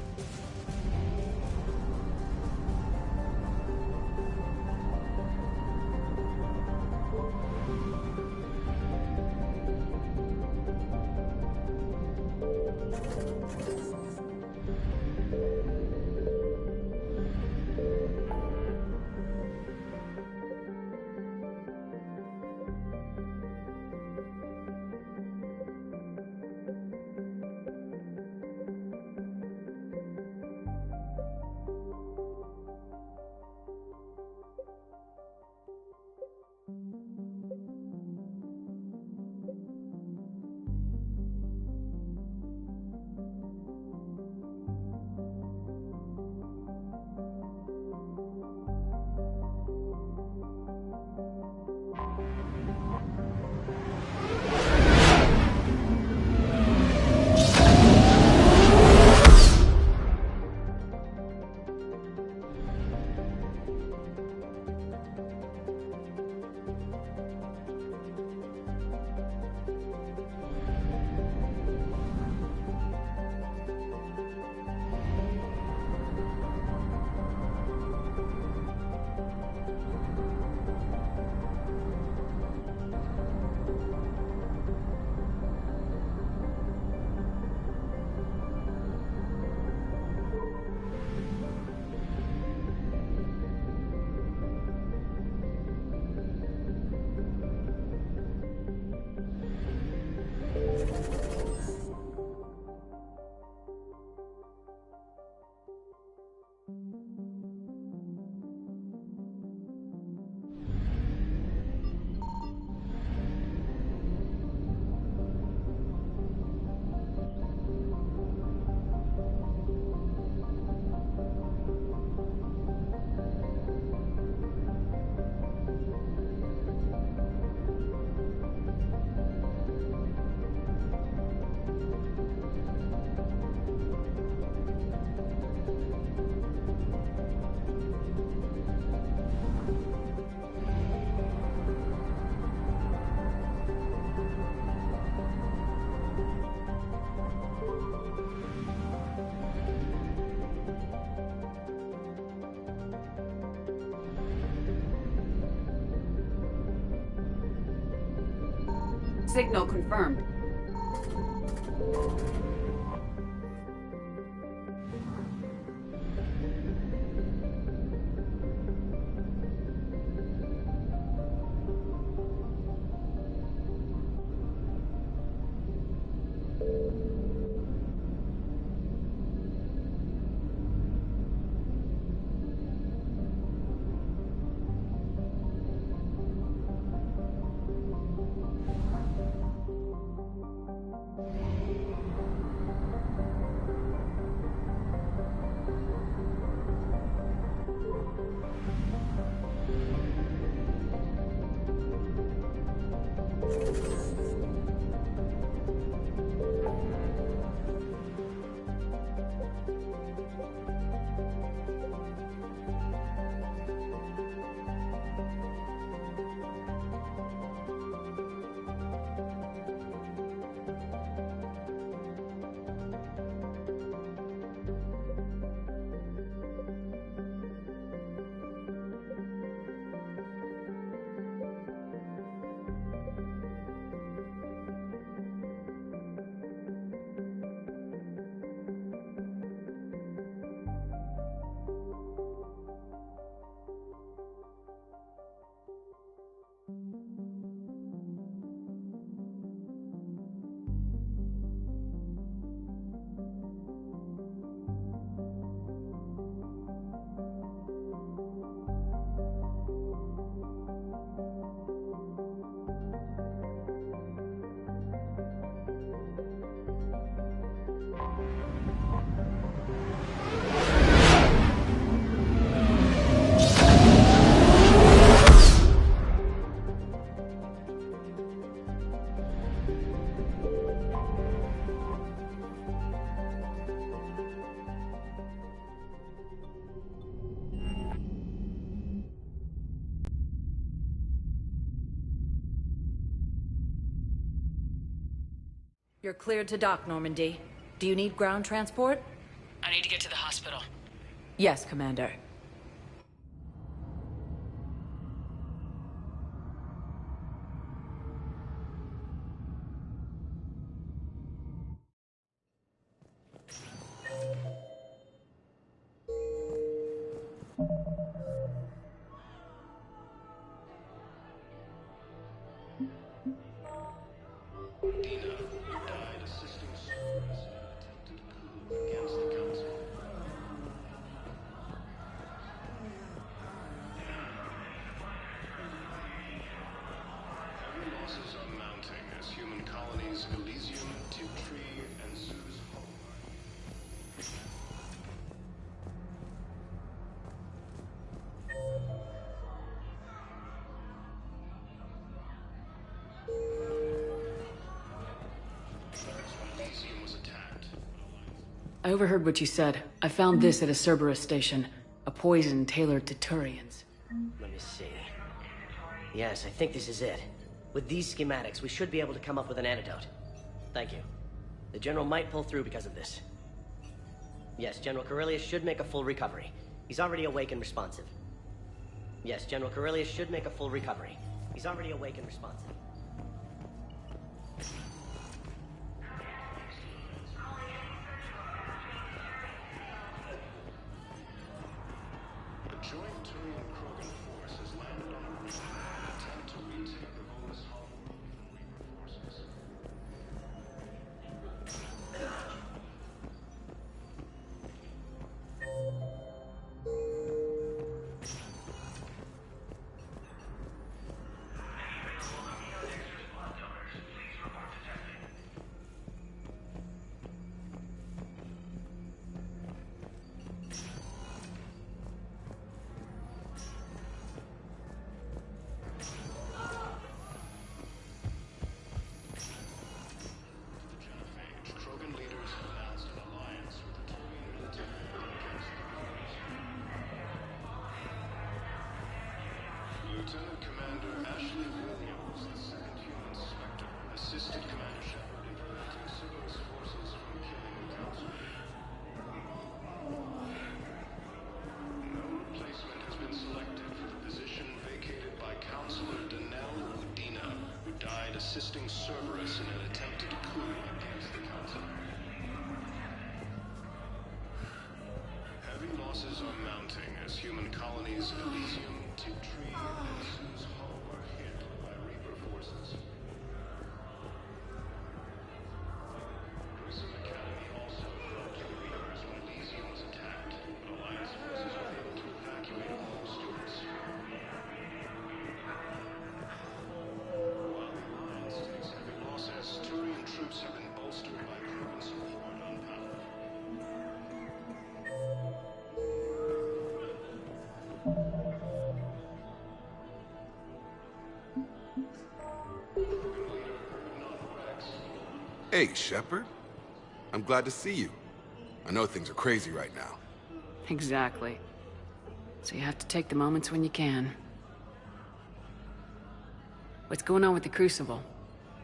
Signal confirmed. You're cleared to dock, Normandy. Do you need ground transport? I need to get to the hospital. Yes, Commander. I overheard what you said. I found this at a Cerberus station. A poison tailored to Turians. Let me see. Yes, I think this is it. With these schematics, we should be able to come up with an antidote. Thank you. The General might pull through because of this. Yes, General Corellius should make a full recovery. He's already awake and responsive. Yes, General Corellius should make a full recovery. He's already awake and responsive. Lieutenant Commander Ashley Williams, the second human Spectre, assisted Commander Shepard in preventing Cerberus forces from killing the Council. No replacement has been selected for the position vacated by Counselor Danelle Udina, who died assisting Cerberus in an attempted coup against the Council. Heavy losses are mounting as human colonies Elysium, Tiptree, and Sue's Hull are hit by Reaper forces. Grissom Academy also fell to the Reapers when Elysium was attacked, but Alliance forces were able to evacuate all students. While the Alliance takes heavy losses, Turian troops have been bolstered by proven support on power. Hey, Shepard. I'm glad to see you. I know things are crazy right now. Exactly. So you have to take the moments when you can. What's going on with the Crucible?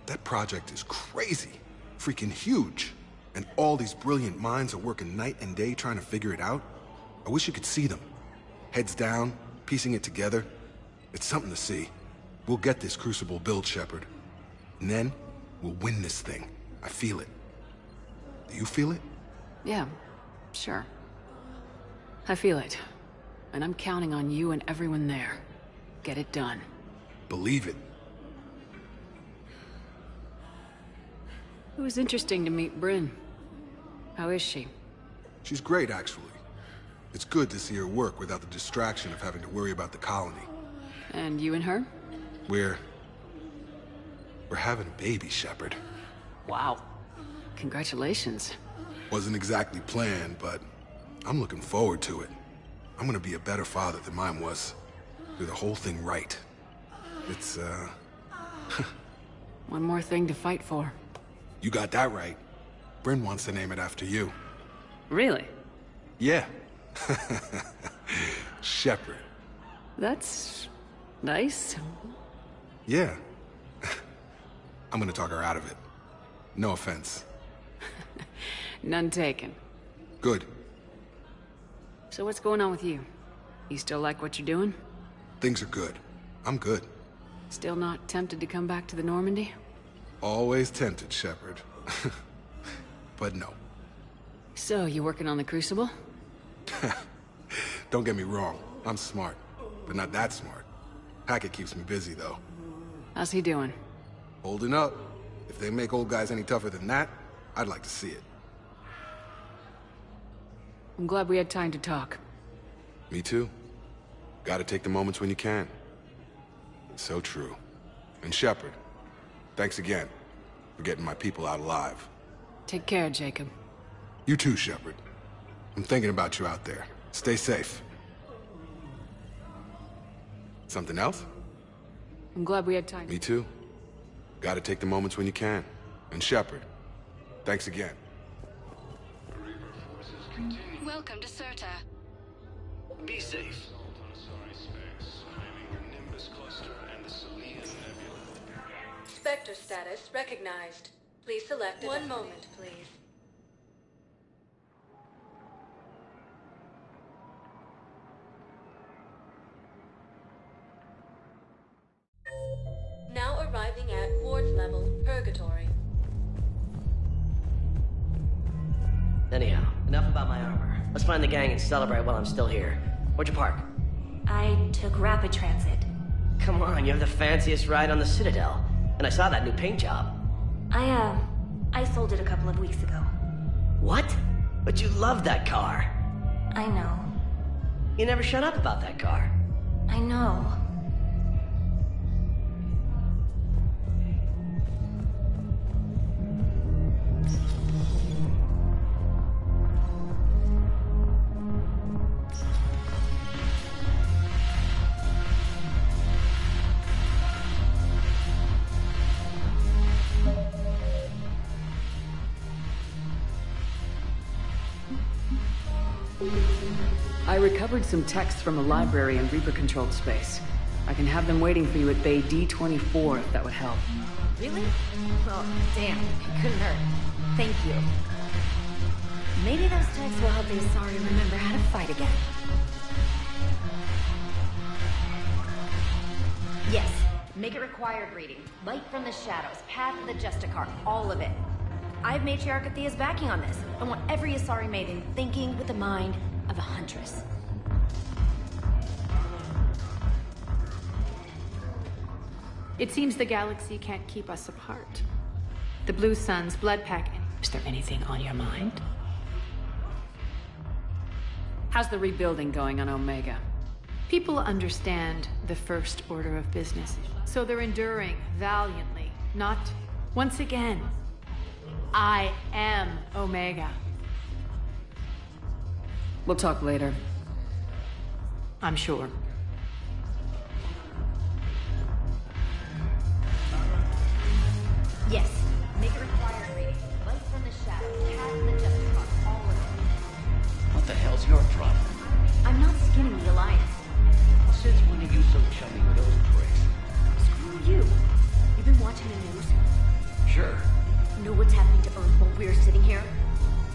That project is crazy. Freaking huge. And all these brilliant minds are working night and day trying to figure it out. I wish you could see them. Heads down, piecing it together. It's something to see. We'll get this Crucible built, Shepard. And then, we'll win this thing. I feel it. Do you feel it? Yeah, sure. I feel it. And I'm counting on you and everyone there. Get it done. Believe it. It was interesting to meet Bryn. How is she? She's great, actually. It's good to see her work without the distraction of having to worry about the colony. And you and her? We're having a baby, Shepard. Wow. Congratulations. Wasn't exactly planned, but I'm looking forward to it. I'm gonna be a better father than mine was. Do the whole thing right. It's, One more thing to fight for. You got that right. Bryn wants to name it after you. Really? Yeah. Shepard. That's nice. Yeah. I'm gonna talk her out of it. No offense. None taken. Good. So what's going on with you? You still like what you're doing? Things are good. I'm good. Still not tempted to come back to the Normandy? Always tempted, Shepard. But no. So, you working on the Crucible? Don't get me wrong. I'm smart. But not that smart. Hackett keeps me busy, though. How's he doing? Holding up. If they make old guys any tougher than that, I'd like to see it. I'm glad we had time to talk. Me too. Gotta take the moments when you can. So true. And Shepard, thanks again for getting my people out alive. Take care, Jacob. You too, Shepard. I'm thinking about you out there. Stay safe. Something else? I'm glad we had time. Me too. Gotta take the moments when you can. And Shepard, thanks again. Welcome to Serta. Be safe. Spectre status recognized. Please select one moment, please. Now arriving at Ward's level, Purgatory. Anyhow, enough about my armor. Let's find the gang and celebrate while I'm still here. Where'd you park? I took rapid transit. Come on, you have the fanciest ride on the Citadel. And I saw that new paint job. I sold it a couple of weeks ago. What? But you love that car. I know. You never shut up about that car. I know. I recovered some texts from a library in Reaper-controlled space. I can have them waiting for you at Bay D-24 if that would help. Really? Oh, damn. It couldn't hurt. Thank you. Maybe those texts will help the Asari remember how to fight again. Yes. Make it required reading. Light from the shadows, path of the Justicar, all of it. I have Matriarch Athea's backing on this. I want every Asari maiden thinking with the mind of a huntress. It seems the galaxy can't keep us apart. The Blue Sun's blood pack. Is there anything on your mind? How's the rebuilding going on Omega? People understand the first order of business, so they're enduring valiantly. Not once again. I am Omega. We'll talk later. I'm sure. Yes. Make it required reading. Light from the shadows, path of the Justicar, all of it. What the hell's your problem? I'm not skinning the Alliance. Since when are you so chummy with those pricks? Screw you. You've been watching the news? Sure. Know what's happening to Earth while we're sitting here?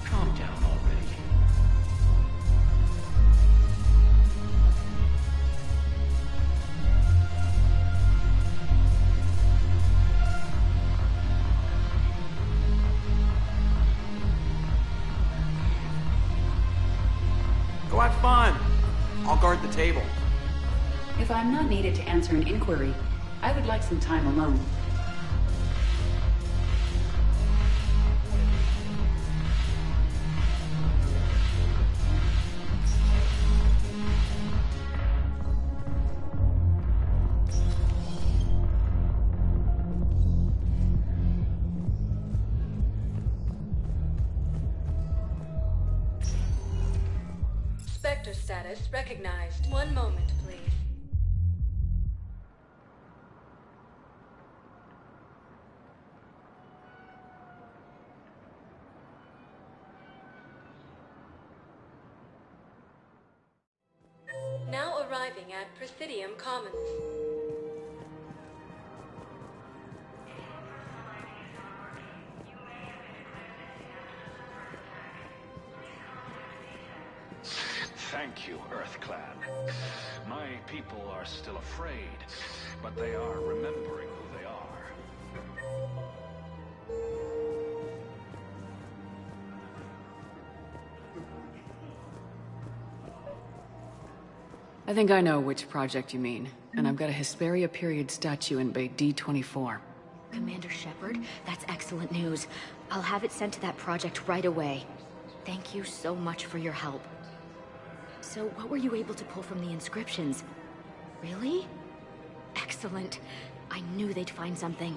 Calm down already. Go have fun. I'll guard the table. If I'm not needed to answer an inquiry, I would like some time alone. Spectre status recognized. One moment, please. Now arriving at Presidium Commons. Thank you, Earth Clan. My people are still afraid, but they are remembering who they are. I think I know which project you mean, and I've got a Hesperia period statue in Bay D24. Commander Shepard, that's excellent news. I'll have it sent to that project right away. Thank you so much for your help. So, what were you able to pull from the inscriptions? Really? Excellent. I knew they'd find something.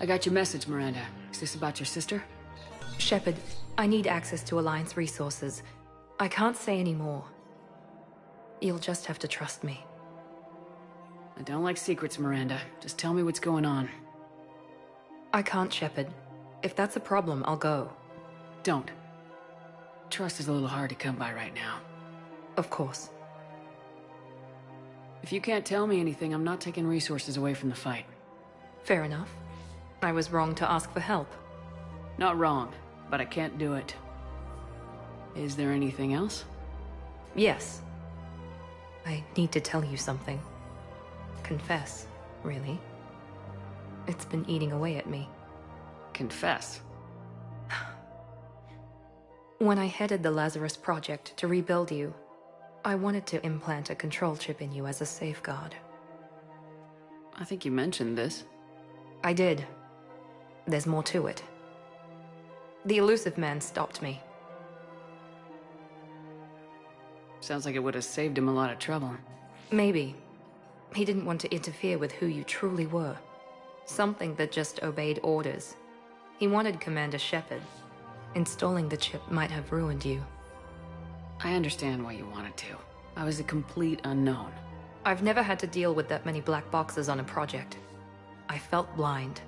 I got your message, Miranda. Is this about your sister? Shepard, I need access to Alliance resources. I can't say any more. You'll just have to trust me. I don't like secrets, Miranda. Just tell me what's going on. I can't, Shepard. If that's a problem, I'll go. Don't. Trust is a little hard to come by right now. Of course. If you can't tell me anything, I'm not taking resources away from the fight. Fair enough. I was wrong to ask for help. Not wrong, but I can't do it. Is there anything else? Yes. I need to tell you something. Confess, really. It's been eating away at me. Confess? When I headed the Lazarus Project to rebuild you, I wanted to implant a control chip in you as a safeguard. I think you mentioned this. I did. There's more to it. The elusive man stopped me. Sounds like it would have saved him a lot of trouble. Maybe. He didn't want to interfere with who you truly were. Something that just obeyed orders. He wanted Commander Shepard. Installing the chip might have ruined you. I understand why you wanted to. I was a complete unknown. I've never had to deal with that many black boxes on a project. I felt blind.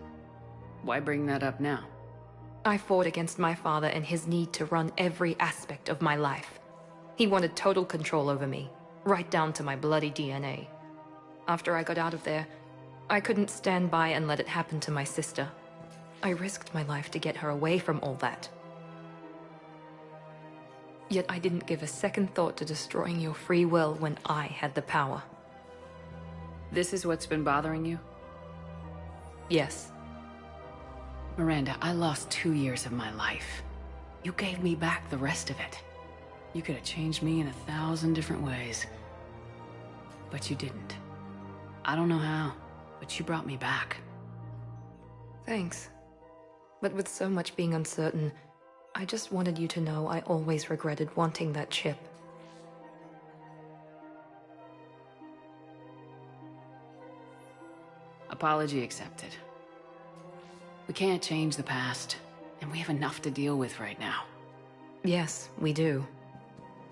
Why bring that up now? I fought against my father and his need to run every aspect of my life. He wanted total control over me, right down to my bloody DNA. After I got out of there, I couldn't stand by and let it happen to my sister. I risked my life to get her away from all that. Yet I didn't give a second thought to destroying your free will when I had the power. This is what's been bothering you? Yes. Miranda, I lost 2 years of my life. You gave me back the rest of it. You could have changed me in 1,000 different ways. But you didn't. I don't know how, but you brought me back. Thanks. But with so much being uncertain, I just wanted you to know I always regretted wanting that chip. Apology accepted. We can't change the past, and we have enough to deal with right now. Yes, we do.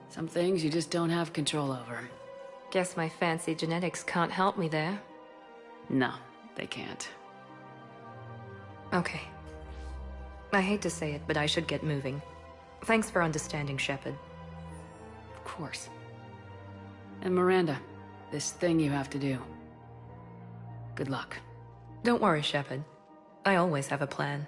Some things you just don't have control over. Guess my fancy genetics can't help me there. No, they can't. Okay. I hate to say it, but I should get moving. Thanks for understanding, Shepard. Of course. And Miranda, this thing you have to do. Good luck. Don't worry, Shepard. I always have a plan.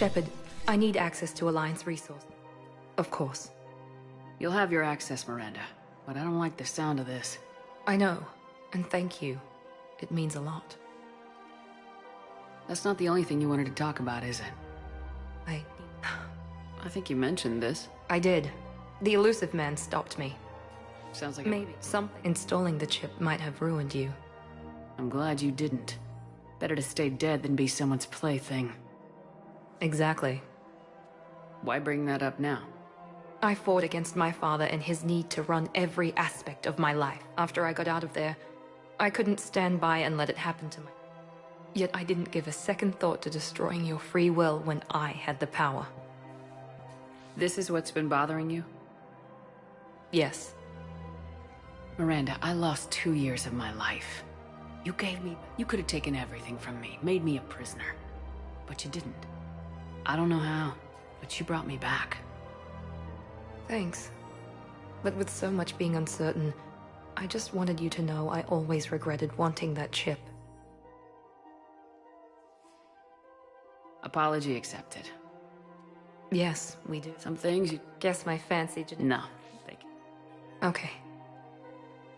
Shepard, I need access to Alliance resources. Of course. You'll have your access, Miranda. But I don't like the sound of this. I know, and thank you. It means a lot. That's not the only thing you wanted to talk about, is it? I think you mentioned this. I did. The elusive man stopped me. Sounds like maybe installing the chip might have ruined you. I'm glad you didn't. Better to stay dead than be someone's plaything. Exactly. Why bring that up now? I fought against my father and his need to run every aspect of my life. After I got out of there, I couldn't stand by and let it happen to me. Yet I didn't give a second thought to destroying your free will when I had the power. This is what's been bothering you? Yes. Miranda, I lost 2 years of my life. You could have taken everything from me, made me a prisoner. But you didn't. I don't know how, but you brought me back. Thanks. But with so much being uncertain, I just wanted you to know I always regretted wanting that chip. Apology accepted. Yes, we do. Some things you... Guess my fancy... No, thank you. Okay.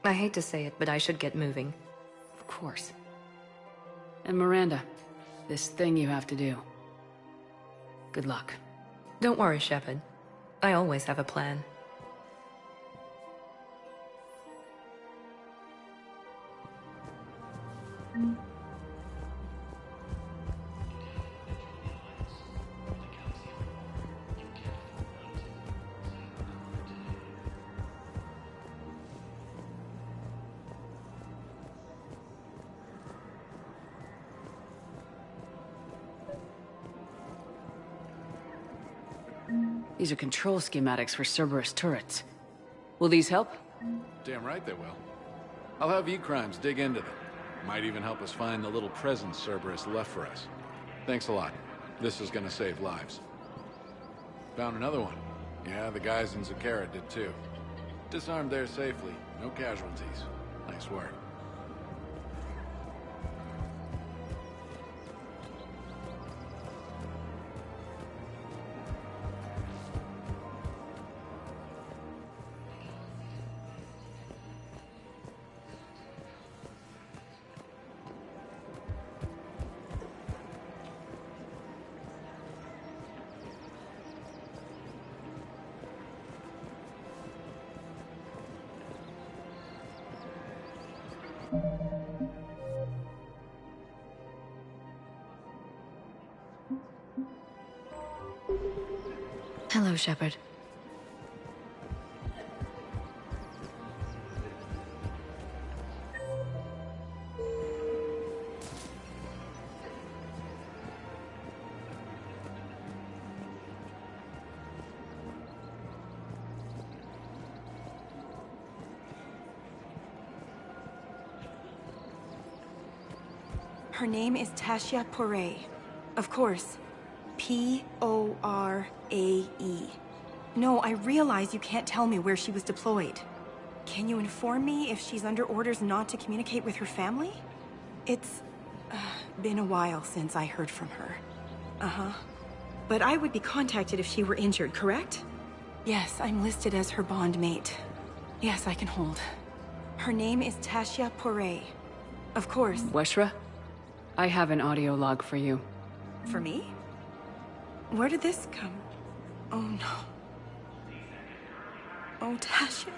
I hate to say it, but I should get moving. Of course. And Miranda, this thing you have to do. Good luck. Don't worry, Shepard. I always have a plan. These are control schematics for Cerberus turrets. Will these help? Damn right they will. I'll have E-Crimes dig into them. Might even help us find the little presents Cerberus left for us. Thanks a lot. This is gonna save lives. Found another one. Yeah, the guys in Zakara did too. Disarmed there safely. No casualties. Nice work. Hello, Shepard. Her name is Tasha Poray. Of course. P-O-R-A-E. No, I realize you can't tell me where she was deployed. Can you inform me if she's under orders not to communicate with her family? It's been a while since I heard from her. Uh-huh. But I would be contacted if she were injured, correct? Yes, I'm listed as her bond mate. Yes, I can hold. Her name is Tasha Poray. Of course. Weshra, I have an audio log for you. For me? Where did this come? Oh no. Oh, Tasha.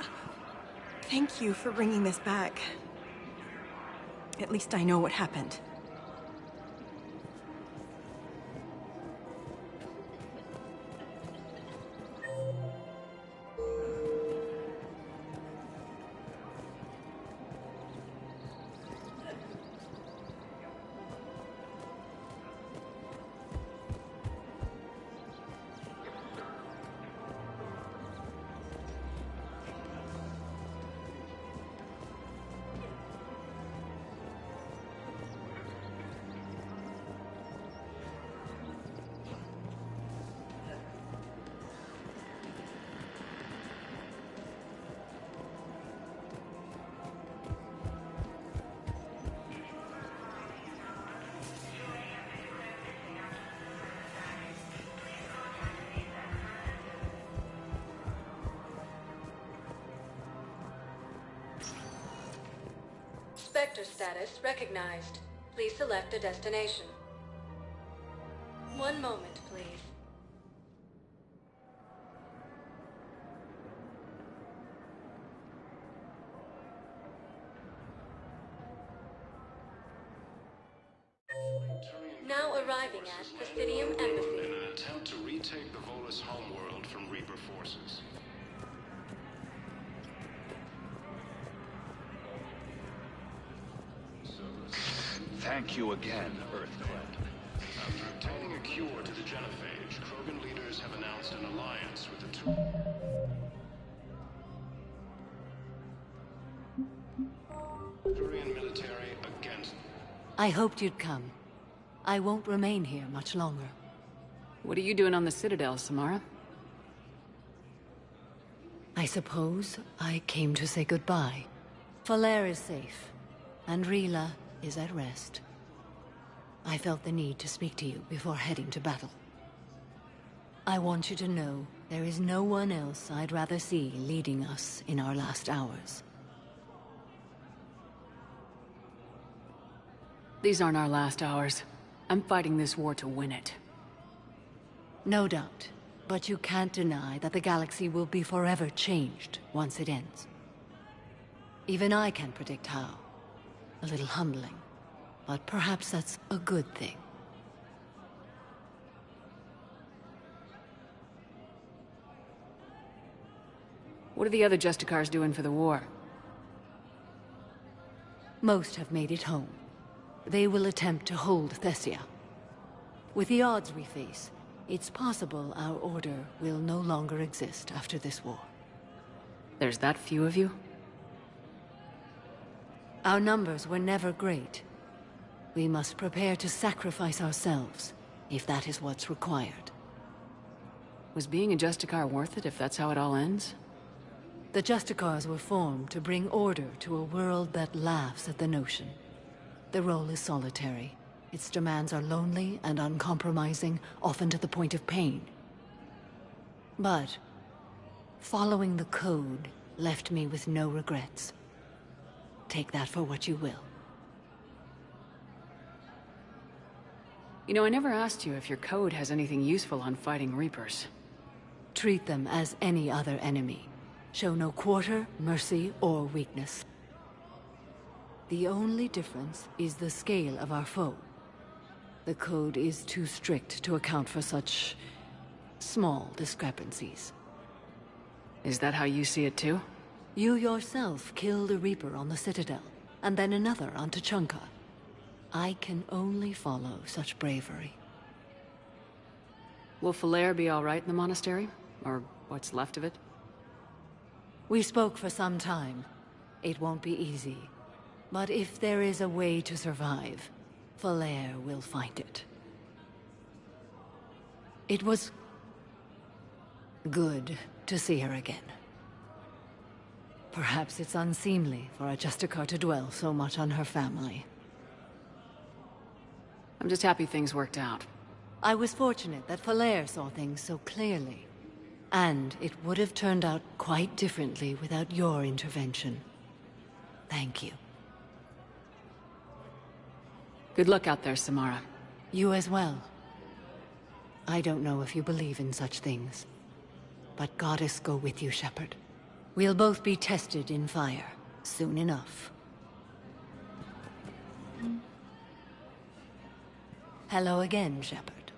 Thank you for bringing this back. At least I know what happened. sector status recognized. Please select a destination. One moment, please. Now arriving at Presidium Embassy. In an attempt to retake the Volus homeworld from Reaper forces. Thank you again, Earthclad. After obtaining a cure to the genophage, Krogan leaders have announced an alliance with the two... Turian military against... I hoped you'd come. I won't remain here much longer. What are you doing on the Citadel, Samara? I suppose I came to say goodbye. Falair is safe, and Rila is at rest. I felt the need to speak to you before heading to battle. I want you to know there is no one else I'd rather see leading us in our last hours. These aren't our last hours. I'm fighting this war to win it. No doubt, but you can't deny that the galaxy will be forever changed once it ends. Even I can't predict how. A little humbling, but perhaps that's a good thing. What are the other Justicars doing for the war? Most have made it home. They will attempt to hold Thessia. With the odds we face, it's possible our order will no longer exist after this war. There's that few of you? Our numbers were never great. We must prepare to sacrifice ourselves, if that is what's required. Was being a Justicar worth it if that's how it all ends? The Justicars were formed to bring order to a world that laughs at the notion. The role is solitary. Its demands are lonely and uncompromising, often to the point of pain. But following the code left me with no regrets. Take that for what you will. You know, I never asked you if your code has anything useful on fighting Reapers. Treat them as any other enemy. Show no quarter, mercy, or weakness. The only difference is the scale of our foe. The code is too strict to account for such small discrepancies. Is that how you see it too? You yourself killed a Reaper on the Citadel, and then another on Tuchanka. I can only follow such bravery. Will Falair be all right in the monastery? Or what's left of it? We spoke for some time. It won't be easy. But if there is a way to survive, Falair will find it. It was good to see her again. Perhaps it's unseemly for a Justicar to dwell so much on her family. I'm just happy things worked out. I was fortunate that Falair saw things so clearly. And it would have turned out quite differently without your intervention. Thank you. Good luck out there, Samara. You as well. I don't know if you believe in such things, but Goddess go with you, Shepard. We'll both be tested in fire, soon enough. Hello again, Shepard.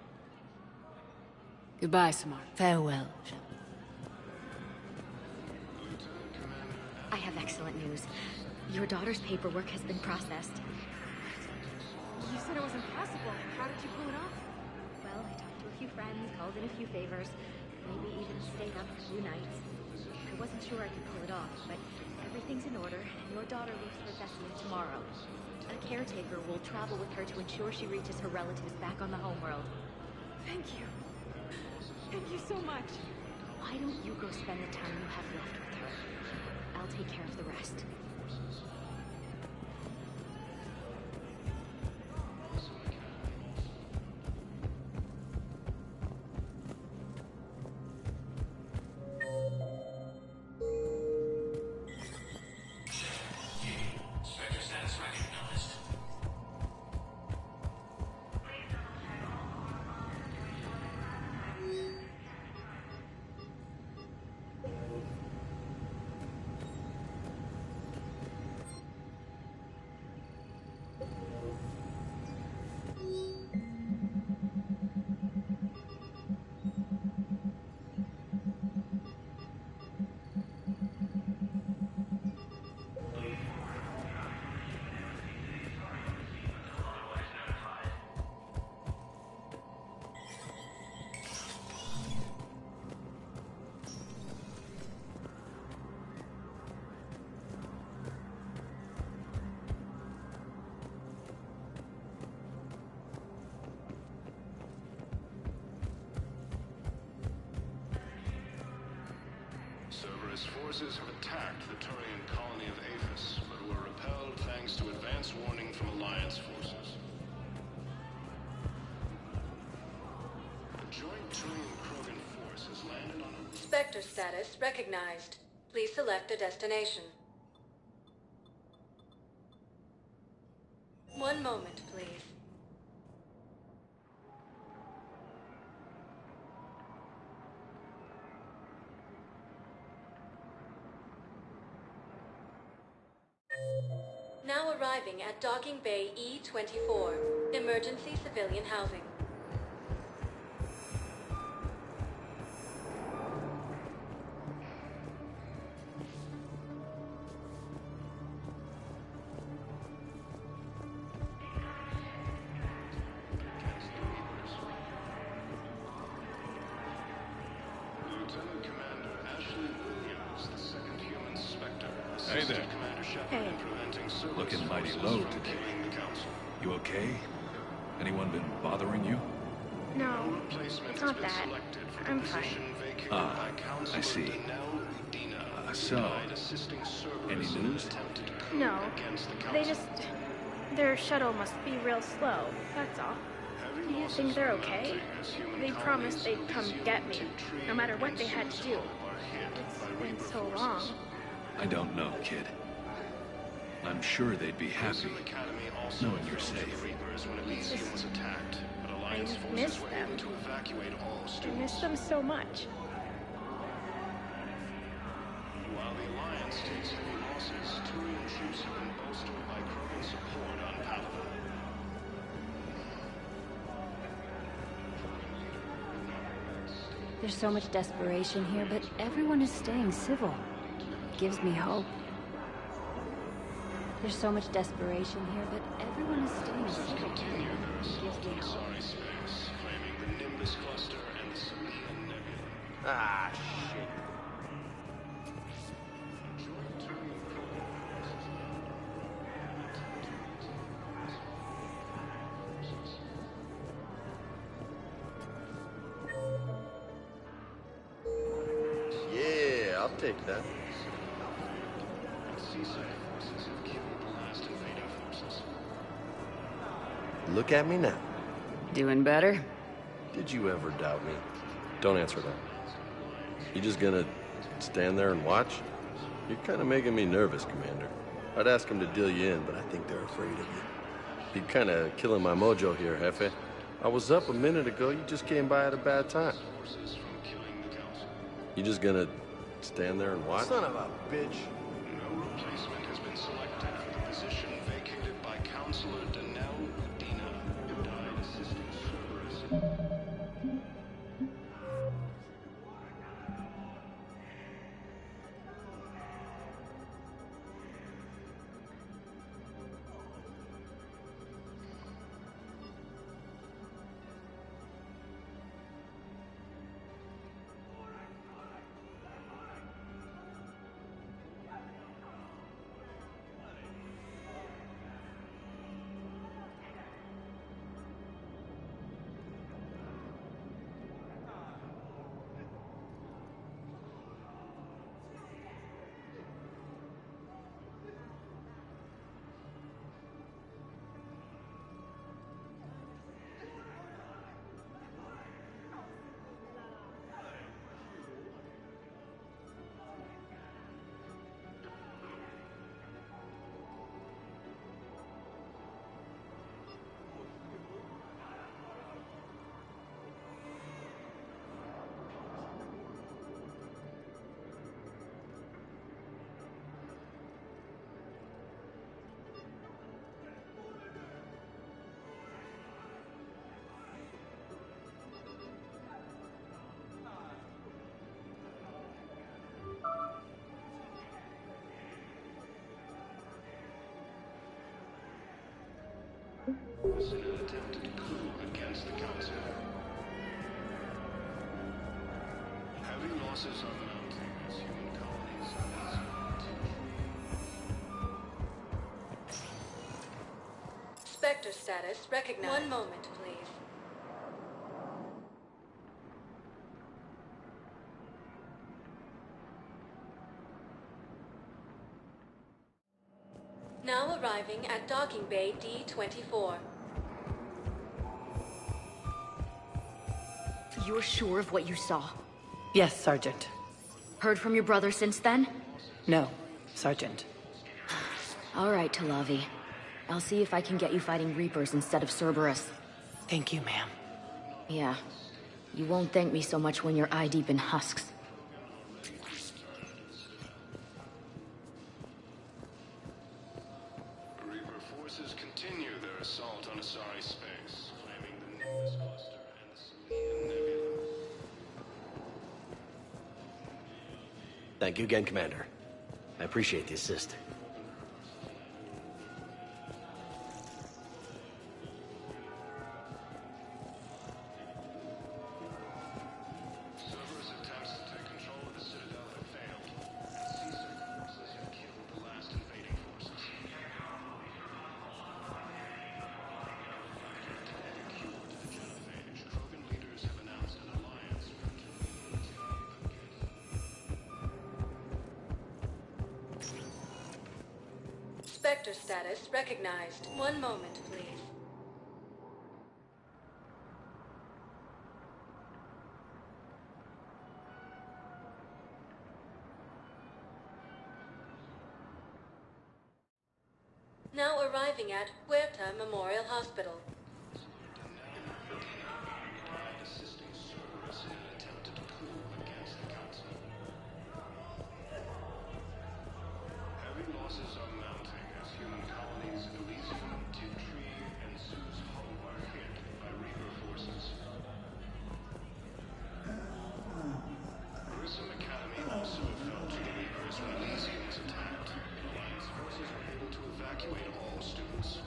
Goodbye, Samara. Farewell, Shepard. I have excellent news. Your daughter's paperwork has been processed. You said it was impossible. How did you pull it off? Well, I talked to a few friends, called in a few favors, maybe even stayed up a few nights. I wasn't sure I could pull it off, but everything's in order, and your daughter leaves for Thessia tomorrow. A caretaker will travel with her to ensure she reaches her relatives back on the homeworld. Thank you. Thank you so much. Why don't you go spend the time you have left with her? I'll take care of the rest. Sector status ready. Cerberus forces have attacked the Turian colony of Aphis, but were repelled thanks to advance warning from Alliance forces. A joint Turian-Krogan force has landed on a... Spectre status recognized. Please select a destination. One moment, please. Now arriving at Docking Bay E-24, emergency civilian housing. Lieutenant Commander Ashley Williams, the second human Spectre, Hey assisted there. Commander Shepard in preventing Cerberus Looking mighty forces low from today. killing the Council. You okay? Anyone been bothering you? No, it's not that. I'm fine. Ah, I see. So, any news? No, they just... Their shuttle must be real slow, that's all. Do you think they're okay? They promised they'd come get me, no matter what they had to do. It's been so long. I don't know, kid. I'm sure they'd be happy knowing you're safe. It's just... I miss them. I miss them so much. While the Alliance takes heavy losses, Turian troops have been bolstered by Krogan support on Palaven. There's so much desperation here, but everyone is staying civil. It gives me hope. There's so much desperation here, but everyone is staying civil. It gives me hope. Sorry space, claiming the Nimbus cluster and the Selenium Nebula. Ah, shit. Yeah, I'll take that. Look at me now. Doing better? Did you ever doubt me? Don't answer that. You just gonna stand there and watch? You're kind of making me nervous, Commander. I'd ask them to deal you in, but I think they're afraid of you. You're kind of killing my mojo here, Jefe. I was up a minute ago. You just came by at a bad time. You just gonna stand there and watch? Son of a bitch. No replacement has been selected for the position vacated by Counselor Danelle Udina, who died assisting Cerberus. Was in an attempted coup against the Council. Heavy losses are mounting as human colonies are Spectre status recognized. One moment, please. arriving at docking bay D-24. You're sure of what you saw? Yes, Sergeant. Heard from your brother since then? No, Sergeant. All right, Talavi. I'll see if I can get you fighting Reapers instead of Cerberus. Thank you, ma'am. Yeah. You won't thank me so much when you're eye-deep in husks. Reaper forces continue their assault on Asari space, claiming the Nimbus cluster and the Simian Nebula. Thank you again, Commander. I appreciate the assist. Cerberus attempts to take control of the Citadel have failed, and Caesar forces have killed the last invading forces. Krogan leaders have announced an alliance with Spectre status recognized. One moment, please. Now arriving at Huerta Memorial Hospital. assisting Cerberus in an attempted coup against the Council. Heavy losses are mounting as human colonies Elysium, Tiptree, and Zeus Hope are hit by Reaper forces. Grissom Academy also fell to the Reapers when Elysium was attacked. Alliance forces were able to evacuate all students.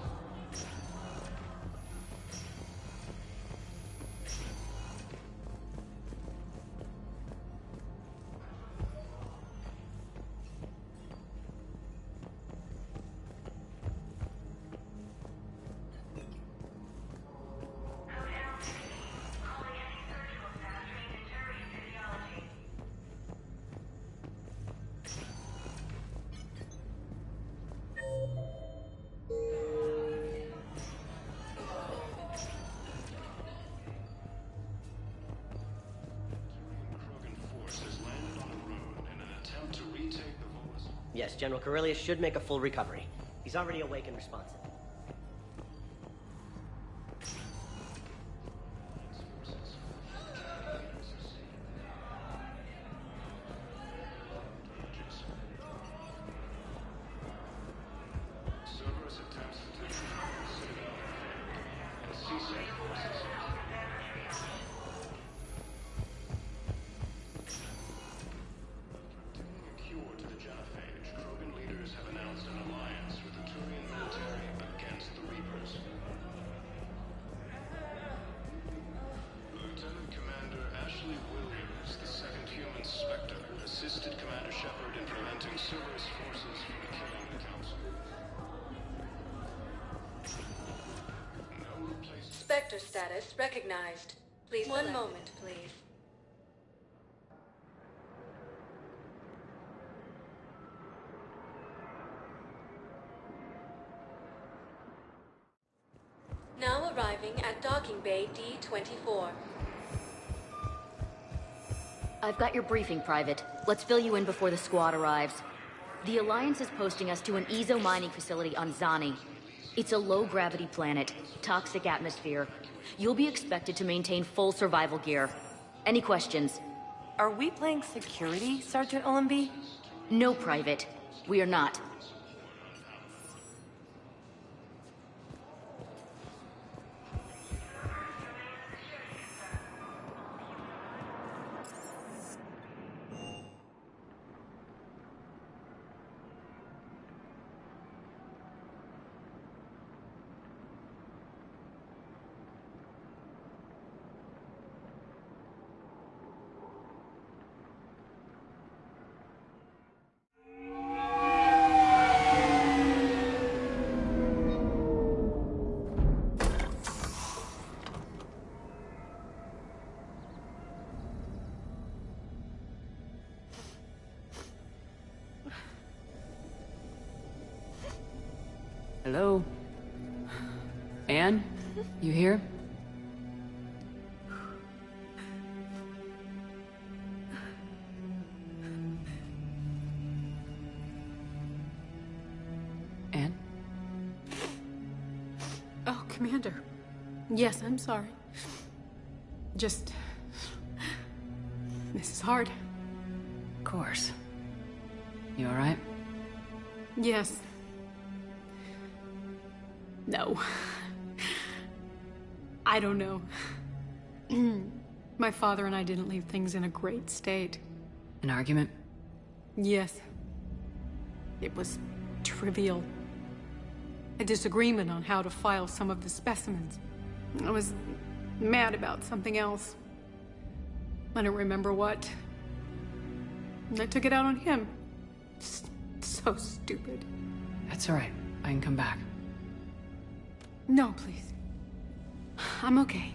Yes, General Corellius should make a full recovery. He's already awake and responsive. Cerberus attempts to take control of the Citadel and CSEC forces. Obtaining a cure to the genophage, Krogan leaders have announced an alliance with the Turian military against the Reapers. Lieutenant Commander Ashley Williams, the second human Spectre, assisted Commander Shepard in preventing Cerberus forces from killing the Council. Spectre status recognized. Please One moment, please. Now arriving at docking bay D-24. I've got your briefing, Private. Let's fill you in before the squad arrives. The Alliance is posting us to an Ezo mining facility on Zani. It's a low-gravity planet, toxic atmosphere. You'll be expected to maintain full survival gear. Any questions? Are we playing security, Sergeant Ullenby? No, Private. We are not. Hello? Anne? You here? Anne? Oh, Commander. Yes, I'm sorry. Just... This is hard. Of course. You alright? Yes. No. I don't know. My father and I didn't leave things in a great state. An argument? Yes. It was trivial. A disagreement on how to file some of the specimens. I was mad about something else. I don't remember what. I took it out on him. So stupid. That's alright. I can come back. No, please. I'm okay.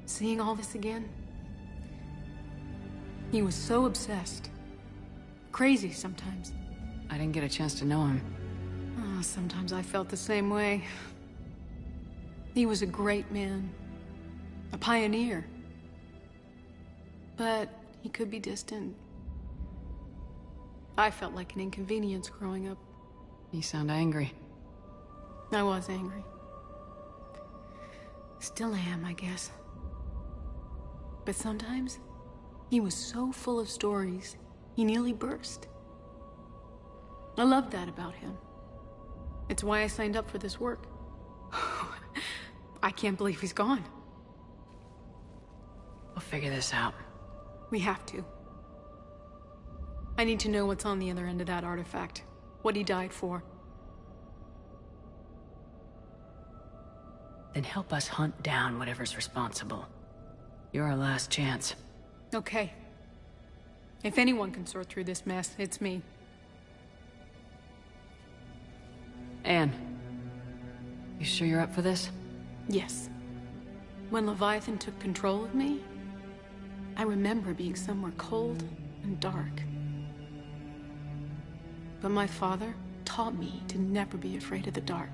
Seeing all this again? He was so obsessed. Crazy sometimes. I didn't get a chance to know him. Oh, sometimes I felt the same way. He was a great man. A pioneer. But he could be distant. I felt like an inconvenience growing up. You sound angry. I was angry. Still am, I guess. But sometimes, he was so full of stories, he nearly burst. I loved that about him. It's why I signed up for this work. I can't believe he's gone. We'll figure this out. We have to. I need to know what's on the other end of that artifact. What he died for. Then help us hunt down whatever's responsible. You're our last chance. Okay. If anyone can sort through this mess, it's me. Anne, you sure you're up for this? Yes. When Leviathan took control of me, I remember being somewhere cold and dark. But my father taught me to never be afraid of the dark.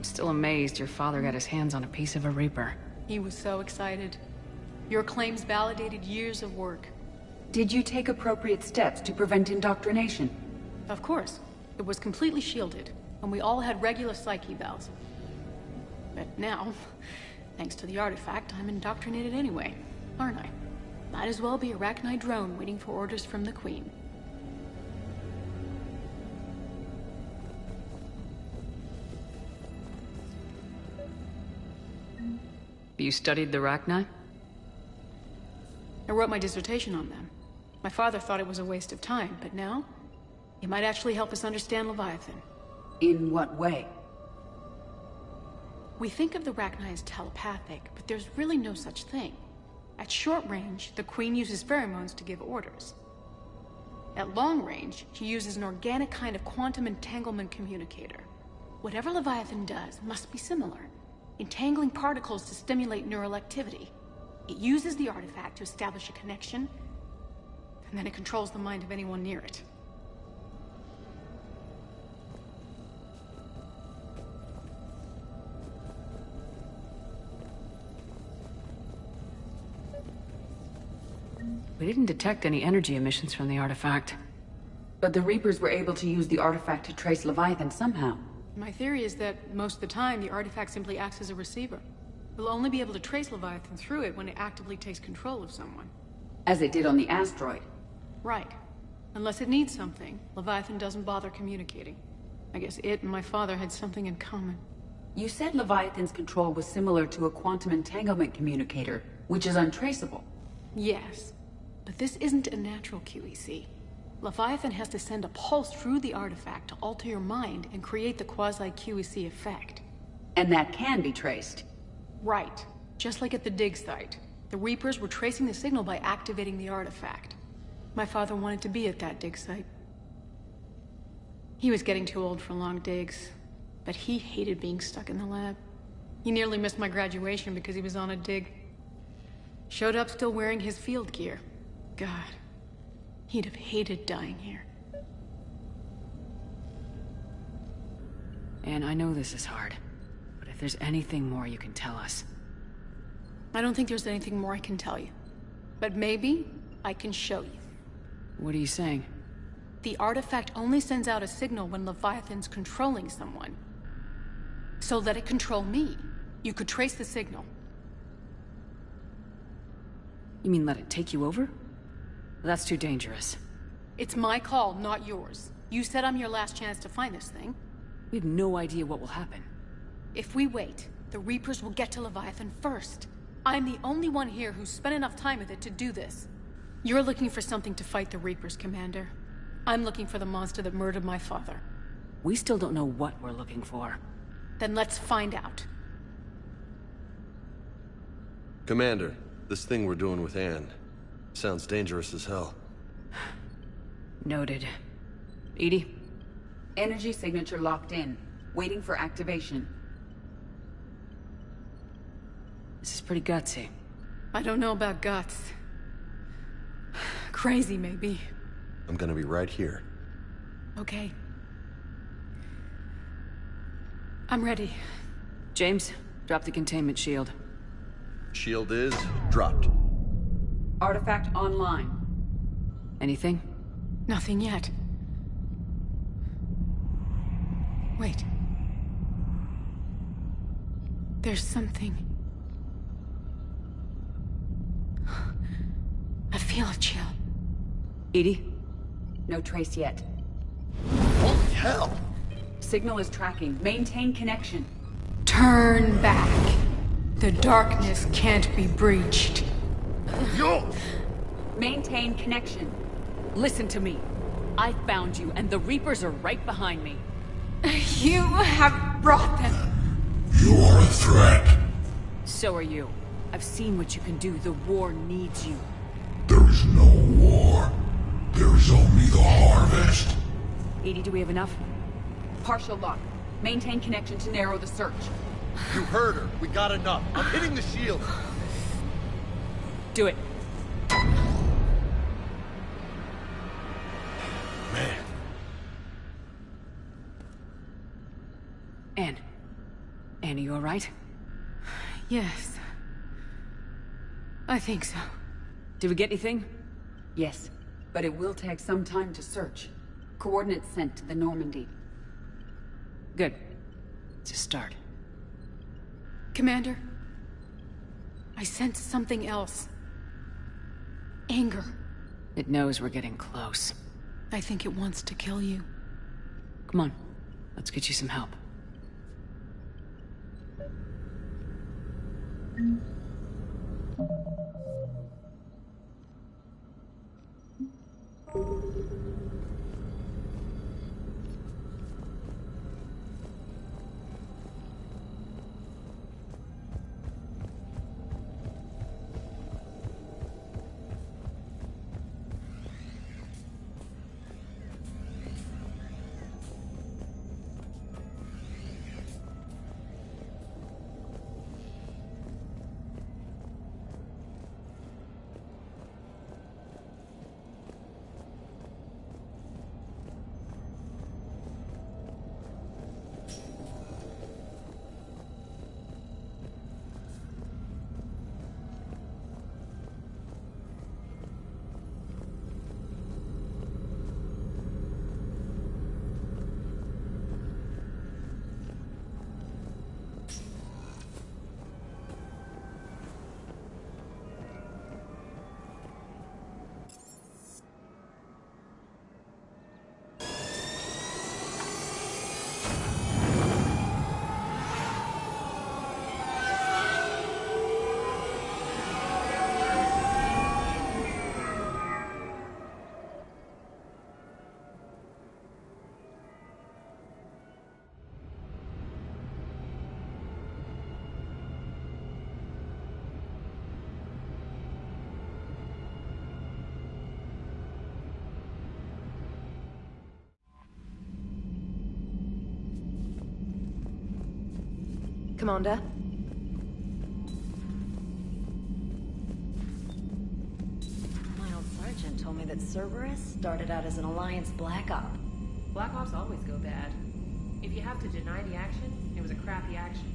Still amazed your father got his hands on a piece of a Reaper. He was so excited. Your claims validated years of work. Did you take appropriate steps to prevent indoctrination? Of course. It was completely shielded, and we all had regular psych evals. But now, thanks to the artifact, I'm indoctrinated anyway, aren't I? Might as well be a Arachnite drone waiting for orders from the Queen. You studied the Arachnite? I wrote my dissertation on them. My father thought it was a waste of time, but now, it might actually help us understand Leviathan. In what way? We think of the Arachnite as telepathic, but there's really no such thing. At short range, the Queen uses pheromones to give orders. At long range, she uses an organic kind of quantum entanglement communicator. Whatever Leviathan does must be similar. Entangling particles to stimulate neural activity. It uses the artifact to establish a connection, and then it controls the mind of anyone near it. We didn't detect any energy emissions from the artifact. But the Reapers were able to use the artifact to trace Leviathan somehow. My theory is that most of the time, the artifact simply acts as a receiver. We'll only be able to trace Leviathan through it when it actively takes control of someone. As it did on the asteroid. Right. Unless it needs something, Leviathan doesn't bother communicating. I guess it and my father had something in common. You said Leviathan's control was similar to a quantum entanglement communicator, which is untraceable. Yes. But this isn't a natural QEC. Leviathan has to send a pulse through the artifact to alter your mind and create the quasi-QEC effect. And that can be traced. Right. Just like at the dig site. The Reapers were tracing the signal by activating the artifact. My father wanted to be at that dig site. He was getting too old for long digs, but he hated being stuck in the lab. He nearly missed my graduation because he was on a dig. Showed up still wearing his field gear. God, he'd have hated dying here. And I know this is hard, but if there's anything more you can tell us. I don't think there's anything more I can tell you. But maybe I can show you. What are you saying? The artifact only sends out a signal when Leviathan's controlling someone. So let it control me. You could trace the signal. You mean let it take you over? That's too dangerous. It's my call, not yours. You said I'm your last chance to find this thing. We have no idea what will happen. If we wait, the Reapers will get to Leviathan first. I'm the only one here who's spent enough time with it to do this. You're looking for something to fight the Reapers, Commander. I'm looking for the monster that murdered my father. We still don't know what we're looking for. Then let's find out. Commander, this thing we're doing with Anne sounds dangerous as hell. Noted. Edie? Energy signature locked in, waiting for activation. This is pretty gutsy. I don't know about guts. Crazy, maybe. I'm gonna be right here. Okay. I'm ready. James, drop the containment shield. Shield is dropped. Artifact online. Anything? Nothing yet. Wait. There's something. I feel a chill. Edie? No trace yet. Holy hell! Signal is tracking. Maintain connection. Turn back. The darkness can't be breached. Yo! Maintain connection. Listen to me. I found you, and the Reapers are right behind me. You have brought them. You are a threat. So are you. I've seen what you can do. The war needs you. There is no war. There is only the harvest. Edie, do we have enough? Partial lock. Maintain connection to narrow the search. You heard her. We got enough. I'm hitting the shield. Do it. Man. Anne, are you all right? Yes. I think so. Did we get anything? Yes, but it will take some time to search. Coordinates sent to the Normandy. Good. It's a start. Commander, I sense something else. Anger. It knows we're getting close. I think it wants to kill you. Come on, let's get you some help. Commander. My old sergeant told me that Cerberus started out as an Alliance Black Op. Black Ops always go bad. If you have to deny the action, it was a crappy action.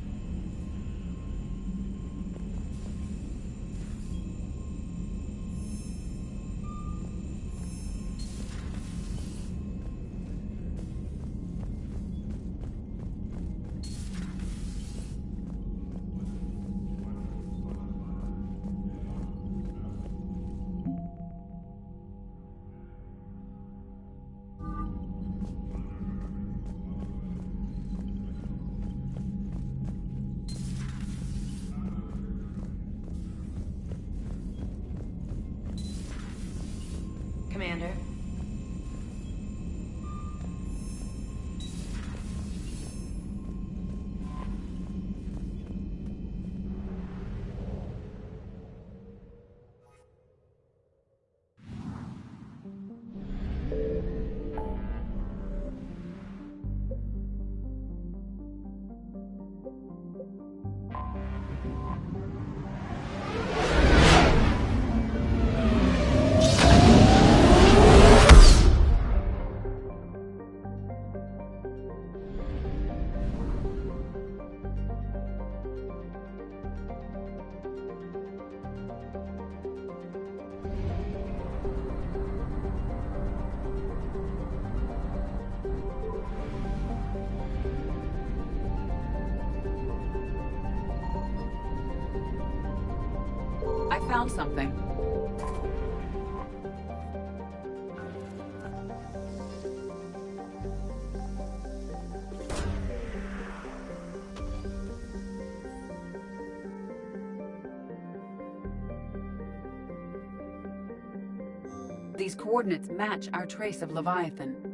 Commander. I found something. These coordinates match our trace of Leviathan.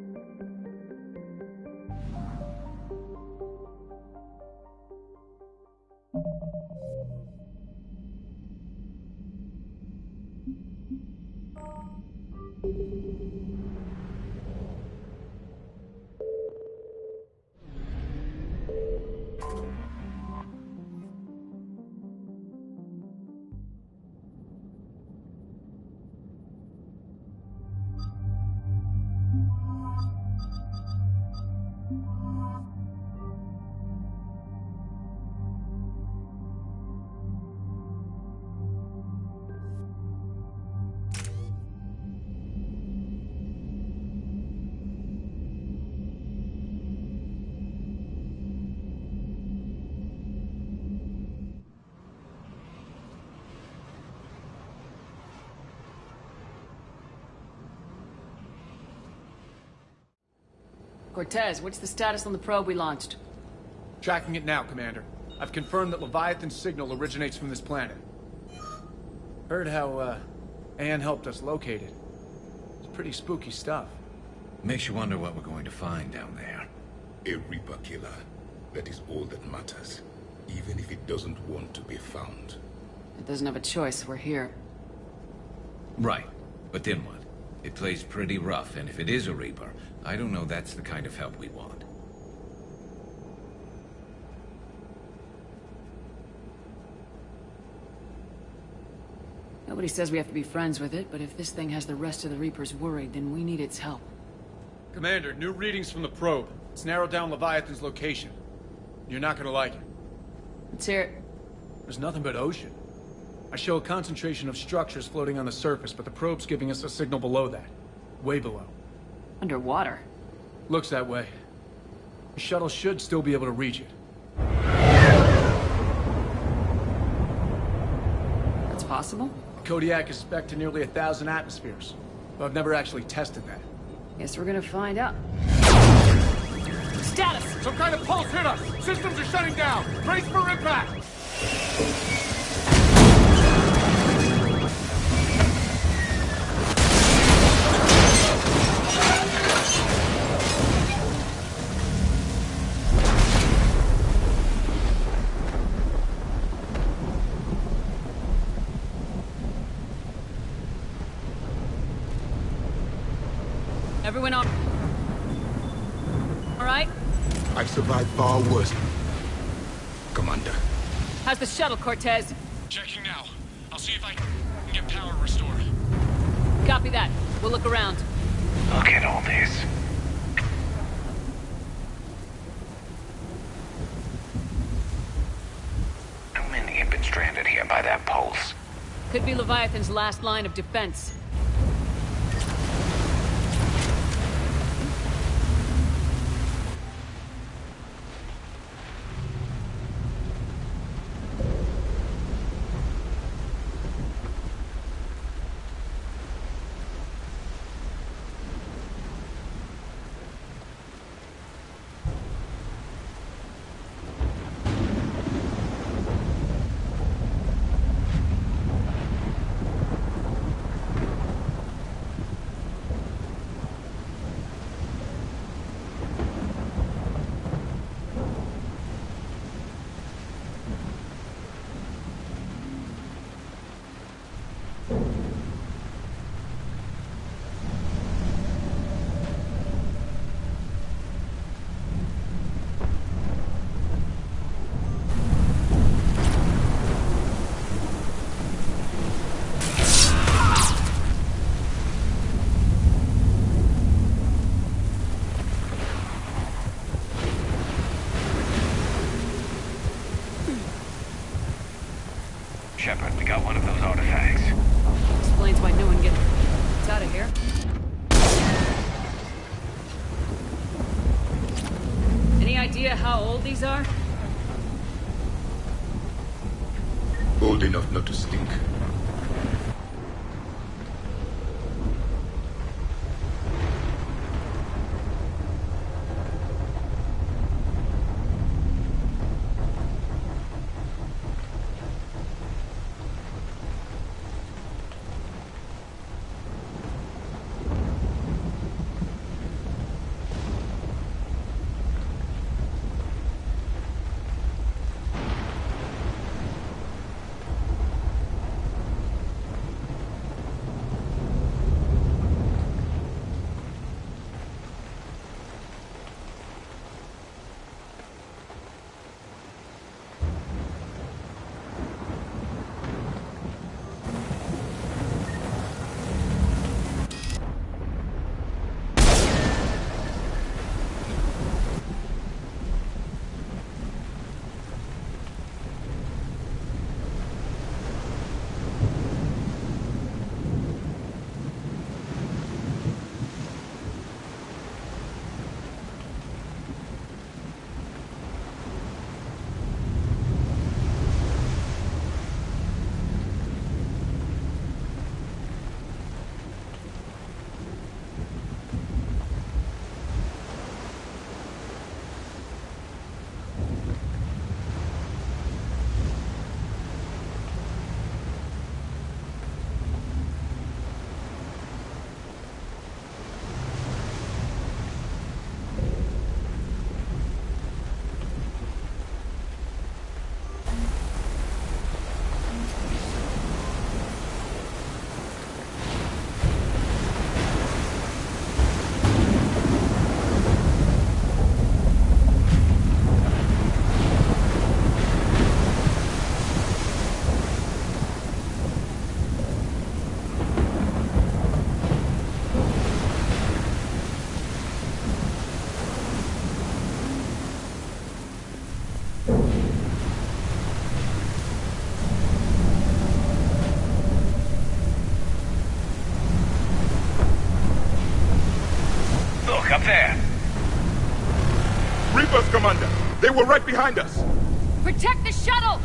Cortez, what's the status on the probe we launched? Tracking it now, Commander. I've confirmed that Leviathan's signal originates from this planet. Heard how, Anne helped us locate it. It's pretty spooky stuff. Makes you wonder what we're going to find down there. A Reaper killer. That is all that matters. Even if it doesn't want to be found. It doesn't have a choice, we're here. Right. But then what? It plays pretty rough, and if it is a Reaper, I don't know that's the kind of help we want. Nobody says we have to be friends with it, but if this thing has the rest of the Reapers worried, then we need its help. Commander, new readings from the probe. It's narrowed down Leviathan's location. You're not gonna like it. Let's hear it. There's nothing but ocean. I show a concentration of structures floating on the surface, but the probe's giving us a signal below that. Way below. Underwater? Looks that way. The shuttle should still be able to reach it. That's possible? Kodiak is spec'd to nearly 1,000 atmospheres, but I've never actually tested that. Guess we're gonna find out. Status! Some kind of pulse hit us! Systems are shutting down! Brace for impact! Everyone on? All right? I've survived far worse. Commander. How's the shuttle, Cortez? Checking now. I'll see if I can get power restored. Copy that. We'll look around. Look at all this. How many have been stranded here by that pulse? Could be Leviathan's last line of defense. Shepard, we got one of those artifacts. Explains why no one gets out of here. Any idea how old these are? Old enough not to stink. Up there! Reapers, Commander! They were right behind us! Protect the shuttle!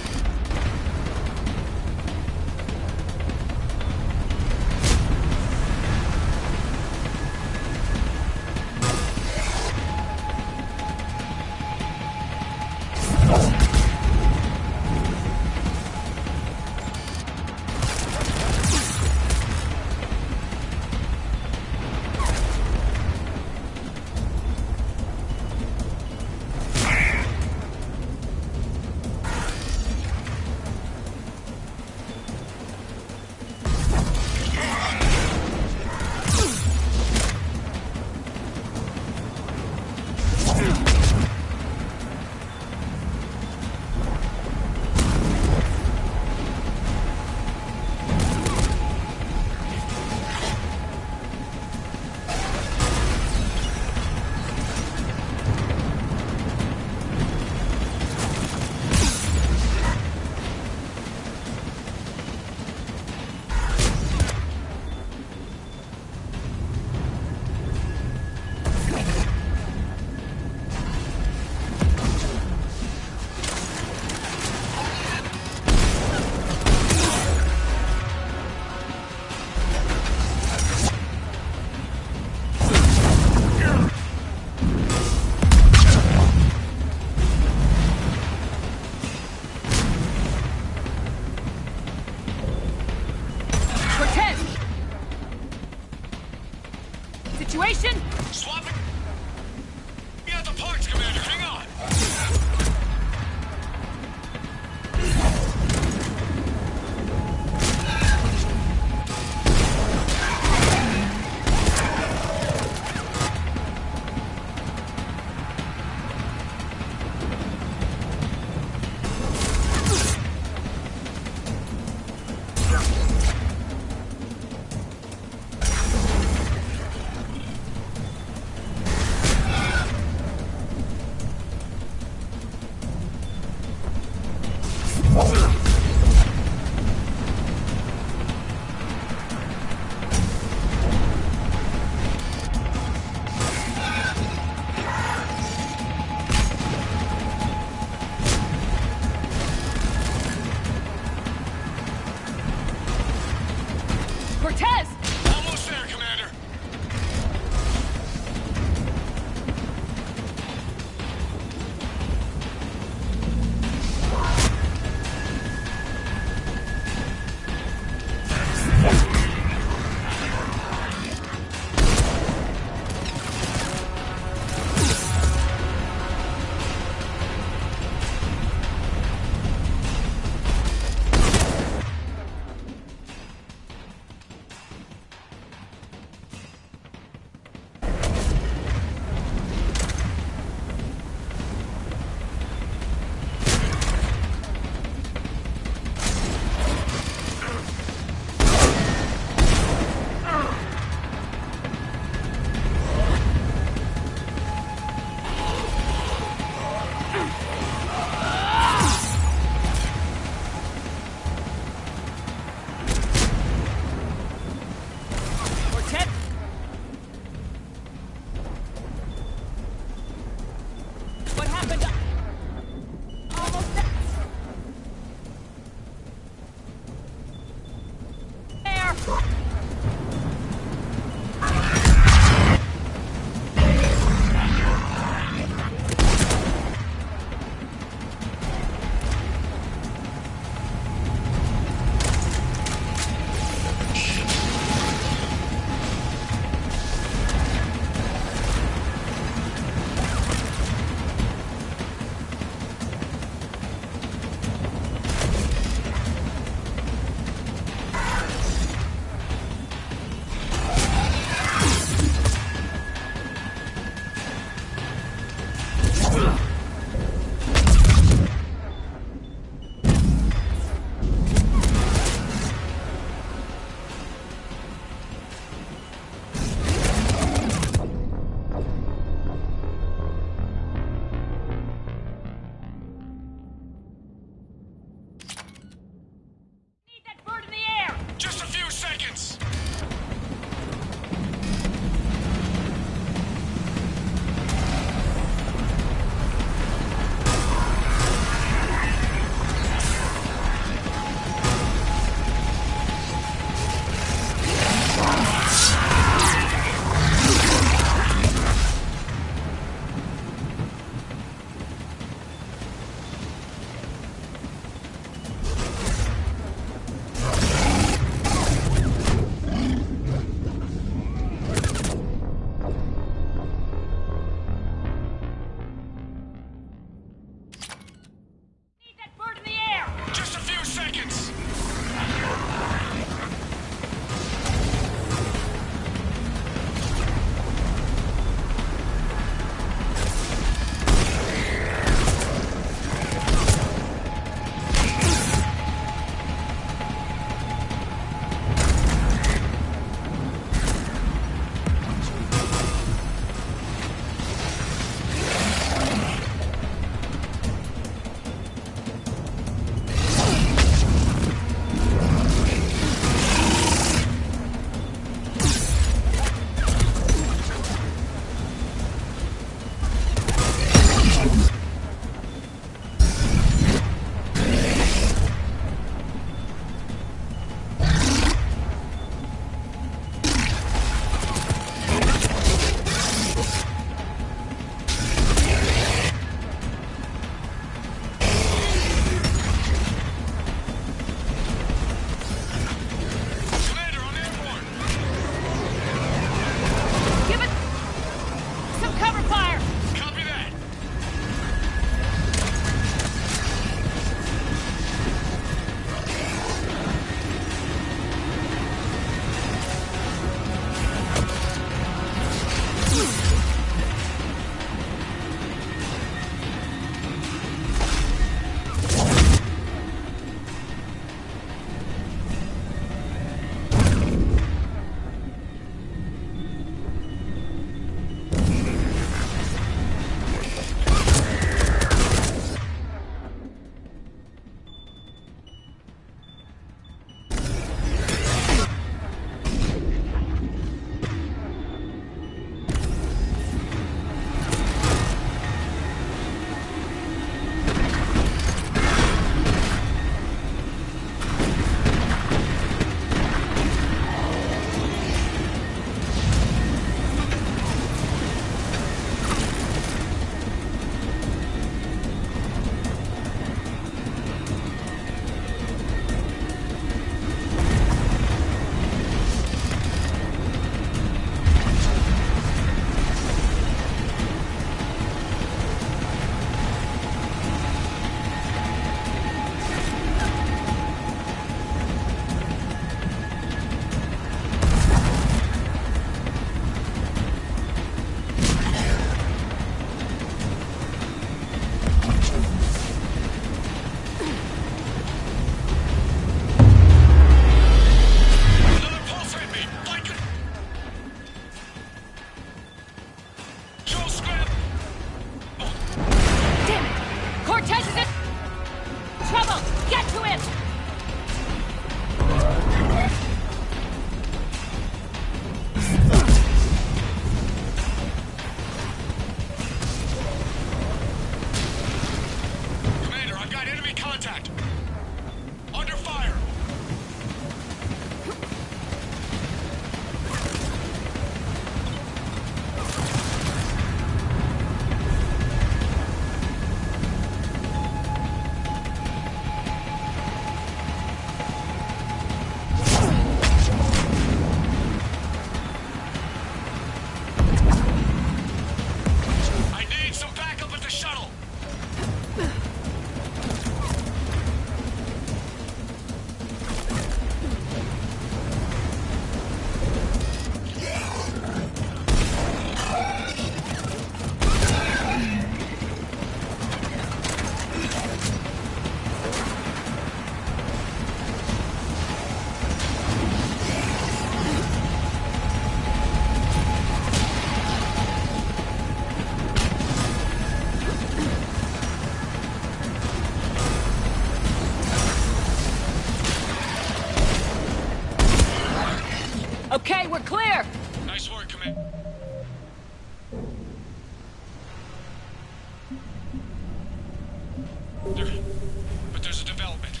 But there's a development.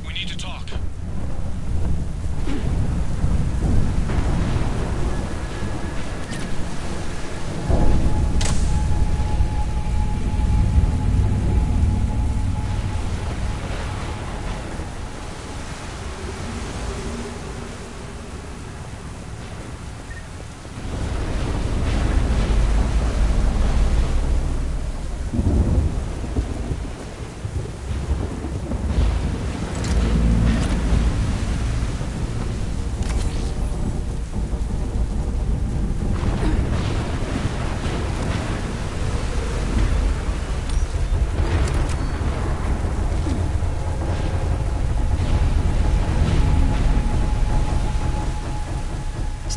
We need to talk.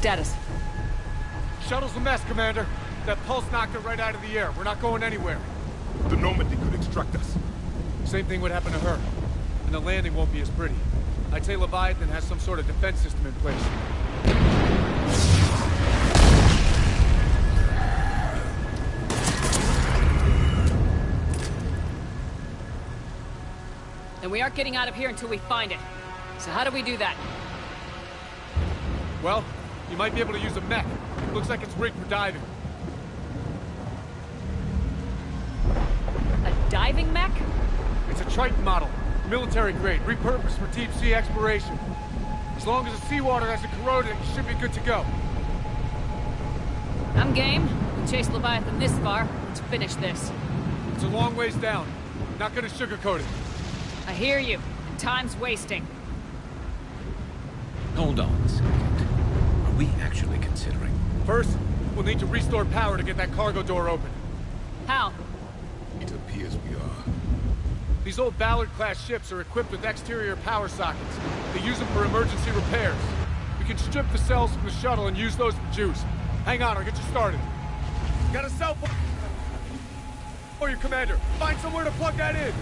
Status. Shuttle's a mess, Commander. That pulse knocked it right out of the air. We're not going anywhere. The Normandy could extract us. Same thing would happen to her. And the landing won't be as pretty. I'd say Leviathan has some sort of defense system in place. Then we aren't getting out of here until we find it. So how do we do that? Well, you might be able to use a mech. Looks like it's rigged for diving. A diving mech? It's a Triton model. Military grade, repurposed for deep sea exploration. As long as the seawater hasn't corroded it, you should be good to go. I'm game. We chased Leviathan this far. Let's finish this. It's a long ways down. Not gonna sugarcoat it. I hear you. And time's wasting. Hold on a second. Are we actually considering? First, we'll need to restore power to get that cargo door open. How? It appears we are. These old Ballard-class ships are equipped with exterior power sockets. They use them for emergency repairs. We can strip the cells from the shuttle and use those for juice. Hang on, I'll get you started. Got a cell phone for you, Commander. Find somewhere to plug that in.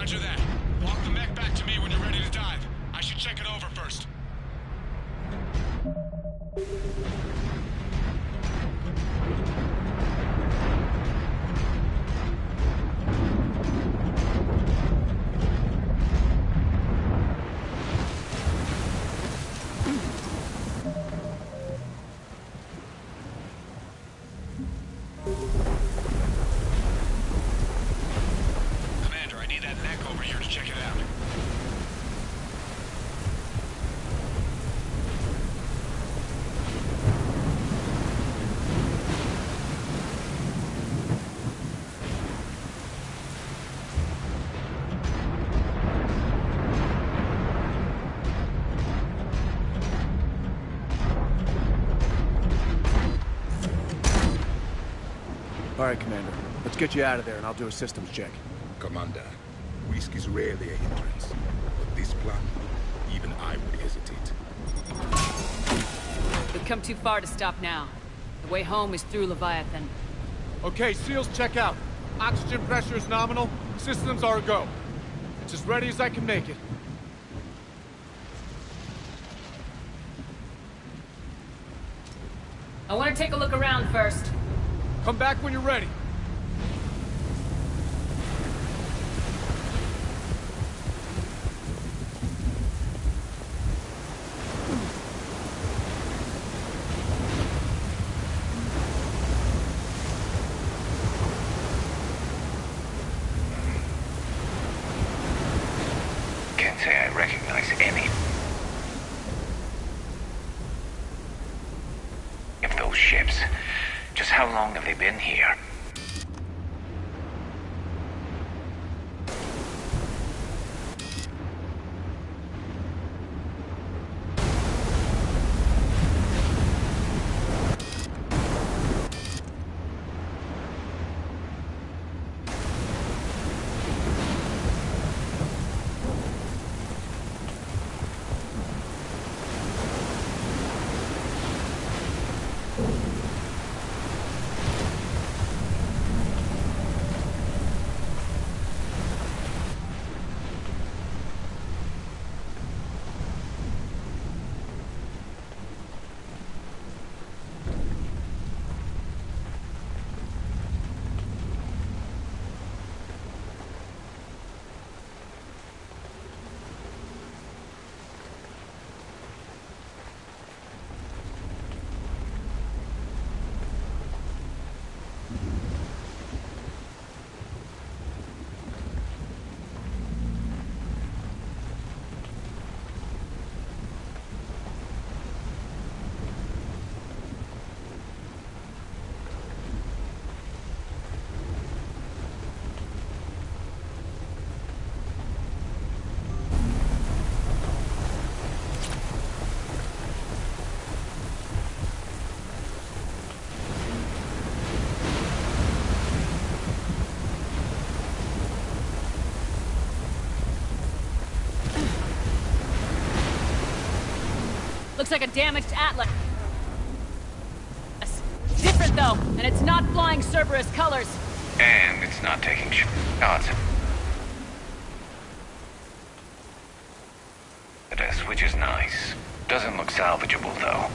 Roger that. Walk the mech back to me when you're ready to dive. I should check it over first. Commander, I need that mech over here to check it out. All right, Commander. Let's get you out of there, and I'll do a systems check. Commander, risk is rarely a hindrance. But this plan, even I would hesitate. We've come too far to stop now. The way home is through Leviathan. Okay, SEALs check out. Oxygen pressure is nominal. Systems are a go. It's as ready as I can make it. I want to take a look around first. Come back when you're ready. Can't say I recognize any of those ships. Just how long have they been here? Looks like a damaged Atlas. Different though, and it's not flying Cerberus colors. And it's not taking shots. This, which is nice. Doesn't look salvageable though.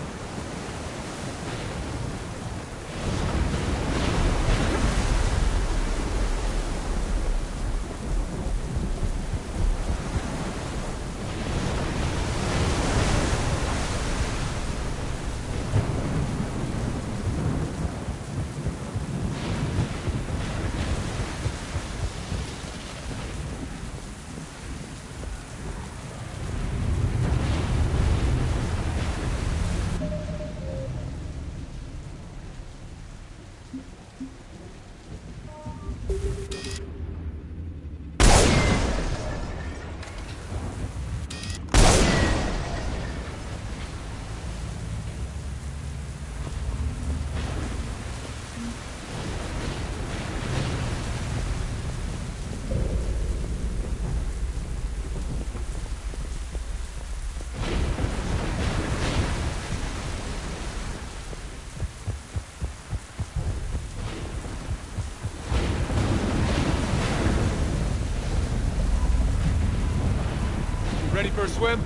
Ready for a swim?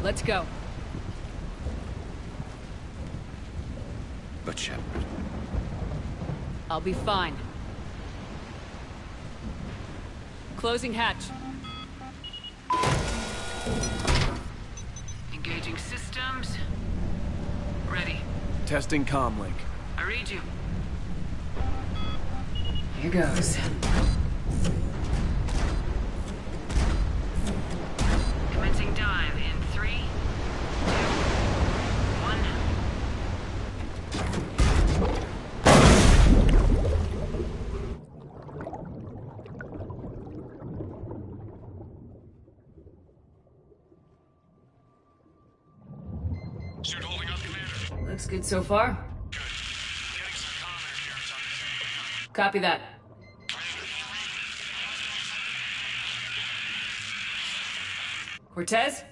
Let's go. But Shepard... I'll be fine. Closing hatch. Engaging systems. Ready. Testing comlink. I read you. Here goes. Commencing dive in 3, 2, 1. Suit holding up, Commander. Looks good so far. Getting some commentary here. It's on. Copy that. Cortez?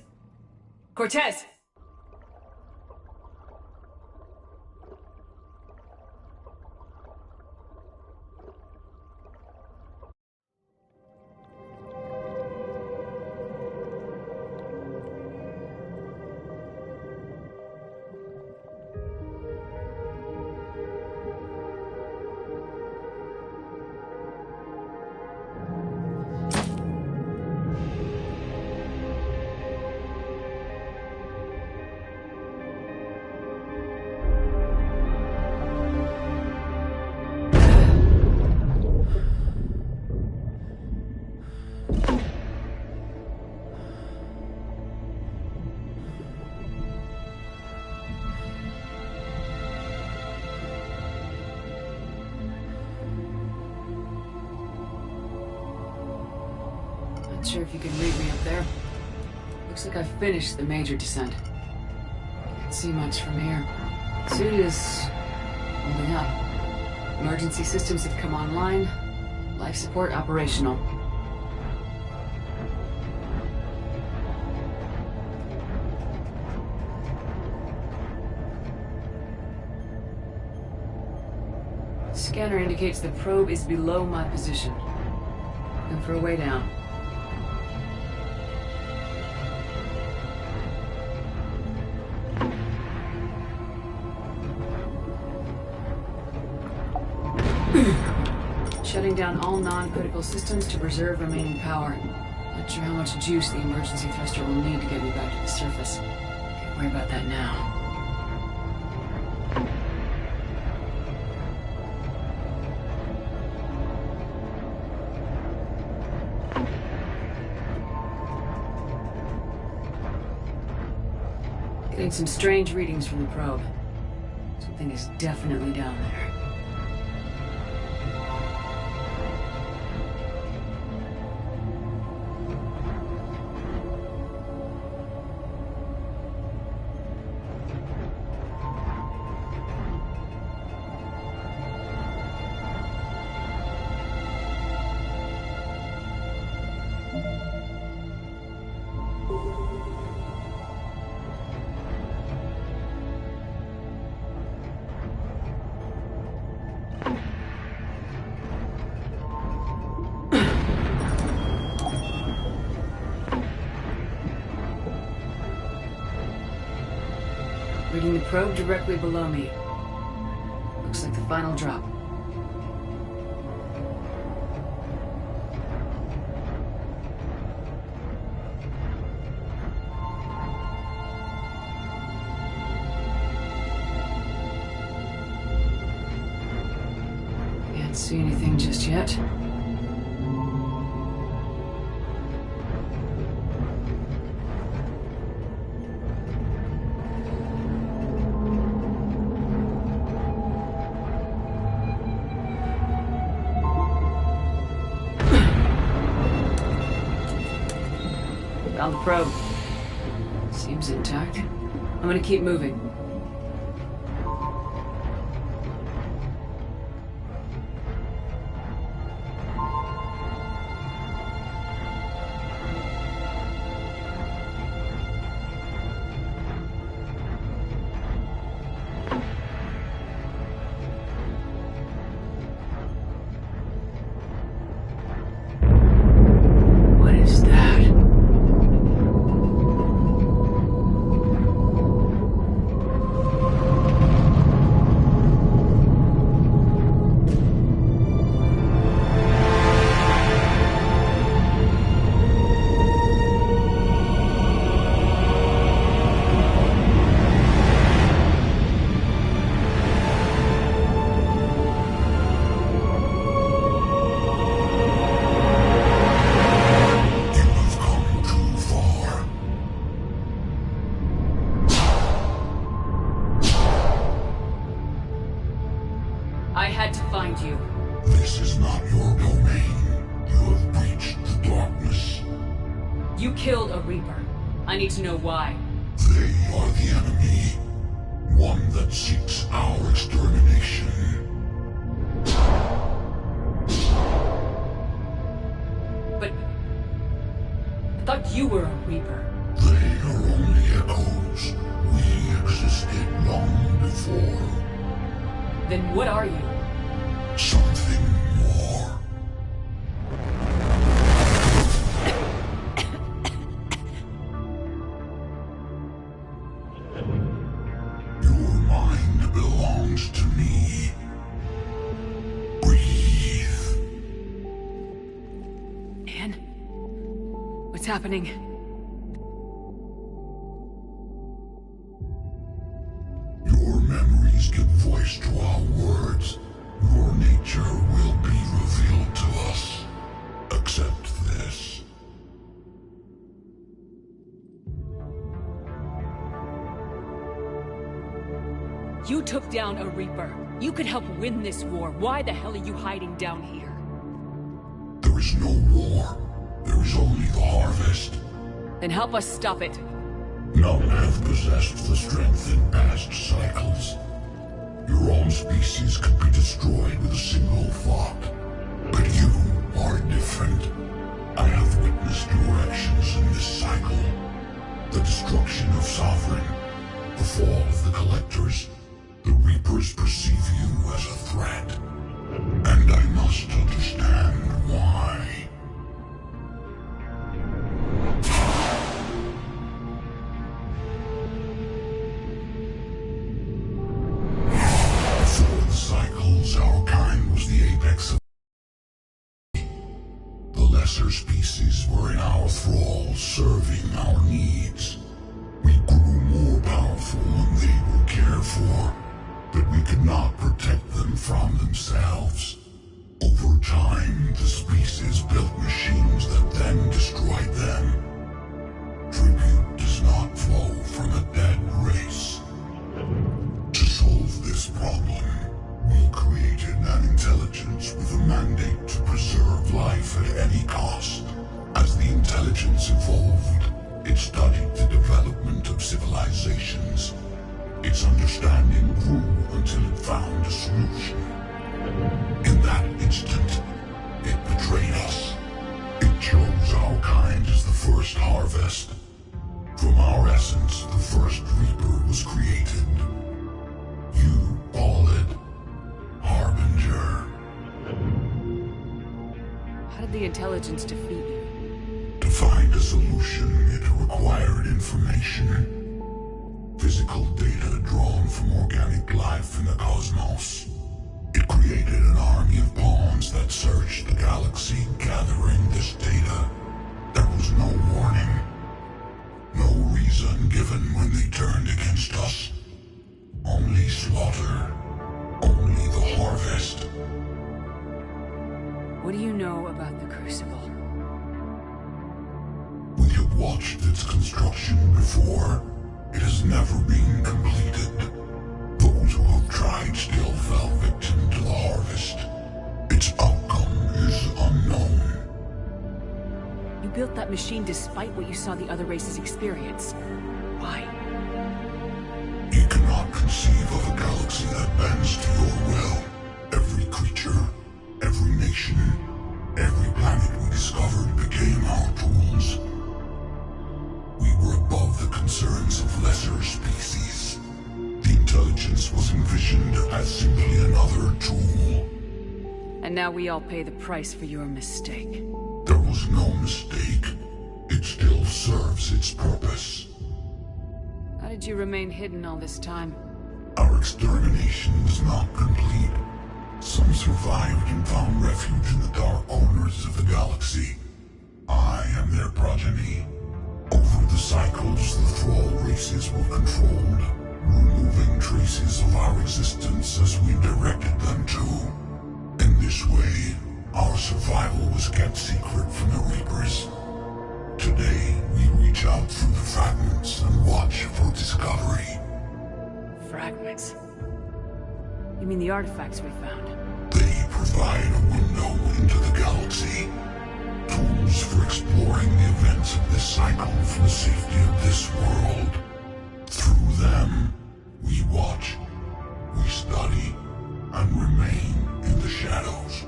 Cortez! Not sure if you can read me up there. Looks like I've finished the major descent. Can't see much from here. Suit is holding up. Emergency systems have come online. Life support operational. Scanner indicates the probe is below my position. Looking for a way down. Shutting down all non-critical systems to preserve remaining power. Not sure how much juice the emergency thruster will need to get me back to the surface. Can't worry about that now. Getting some strange readings from the probe. Something is definitely down there. Reading the probe directly below me. Looks like the final drop. Can't see anything just yet. Found the probe. Seems intact. I'm gonna keep moving. What is that? You killed a Reaper. I need to know why. They are the enemy. One that seeks our extermination. But... I thought you were a Reaper. They are only echoes. We existed long before. Then what are you? Something more. Your mind belongs to me. Breathe. Anne? What's happening? Your memories give voice to our words. Your nature will be revealed to us. Accept this. You took down a Reaper. You could help win this war. Why the hell are you hiding down here? There is no war. There is only the harvest. Then help us stop it. None have possessed the strength in past cycles. Your own species could be destroyed with a single thought. But you are different. I have witnessed your actions in this cycle. The destruction of Sovereign, the fall of the Collectors. The Reapers perceive you as a threat. And I must understand why. Before the cycles, our kind was the apex of... The lesser species were in our thrall, serving our needs. We grew more powerful when they were cared for, but we could not protect them from themselves. Over time, the species built machines that then destroyed them. Tribute does not flow from a dead race. To solve this problem, we created an intelligence with a mandate to preserve life at any cost. As the intelligence evolved, it studied the development of civilizations. Its understanding grew until it found a solution. In that instant, it betrayed us. It chose our kind as the first harvest. From our essence, the first Reaper was created. You call it Harbinger. How did the intelligence defeat you? To find a solution, it required information. Physical data drawn from organic life in the cosmos. It created an army of pawns that searched the galaxy, gathering this data. There was no warning. No reason given when they turned against us. Only slaughter. Only the harvest. What do you know about the Crucible? We have watched its construction before. It has never been completed. Those who have tried still fell victim to the harvest. Its outcome is unknown. You built that machine despite what you saw the other races experience. Why? You cannot conceive of a galaxy that bends to your will. Every creature, every nation, every planet we discovered became our tools. We were above the concerns of lesser species. The intelligence was envisioned as simply another tool. And now we all pay the price for your mistake. There was no mistake. It still serves its purpose. How did you remain hidden all this time? Our extermination was not complete. Some survived and found refuge in the dark corners of the galaxy. I am their progeny. Over the cycles, the thrall races were controlled, removing traces of our existence as we directed them to. In this way, our survival was kept secret from the Reapers. Today, we reach out through the fragments and watch for discovery. Fragments? You mean the artifacts we found? They provide a window into the galaxy. Tools for exploring the events of this safety of this world. Through them, we watch, we study, and remain in the shadows.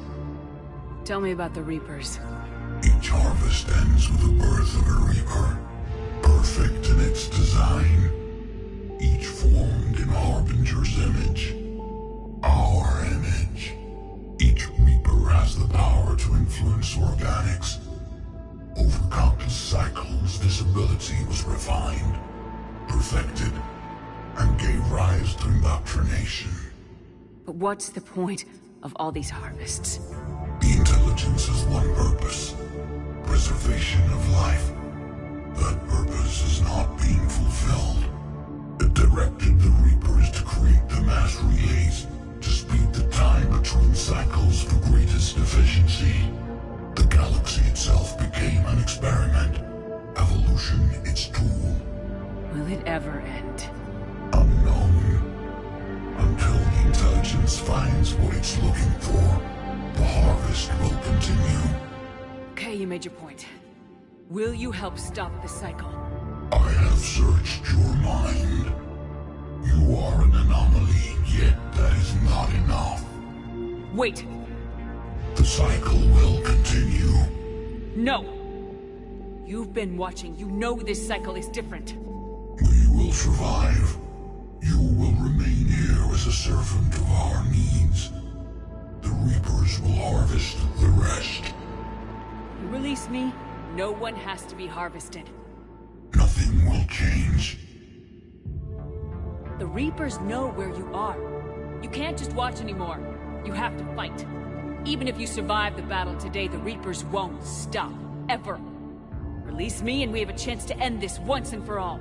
Tell me about the Reapers. Each harvest ends with the birth of a Reaper, perfect in its design, each formed in Harbinger's image, our image. Each Reaper has the power to influence organics. Over countless cycles, this ability was refined, perfected, and gave rise to indoctrination. But what's the point of all these harvests? The intelligence has one purpose: preservation of life. That purpose is not being fulfilled. It directed the Reapers to create the mass relays to speed the time between cycles for greatest efficiency. The galaxy itself became an experiment, evolution its tool. Will it ever end? Unknown. Until the intelligence finds what it's looking for, the harvest will continue. Okay, you made your point. Will you help stop the cycle? I have searched your mind. You are an anomaly, yet that is not enough. Wait! The cycle will continue. No! You've been watching. You know this cycle is different. We will survive. You will remain here as a servant of our needs. The Reapers will harvest the rest. You release me, no one has to be harvested. Nothing will change. The Reapers know where you are. You can't just watch anymore. You have to fight. Even if you survive the battle today, the Reapers won't stop. Ever. Release me and we have a chance to end this once and for all.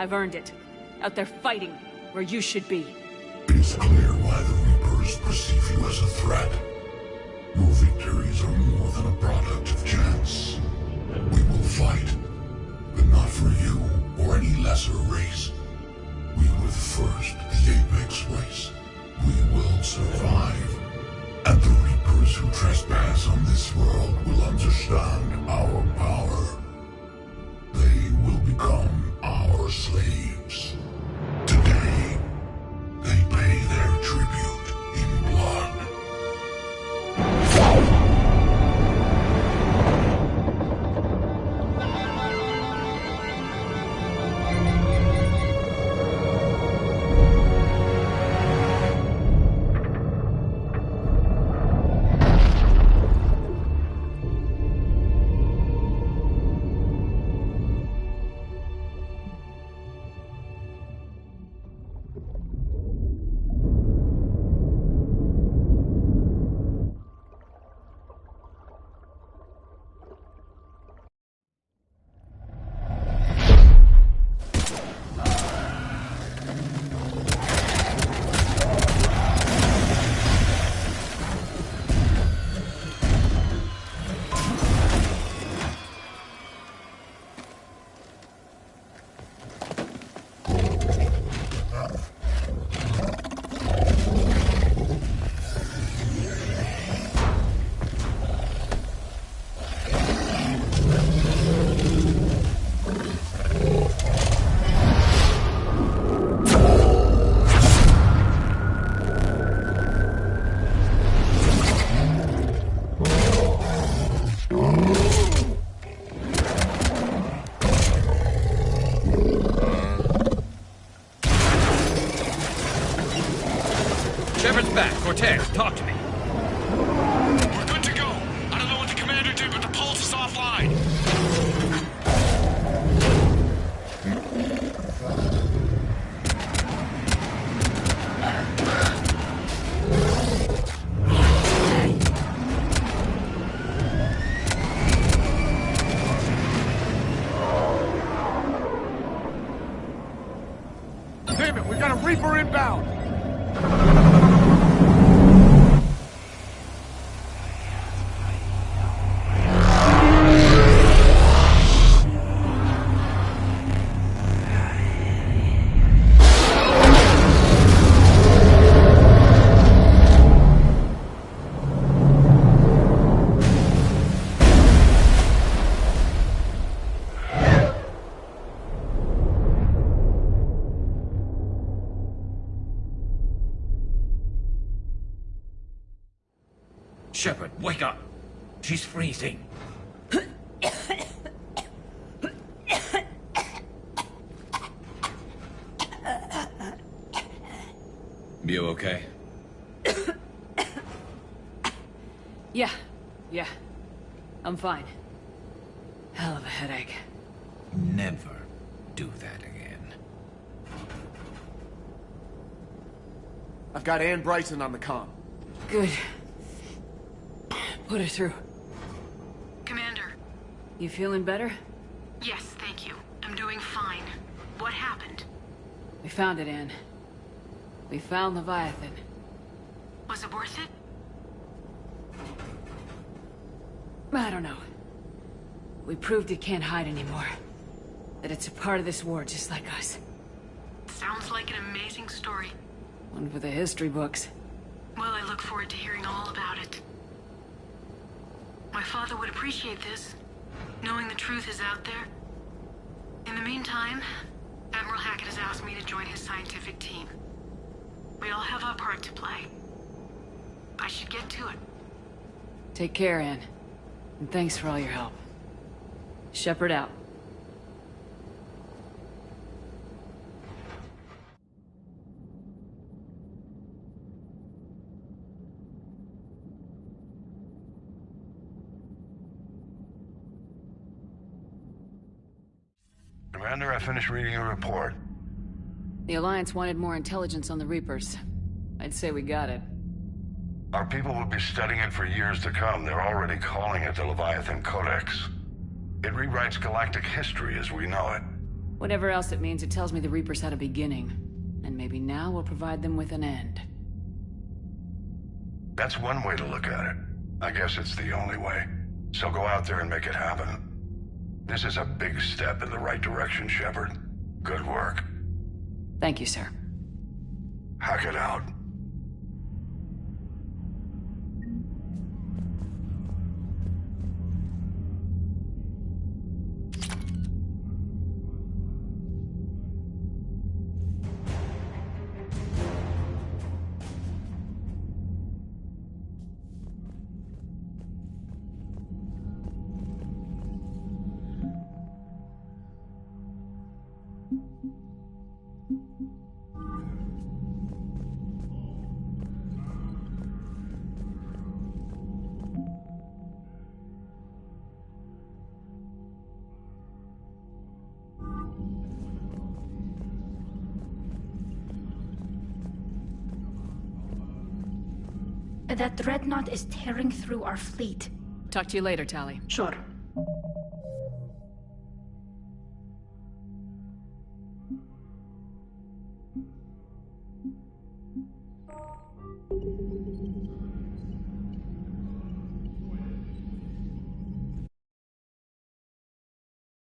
I've earned it. Out there fighting, where you should be. It is clear why the Reapers perceive you as a threat. Your victories are more than a product of chance. We will fight, but not for you or any lesser race. We were the first, the apex race. We will survive. And the Reapers who trespass on this world will understand our power. They will become our slaves. Today, they pay their tribute in blood. Talk to me. We're good to go. I don't know what the commander did, but the pulse is offline. Reaper inbound! Shepard, wake up! She's freezing. You okay? Yeah. I'm fine. Hell of a headache. Never do that again. I've got Ann Bryson on the comm. Good. Put her through. Commander. You feeling better? Yes, thank you. I'm doing fine. What happened? We found it, Ann. We found Leviathan. Was it worth it? I don't know. We proved it can't hide anymore. That it's a part of this war just like us. Sounds like an amazing story. One for the history books. Well, I look forward to hearing all about it. My father would appreciate this, knowing the truth is out there. In the meantime, Admiral Hackett has asked me to join his scientific team. We all have our part to play. I should get to it. Take care, Ann. And thanks for all your help. Shepard out. Commander, I finished reading your report. The Alliance wanted more intelligence on the Reapers. I'd say we got it. Our people will be studying it for years to come. They're already calling it the Leviathan Codex. It rewrites galactic history as we know it. Whatever else it means, it tells me the Reapers had a beginning. And maybe now we'll provide them with an end. That's one way to look at it. I guess it's the only way. So go out there and make it happen. This is a big step in the right direction, Shepard. Good work. Thank you, sir. Hackett out. That dreadnought is tearing through our fleet. Talk to you later, Tali. Sure.